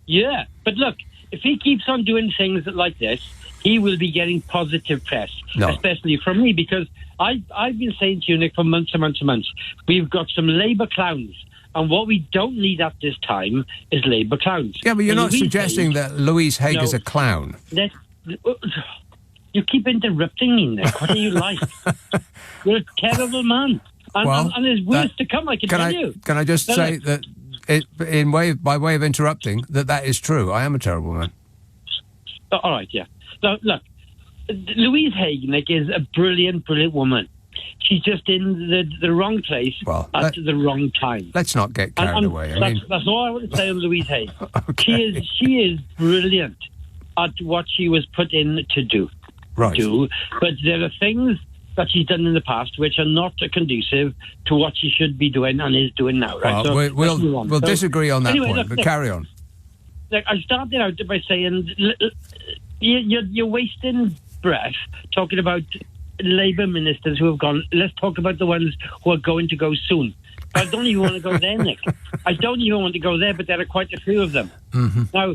Yeah, but look, if he keeps on doing things like this, he will be getting positive press, especially from me, because I've been saying to you, Nick, for months and months and months, we've got some Labour clowns, and what we don't need at this time is Labour clowns. Yeah, but you're not suggesting that Louise Haigh is a clown. You keep interrupting me, Nick. What are you like? You're a terrible man. And there's worse to come, I can tell you. Can I just say that, by way of interrupting, that is true. I am a terrible man. All right, yeah. So, look, Louise Haigh, Nick, is a brilliant, brilliant woman. She's just in the wrong place at the wrong time. Let's not get carried away. That's all I want to say on Louise Haigh. Okay. She is brilliant at what she was put in to do. Right. But there are things that she's done in the past which are not conducive to what she should be doing and is doing now. Right? Well, we'll disagree on that point, but carry on. Look, I started out by saying you're wasting breath talking about Labour ministers who have gone. Let's talk about the ones who are going to go soon. I don't even want to go there, Nick. I don't even want to go there, but there are quite a few of them. Mm-hmm. Now,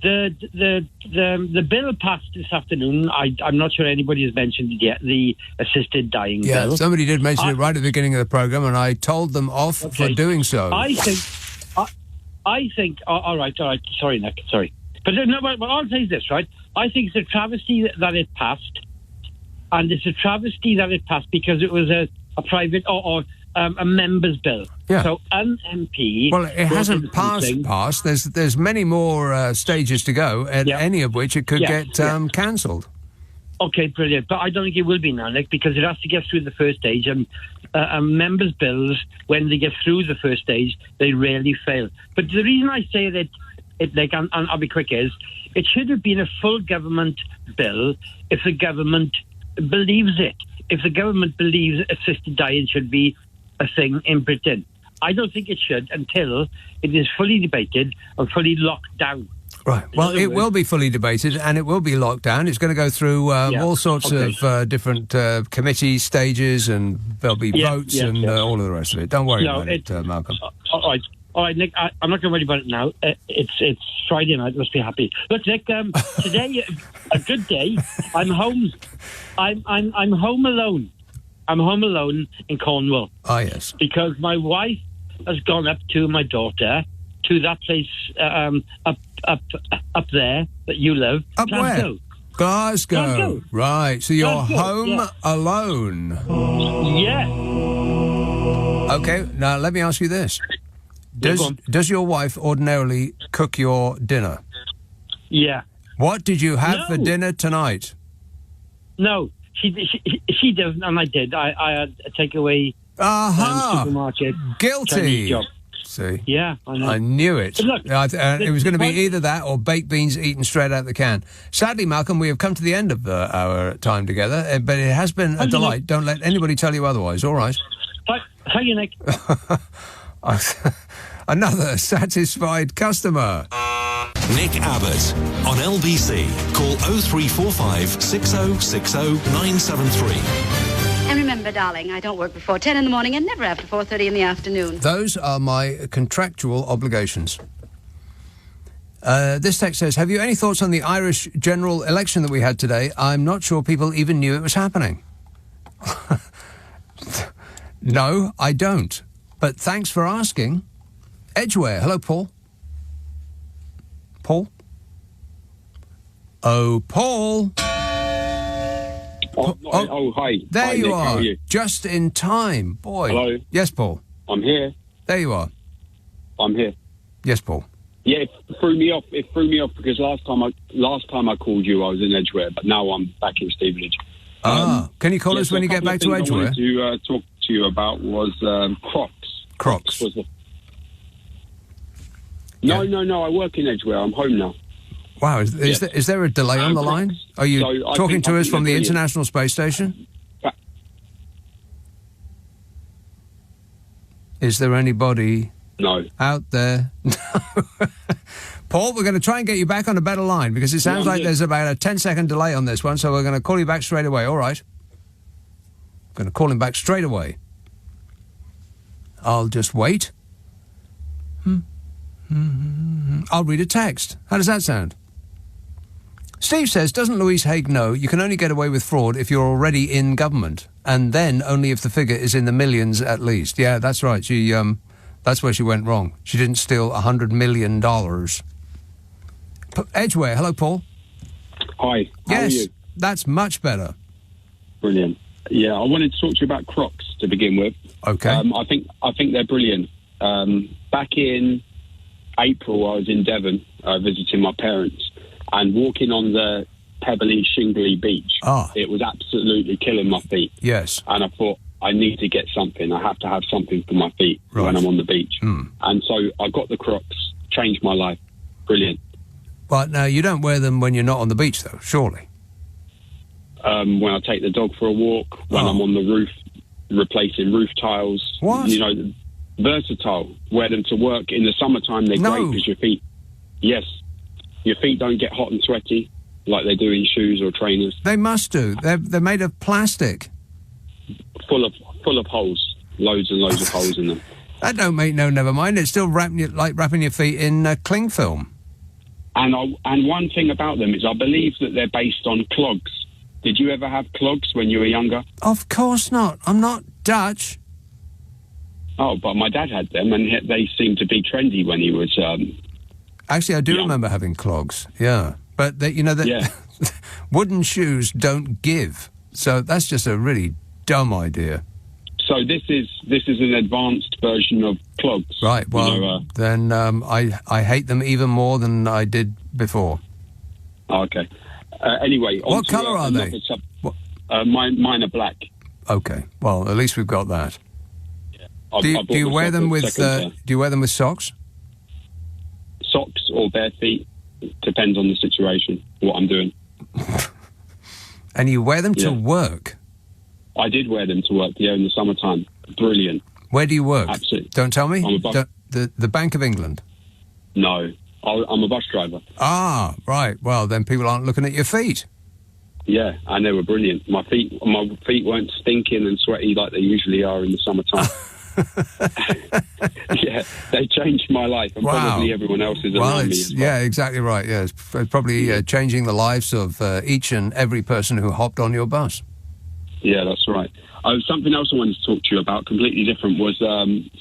the bill passed this afternoon. I'm not sure anybody has mentioned it yet. The assisted dying bill. Yeah, somebody did mention it right at the beginning of the programme, and I told them off for doing so. I think. All right. Sorry, Nick. Sorry, but I'll say this, right? I think it's a travesty that it passed, and it's a travesty that it passed because it was a private or a member's bill. Yeah. So an MP. Well, it hasn't passed. There's many more stages to go, at any of which it could get cancelled. Okay, brilliant. But I don't think it will be now, Nick, because it has to get through the first stage. And members' bills, when they get through the first stage, they rarely fail. But the reason I say that, and I'll be quick, is it should have been a full government bill if the government believes it. If the government believes assisted dying should be a thing in Britain. I don't think it should until it is fully debated and fully locked down. Right. Well, it will be fully debated and it will be locked down. It's going to go through all sorts of different committee stages, and there'll be votes and all of the rest of it. Don't worry about it, Malcolm. All right, Nick. I'm not going to worry about it now. It's Friday night. Let's be happy. Look, Nick. Today, a good day. I'm home. I'm home alone. I'm home alone in Cornwall. Ah, yes. Because my wife has gone up to my daughter to that place up there that you live. Up Glasgow. where? Glasgow. Right. So you're home alone. Yeah. Okay. Now let me ask you this: Does your wife ordinarily cook your dinner? Yeah. What did you have for dinner tonight? No. She doesn't, and I did. I had a takeaway supermarket. Guilty. Job. See? Yeah, I know. I knew it. Look, it was going to be either that or baked beans eaten straight out the can. Sadly, Malcolm, we have come to the end of our time together, but it has been a delight. Don't let anybody tell you otherwise, all right? Thank you, Nick. Another satisfied customer. Nick Abbott on LBC. Call 0345 6060 973. And remember, darling, I don't work before 10 in the morning and never after 4:30 in the afternoon. Those are my contractual obligations. This text says, have you any thoughts on the Irish general election that we had today? I'm not sure people even knew it was happening. No, I don't. But thanks for asking. Edgware. Hello, Paul. Paul? Oh, Paul. Hi. There hi, you Nick, are. how are you? Just in time. Boy. Hello. Yes, Paul. I'm here. There you are. I'm here. Yes, Paul. Yeah, it threw me off. It threw me off because last time I called you, I was in Edgware, but now I'm back in Stevenage. Can you call us when you get back to Edgware? What I wanted to talk to you about was Crocs. Crocs. No, I work in Edgware. I'm home now. Wow, is there a delay on the line? Are you talking to us from the International Space Station? Is there anybody out there? Paul, we're going to try and get you back on a better line because it sounds like there's about a 10-second delay on this one, so we're going to call you back straight away. All right. Going to call him back straight away. I'll just wait. I'll read a text. How does that sound? Steve says, doesn't Louise Haigh know you can only get away with fraud if you're already in government, and then only if the figure is in the millions at least? Yeah, that's right. She, that's where she went wrong. She didn't steal $100 million. Edgware, hello, Paul. Hi. How are you? That's much better. Brilliant. Yeah, I wanted to talk to you about Crocs to begin with. Okay. I think they're brilliant. Back in April, I was in Devon visiting my parents, and walking on the pebbly, shingly beach, it was absolutely killing my feet. Yes. And I thought, I need to get something. I have to have something for my feet when I'm on the beach. And so I got the Crocs, changed my life. Brilliant. But now, you don't wear them when you're not on the beach, though, surely? When I take the dog for a walk, when I'm on the roof, replacing roof tiles. What? You know, versatile. Wear them to work. In the summertime, they're great because your feet... Yes. Your feet don't get hot and sweaty like they do in shoes or trainers. They must do. They're made of plastic. Full of holes. Loads and loads of holes in them. That don't make never mind. It's still wrapping your feet in cling film. And one thing about them is I believe that they're based on clogs. Did you ever have clogs when you were younger? Of course not. I'm not Dutch. Oh, but my dad had them, and they seemed to be trendy when he was... Actually, I do remember having clogs, yeah. But, wooden shoes don't give. So that's just a really dumb idea. So this is an advanced version of clogs. Right, well, then I hate them even more than I did before. Oh, okay. Anyway... What colour are they? Mine are black. Okay, well, at least we've got that. Yeah. Do you wear them with socks? Socks or bare feet, depends on the situation, what I'm doing. And you wear them to work? I did wear them to work, in the summertime. Brilliant. Where do you work? Absolutely. Don't tell me? The Bank of England? No, I'm a bus driver. Ah, right. Well, then people aren't looking at your feet. Yeah, and they were brilliant. My feet weren't stinking and sweaty like they usually are in the summertime. Yeah, they changed my life and probably everyone else's around me as well. Yeah, exactly right. Yeah, it's probably changing the lives of each and every person who hopped on your bus. Yeah, that's right. Something else I wanted to talk to you about, completely different, was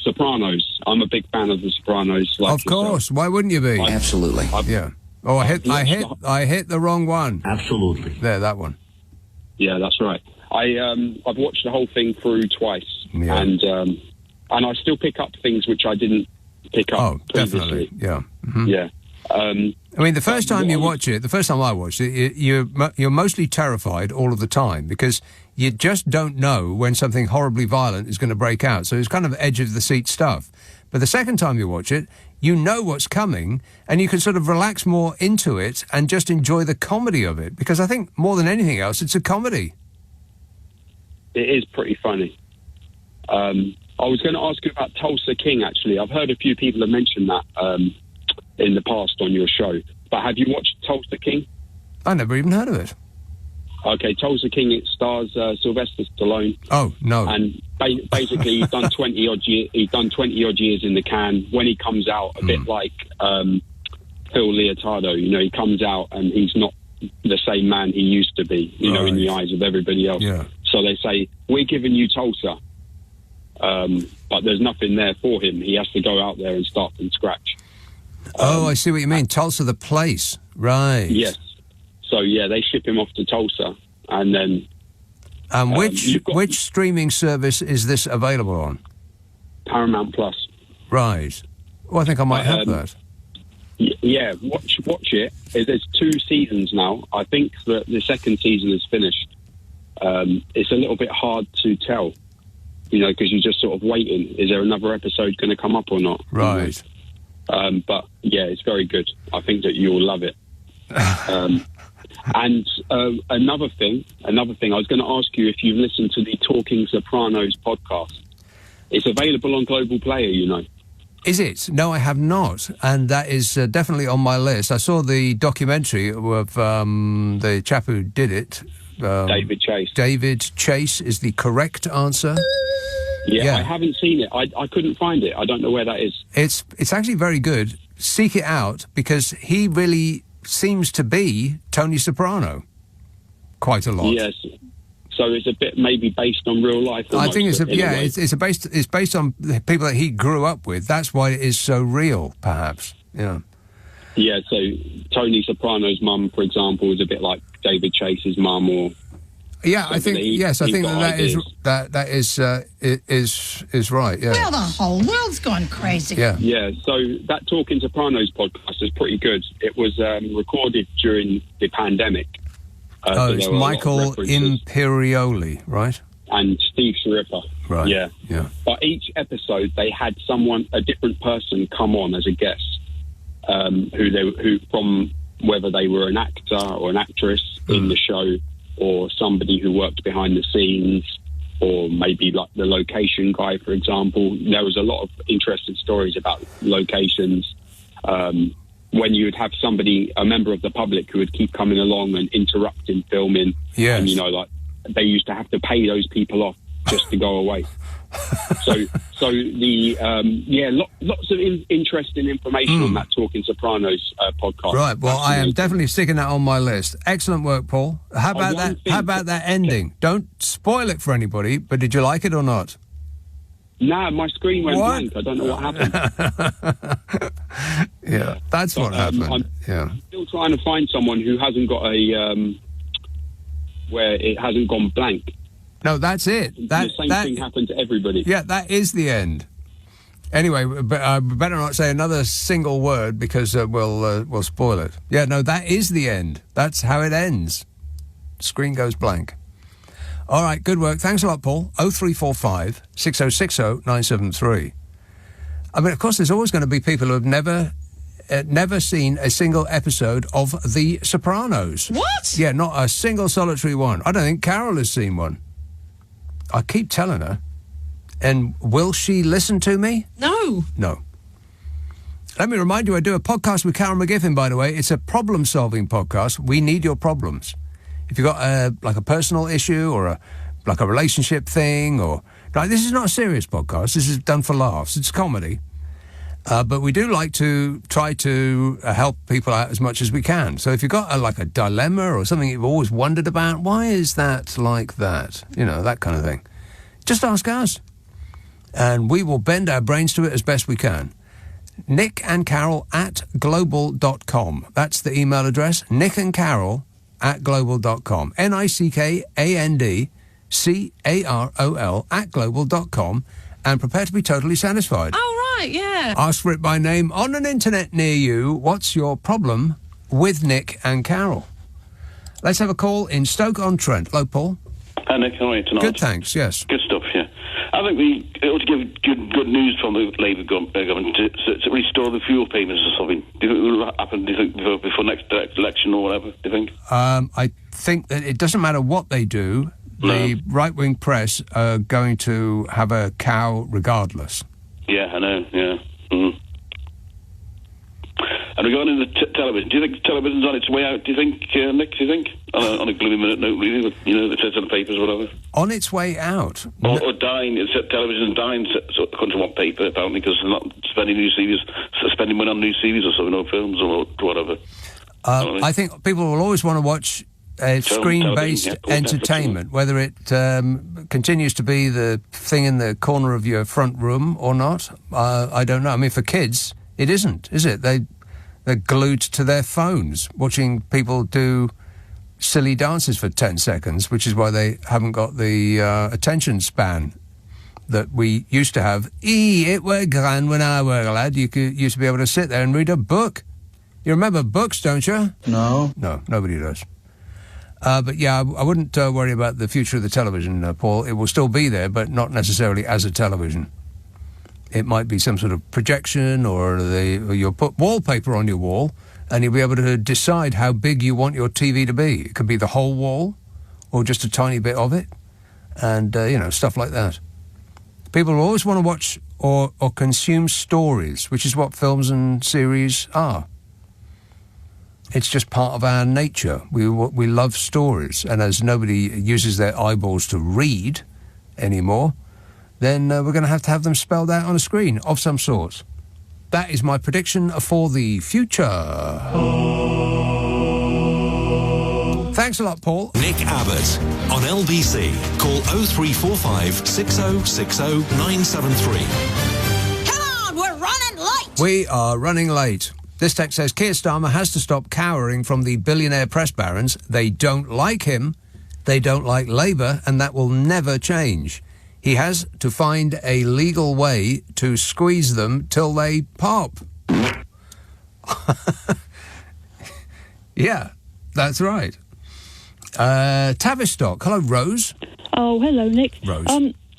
Sopranos. I'm a big fan of the Sopranos. Of course, why wouldn't you be? Absolutely. Yeah. Oh, I hit the wrong one. Absolutely. There, that one. Yeah, that's right. I've watched the whole thing through twice, and I still pick up things which I didn't pick up previously. Definitely. Yeah. Mm-hmm. Yeah. I mean, the first time I watched it, you're mostly terrified all of the time because you just don't know when something horribly violent is going to break out. So it's kind of edge-of-the-seat stuff. But the second time you watch it, you know what's coming and you can sort of relax more into it and just enjoy the comedy of it. Because I think more than anything else, it's a comedy. It is pretty funny. I was going to ask you about Tulsa King, actually. I've heard a few people have mentioned that in the past on your show. But have you watched Tulsa King? I never even heard of it. Okay, Tulsa King, it stars Sylvester Stallone. Oh, no. And basically he's done 20 odd years in the can. When he comes out, a bit like Phil Leotardo, he comes out and he's not the same man he used to be, in the eyes of everybody else. Yeah. So they say, we're giving you Tulsa. But there's nothing there for him. He has to go out there and start from scratch. I see what you mean. Tulsa, the place. Right. Yes. So, they ship him off to Tulsa. And then... which streaming service is this available on? Paramount Plus. Right. Well, I think I might have that. Yeah, watch it. There's 2 seasons now. I think that the second season is finished. It's a little bit hard to tell. Because you're just sort of waiting. Is there another episode going to come up or not? Right. But, it's very good. I think that you'll love it. And another thing, I was going to ask you if you've listened to the Talking Sopranos podcast. It's available on Global Player, you know. Is it? No, I have not, and that is definitely on my list. I saw the documentary of the chap who did it. David Chase. David Chase is the correct answer. Yeah, I haven't seen it. I couldn't find it. I don't know where that is. It's actually very good. Seek it out, because he really seems to be Tony Soprano quite a lot. Yes. So it's a bit maybe based on real life. I think it's based on the people that he grew up with. That's why it is so real, perhaps. Yeah. Yeah. So Tony Soprano's mum, for example, is a bit like David Chase's mum, or yeah. I think that is right. Yeah. Well, the whole world's gone crazy. Yeah. Yeah. So that Talking Sopranos podcast is pretty good. It was recorded during the pandemic. It's Michael Imperioli, right? And Steve Shariffa. Right. Yeah. Yeah. But each episode, they had a different person come on as a guest, who from whether they were an actor or an actress in the show, or somebody who worked behind the scenes, or maybe like the location guy, for example. There was a lot of interesting stories about locations. When you would have somebody, a member of the public, who would keep coming along and interrupting filming. Yes. And, like, they used to have to pay those people off just to go away. So lots of interesting information on that Talking Sopranos podcast. Right, well, I am definitely sticking that on my list. Excellent work, Paul. How about that ending? Don't spoil it for anybody, but did you like it or not? Nah, my screen went blank. I don't know what happened. Yeah, that's what happened. I'm still trying to find someone who hasn't got where it hasn't gone blank. No, that's it. The same thing happened to everybody. Yeah, that is the end. Anyway, but better not say another single word, because we'll spoil it. Yeah, no, that is the end. That's how it ends. Screen goes blank. All right, good work. Thanks a lot, Paul. 0345 6060 973. I mean, of course, there's always going to be people who have never seen a single episode of The Sopranos. What? Yeah, not a single solitary one. I don't think Carol has seen one. I keep telling her. And will she listen to me? No. No. Let me remind you, I do a podcast with Carol McGiffin, by the way. It's a problem-solving podcast. We need your problems. If you've got a personal issue or a relationship thing, or this is not a serious podcast. This is done for laughs. It's comedy, but we do like to try to help people out as much as we can. So if you've got a dilemma or something you've always wondered about, why is that like that? That kind of thing. Just ask us, and we will bend our brains to it as best we can. Nick and Carol at global.com. That's the email address. Nick and Carol at global.com. NickCarol at global.com, and prepare to be totally satisfied. Oh, right, yeah. Ask for it by name on an internet near you. What's your problem with Nick and Carol? Let's have a call in Stoke-on-Trent. Hello, Paul. Hi, Nick. How are you tonight? Good, thanks, yes. Good stuff, yeah. I think we ought to give good news from the Labour government to restore the fuel payments or something. Do you think it will happen, before next election or whatever, do you think? I think that it doesn't matter what they do. The right-wing press are going to have a cow regardless. Yeah, I know, yeah. Mm-hmm. And regarding the television, do you think television's on its way out, do you think, Nick, do you think? On a gloomy minute note, really, that says in the papers or whatever. On its way out? Or dying. Television's dying, according to one paper, apparently, because they're not spending money on new series or something, or films or whatever. I think people will always want to watch screen-based entertainment, whether it continues to be the thing in the corner of your front room or not. I don't know. I mean, for kids, it isn't, is it? They're glued to their phones, watching people do silly dances for 10 seconds, which is why they haven't got the attention span that we used to have. It were grand when I were a lad. You used to be able to sit there and read a book. You remember books, don't you? No. No, nobody does. But yeah, I wouldn't worry about the future of the television, Paul. It will still be there, but not necessarily as a television. It might be some sort of projection, or you'll put wallpaper on your wall, and you'll be able to decide how big you want your TV to be. It could be the whole wall or just a tiny bit of it, and, stuff like that. People always want to watch or consume stories, which is what films and series are. It's just part of our nature. We love stories, and as nobody uses their eyeballs to read anymore, then we're going to have them spelled out on a screen of some sort. That is my prediction for the future. Thanks a lot, Paul. Nick Abbott on LBC. Call 0345 6060 973. Come on, we're running late. We are running late. This text says, Keir Starmer has to stop cowering from the billionaire press barons. They don't like him. They don't like Labour, and that will never change. He has to find a legal way to squeeze them till they pop. Yeah, that's right. Tavistock. Hello, Rose. Oh, hello, Nick. Rose.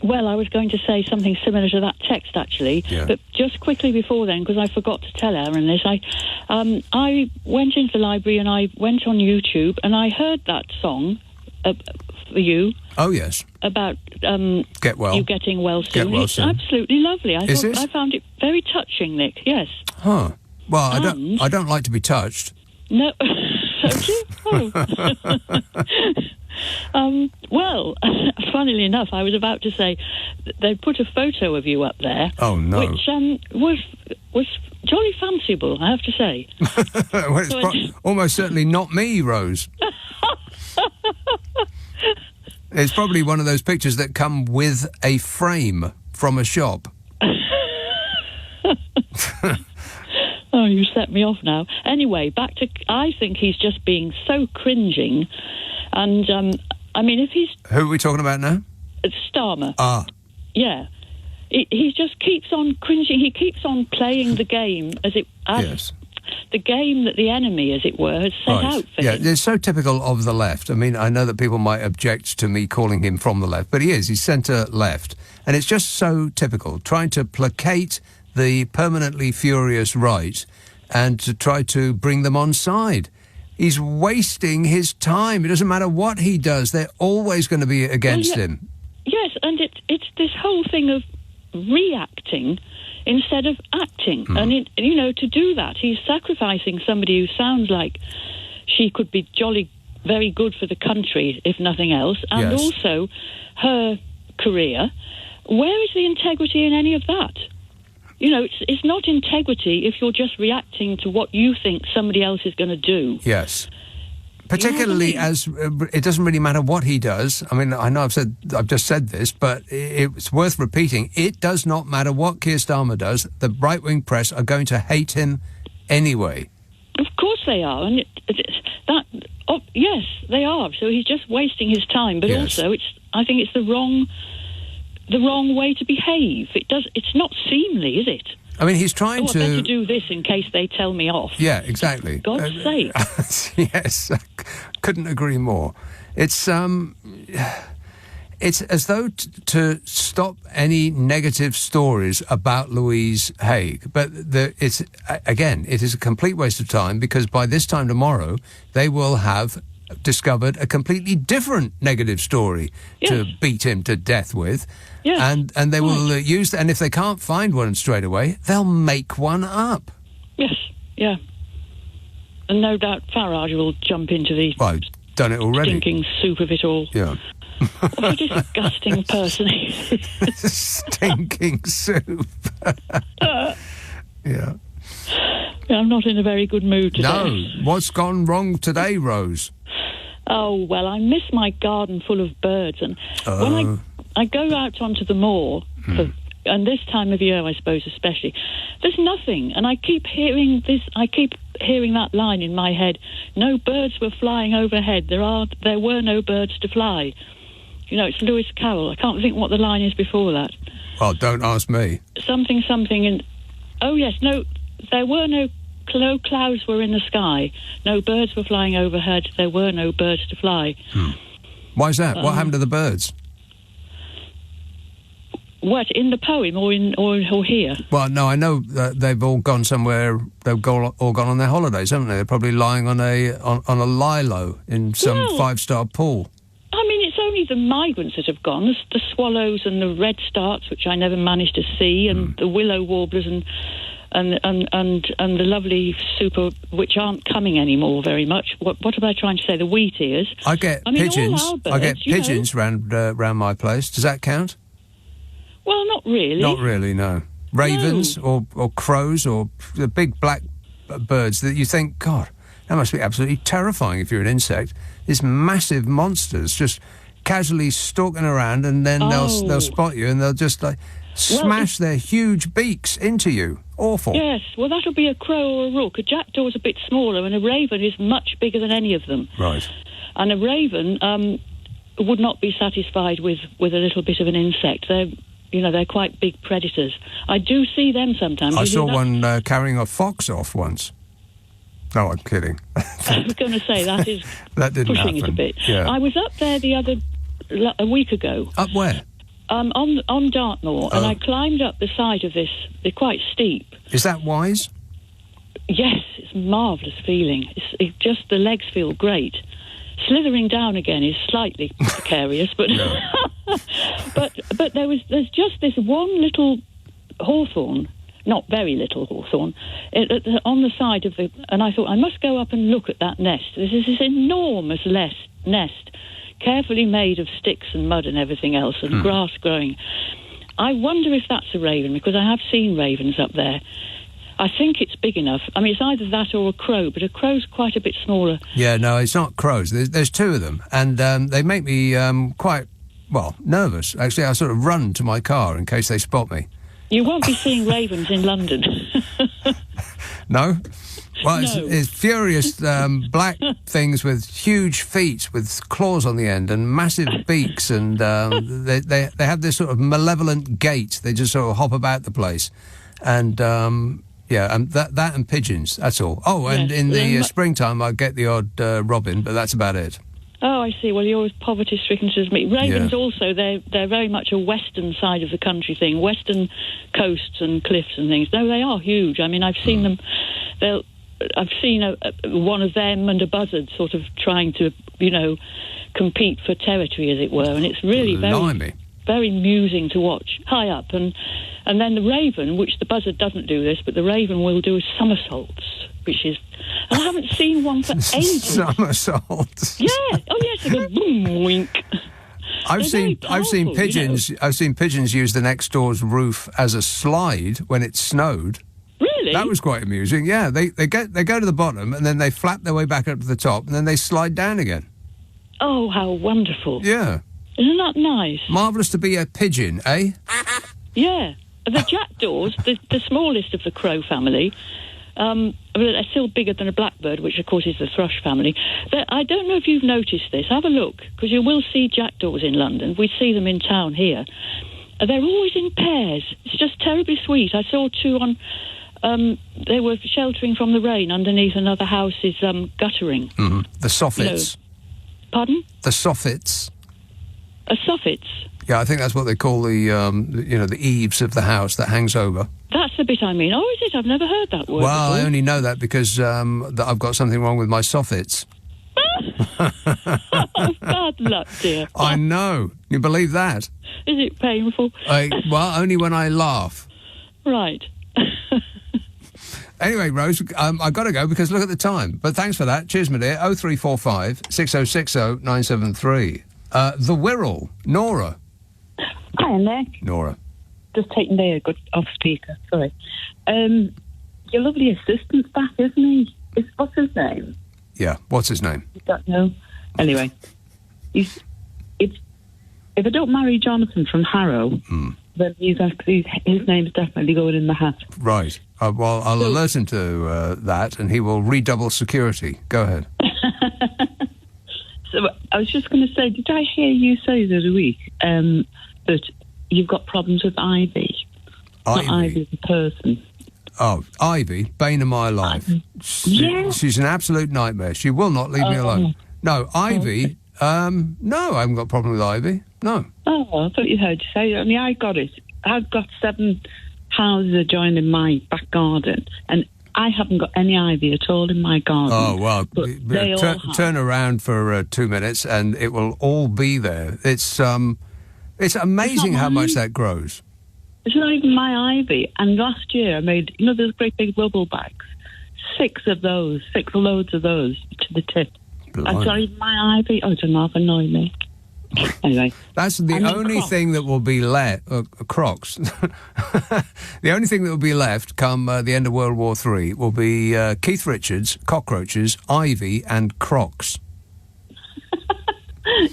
Well, I was going to say something similar to that text, actually. Yeah. But just quickly before then, because I forgot to tell Aaron this, I went into the library and I went on YouTube and I heard that song for you. Oh, yes. About Get well. you getting well soon. Get well it's soon. absolutely lovely. I found it very touching, Nick. Yes. Huh. Well, I don't like to be touched. No. Don't you? Oh. Well, funnily enough, I was about to say they put a photo of you up there. Oh, no. Which was jolly fanciful, I have to say. Well, it's almost certainly not me, Rose. It's probably one of those pictures that come with a frame from a shop. Oh, you set me off now. Anyway, back to... I think he's just being so cringing. And, I mean, if he's... Who are we talking about now? Starmer. Ah. Yeah. He just keeps on cringing. He keeps on playing the game as yes. The game that the enemy, as it were, has set out for him. Yeah, it's so typical of the left. I mean, I know that people might object to me calling him from the left, but he is. He's centre-left. And it's just so typical, trying to placate the permanently furious right and to try to bring them on side. He's wasting his time. It doesn't matter what he does. They're always going to be against him. Yes, and it's this whole thing of reacting instead of acting. And, to do that, he's sacrificing somebody who sounds like she could be jolly very good for the country, if nothing else, and also her career. Where is the integrity in any of that? It's not integrity if you're just reacting to what you think somebody else is going to do. Yes. Particularly as it doesn't really matter what he does. I mean, I know I've just said this, but it's worth repeating. It does not matter what Keir Starmer does. The right-wing press are going to hate him anyway. Of course they are. And yes, they are. So he's just wasting his time. But also, I think it's the wrong way to behave. It's not seemly, is it? I mean, he's trying to... I better do this in case they tell me off. Yeah, exactly. God's sake. Yes, I couldn't agree more. It's as though to stop any negative stories about Louise Haigh. But it is a complete waste of time, because by this time tomorrow, they will have discovered a completely different negative story to beat him to death with. Yes. And they will use... And if they can't find one straight away, they'll make one up. Yes, yeah. And no doubt Farage will jump into the... Well, I've done it already. Stinking soup of it all. Yeah. What a disgusting person he is. Stinking soup. Yeah. I'm not in a very good mood today. No. What's gone wrong today, Rose? Oh, well, I miss my garden full of birds. And when I go out onto the moor, and this time of year, I suppose, especially, there's nothing. And I keep hearing that line in my head, no birds were flying overhead. There were no birds to fly. It's Lewis Carroll. I can't think what the line is before that. Well, don't ask me. Something, and... Oh, yes, no, there were no clouds were in the sky. No birds were flying overhead. There were no birds to fly. Why is that? What happened to the birds? What, in the poem or here? Well, no, I know that they've all gone somewhere. All gone on their holidays, haven't they? They're probably lying on a lilo in some 5-star pool. I mean, it's only the migrants that have gone. The swallows and the redstars, which I never managed to see, and the willow warblers and the lovely super, which aren't coming anymore very much. What am I trying to say? The wheat ears. I get pigeons. All our birds, I get pigeons round my place. Does that count? Well, not really. Not really, no. Ravens or crows or the big black birds that you think, God, that must be absolutely terrifying if you're an insect. These massive monsters just casually stalking around, and then they'll spot you and they'll just smash their huge beaks into you. Awful. Yes, well, that'll be a crow or a rook. A jackdaw's a bit smaller, and a raven is much bigger than any of them. Right. And a raven would not be satisfied with a little bit of an insect. They're quite big predators. I do see them sometimes. I saw one carrying a fox off once. No, I'm kidding. I was going to say, that is that didn't pushing happen. it a bit. Yeah. I was up there a week ago. Up where? On Dartmoor, and I climbed up the side of this. They're quite steep. Is that wise? Yes, it's a marvellous feeling. It just, the legs feel great. Slithering down again is slightly precarious, but but there's just this one little hawthorn, not very little hawthorn, on the side of the, and I thought I must go up and look at that nest. This is this enormous nest, carefully made of sticks and mud and everything else, and grass growing. I wonder if that's a raven, because I have seen ravens up there. I think it's big enough. I mean, it's either that or a crow, but a crow's quite a bit smaller. Yeah, no, it's not crows. There's two of them, and they make me quite, nervous. Actually, I sort of run to my car in case they spot me. You won't be seeing ravens in London. No? Well, No. It's furious black things with huge feet with claws on the end and massive beaks, and they have this sort of malevolent gait. They just sort of hop about the place. And, and that and pigeons, that's all. Oh, and Yes. in the springtime I get the odd robin, but that's about it. Oh, I see. Well, you're as poverty-stricken as me. Ravens also, they're very much a western side of the country thing, western coasts and cliffs and things. No, they are huge. I mean, I've seen them. I've seen one of them and a buzzard sort of trying to, compete for territory, as it were, and it's really very amusing to watch high up. And then the raven, which the buzzard doesn't do this, but the raven will do somersaults, which is... And I haven't seen one for ages. Somersaults. Yeah. Oh, yes, they go boom, wink. I've seen pigeons. I've seen pigeons use the next door's roof as a slide when it snowed. Really? That was quite amusing. Yeah, they go to the bottom and then they flap their way back up to the top and then they slide down again. Oh, how wonderful! Yeah. Isn't that nice? Marvellous to be a pigeon, eh? Yeah. The jackdaws, the smallest of the crow family, they're still bigger than a blackbird, which of course is the thrush family. I don't know if you've noticed this. Have a look, because you will see jackdaws in London. We see them in town here. They're always in pairs. It's just terribly sweet. I saw two on... they were sheltering from the rain underneath another house's guttering. Mm-hmm. The soffits. Pardon? The soffits. A soffits? Yeah, I think that's what they call the the eaves of the house that hangs over. That's the bit I mean. Oh, is it? I've never heard that word Well, before. I only know that because I've got something wrong with my soffits. Oh, bad luck, dear. I know. You believe that? Is it painful? Well, only when I laugh. Right. Anyway, Rose, I've got to go because look at the time. But thanks for that. Cheers, my dear. 0345 6060 973. The Wirral, Nora. Hi, Nick. Nora. Just taking the good off speaker. Sorry. Your lovely assistant's back, isn't he? What's his name? Yeah. What's his name? You don't know. Anyway, if I don't marry Jonathan from Harrow, then his name's definitely going in the hat. Right. Well, I'll alert him to that, and he will redouble security. Go ahead. So I was just going to say, did I hear you say the other week that you've got problems with Ivy? Not Ivy the person. Oh, Ivy, bane of my life. She's an absolute nightmare. She will not leave me alone. No, Ivy, no, I haven't got a problem with Ivy. No. Oh, I thought you heard you say it. I mean, I got it. I've got 7 houses adjoining my back garden, and I haven't got any ivy at all in my garden. Oh, well, they all have. turn around for 2 minutes and it will all be there. It's amazing how much that grows. It's not even my ivy. And last year I made, those great big rubble bags. 6 loads of those to the tip. That's not even my ivy. Oh, it doesn't half annoy me. Anyway. That's the only thing that will be left, Crocs. The only thing that will be left come the end of World War III will be Keith Richards, cockroaches, ivy and Crocs.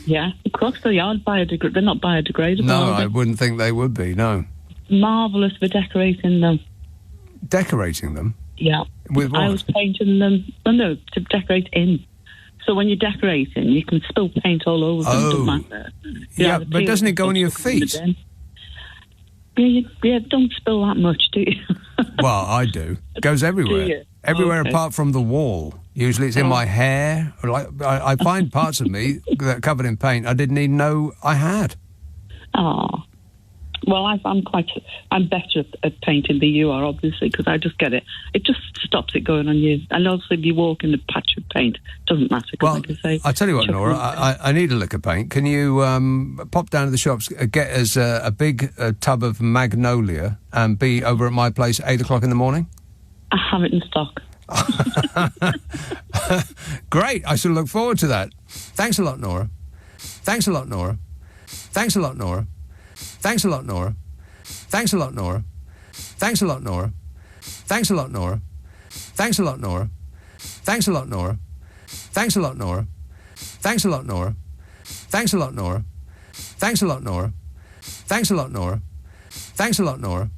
Yeah, Crocs are they're not biodegradable. No, I wouldn't think they would be, no. Marvellous for decorating them. Decorating them? Yeah. With what? I was painting them, to decorate in. So when you're decorating, you can spill paint all over them. Doesn't matter. Yeah, but doesn't it go on your feet? Yeah, don't spill that much, do you? Well, I do. It goes everywhere. Everywhere apart from the wall. Usually it's in my hair. I find parts of me that are covered in paint I didn't even know I had. Oh. Well, I'm better at painting than you are, obviously, because I just get it. It just stops it going on you. And also, if you walk in a patch of paint, it doesn't matter. Well, like I say, I tell you what, Nora, I need a lick of paint. Can you pop down to the shops, get us a big tub of Magnolia, and be over at my place at 8 o'clock in the morning? I have it in stock. Great. I shall look forward to that. Thanks a lot, Nora. Thanks a lot, Nora. Thanks a lot, Nora. Thanks a lot, Nora. Thanks a lot, Nora. Thanks a lot, Nora. Thanks a lot, Nora. Thanks a lot, Nora. Thanks a lot, Nora. Thanks a lot, Nora. Thanks a lot, Nora. Thanks a lot, Nora. Thanks a lot, Nora. Thanks a lot, Nora. Thanks a lot, Nora.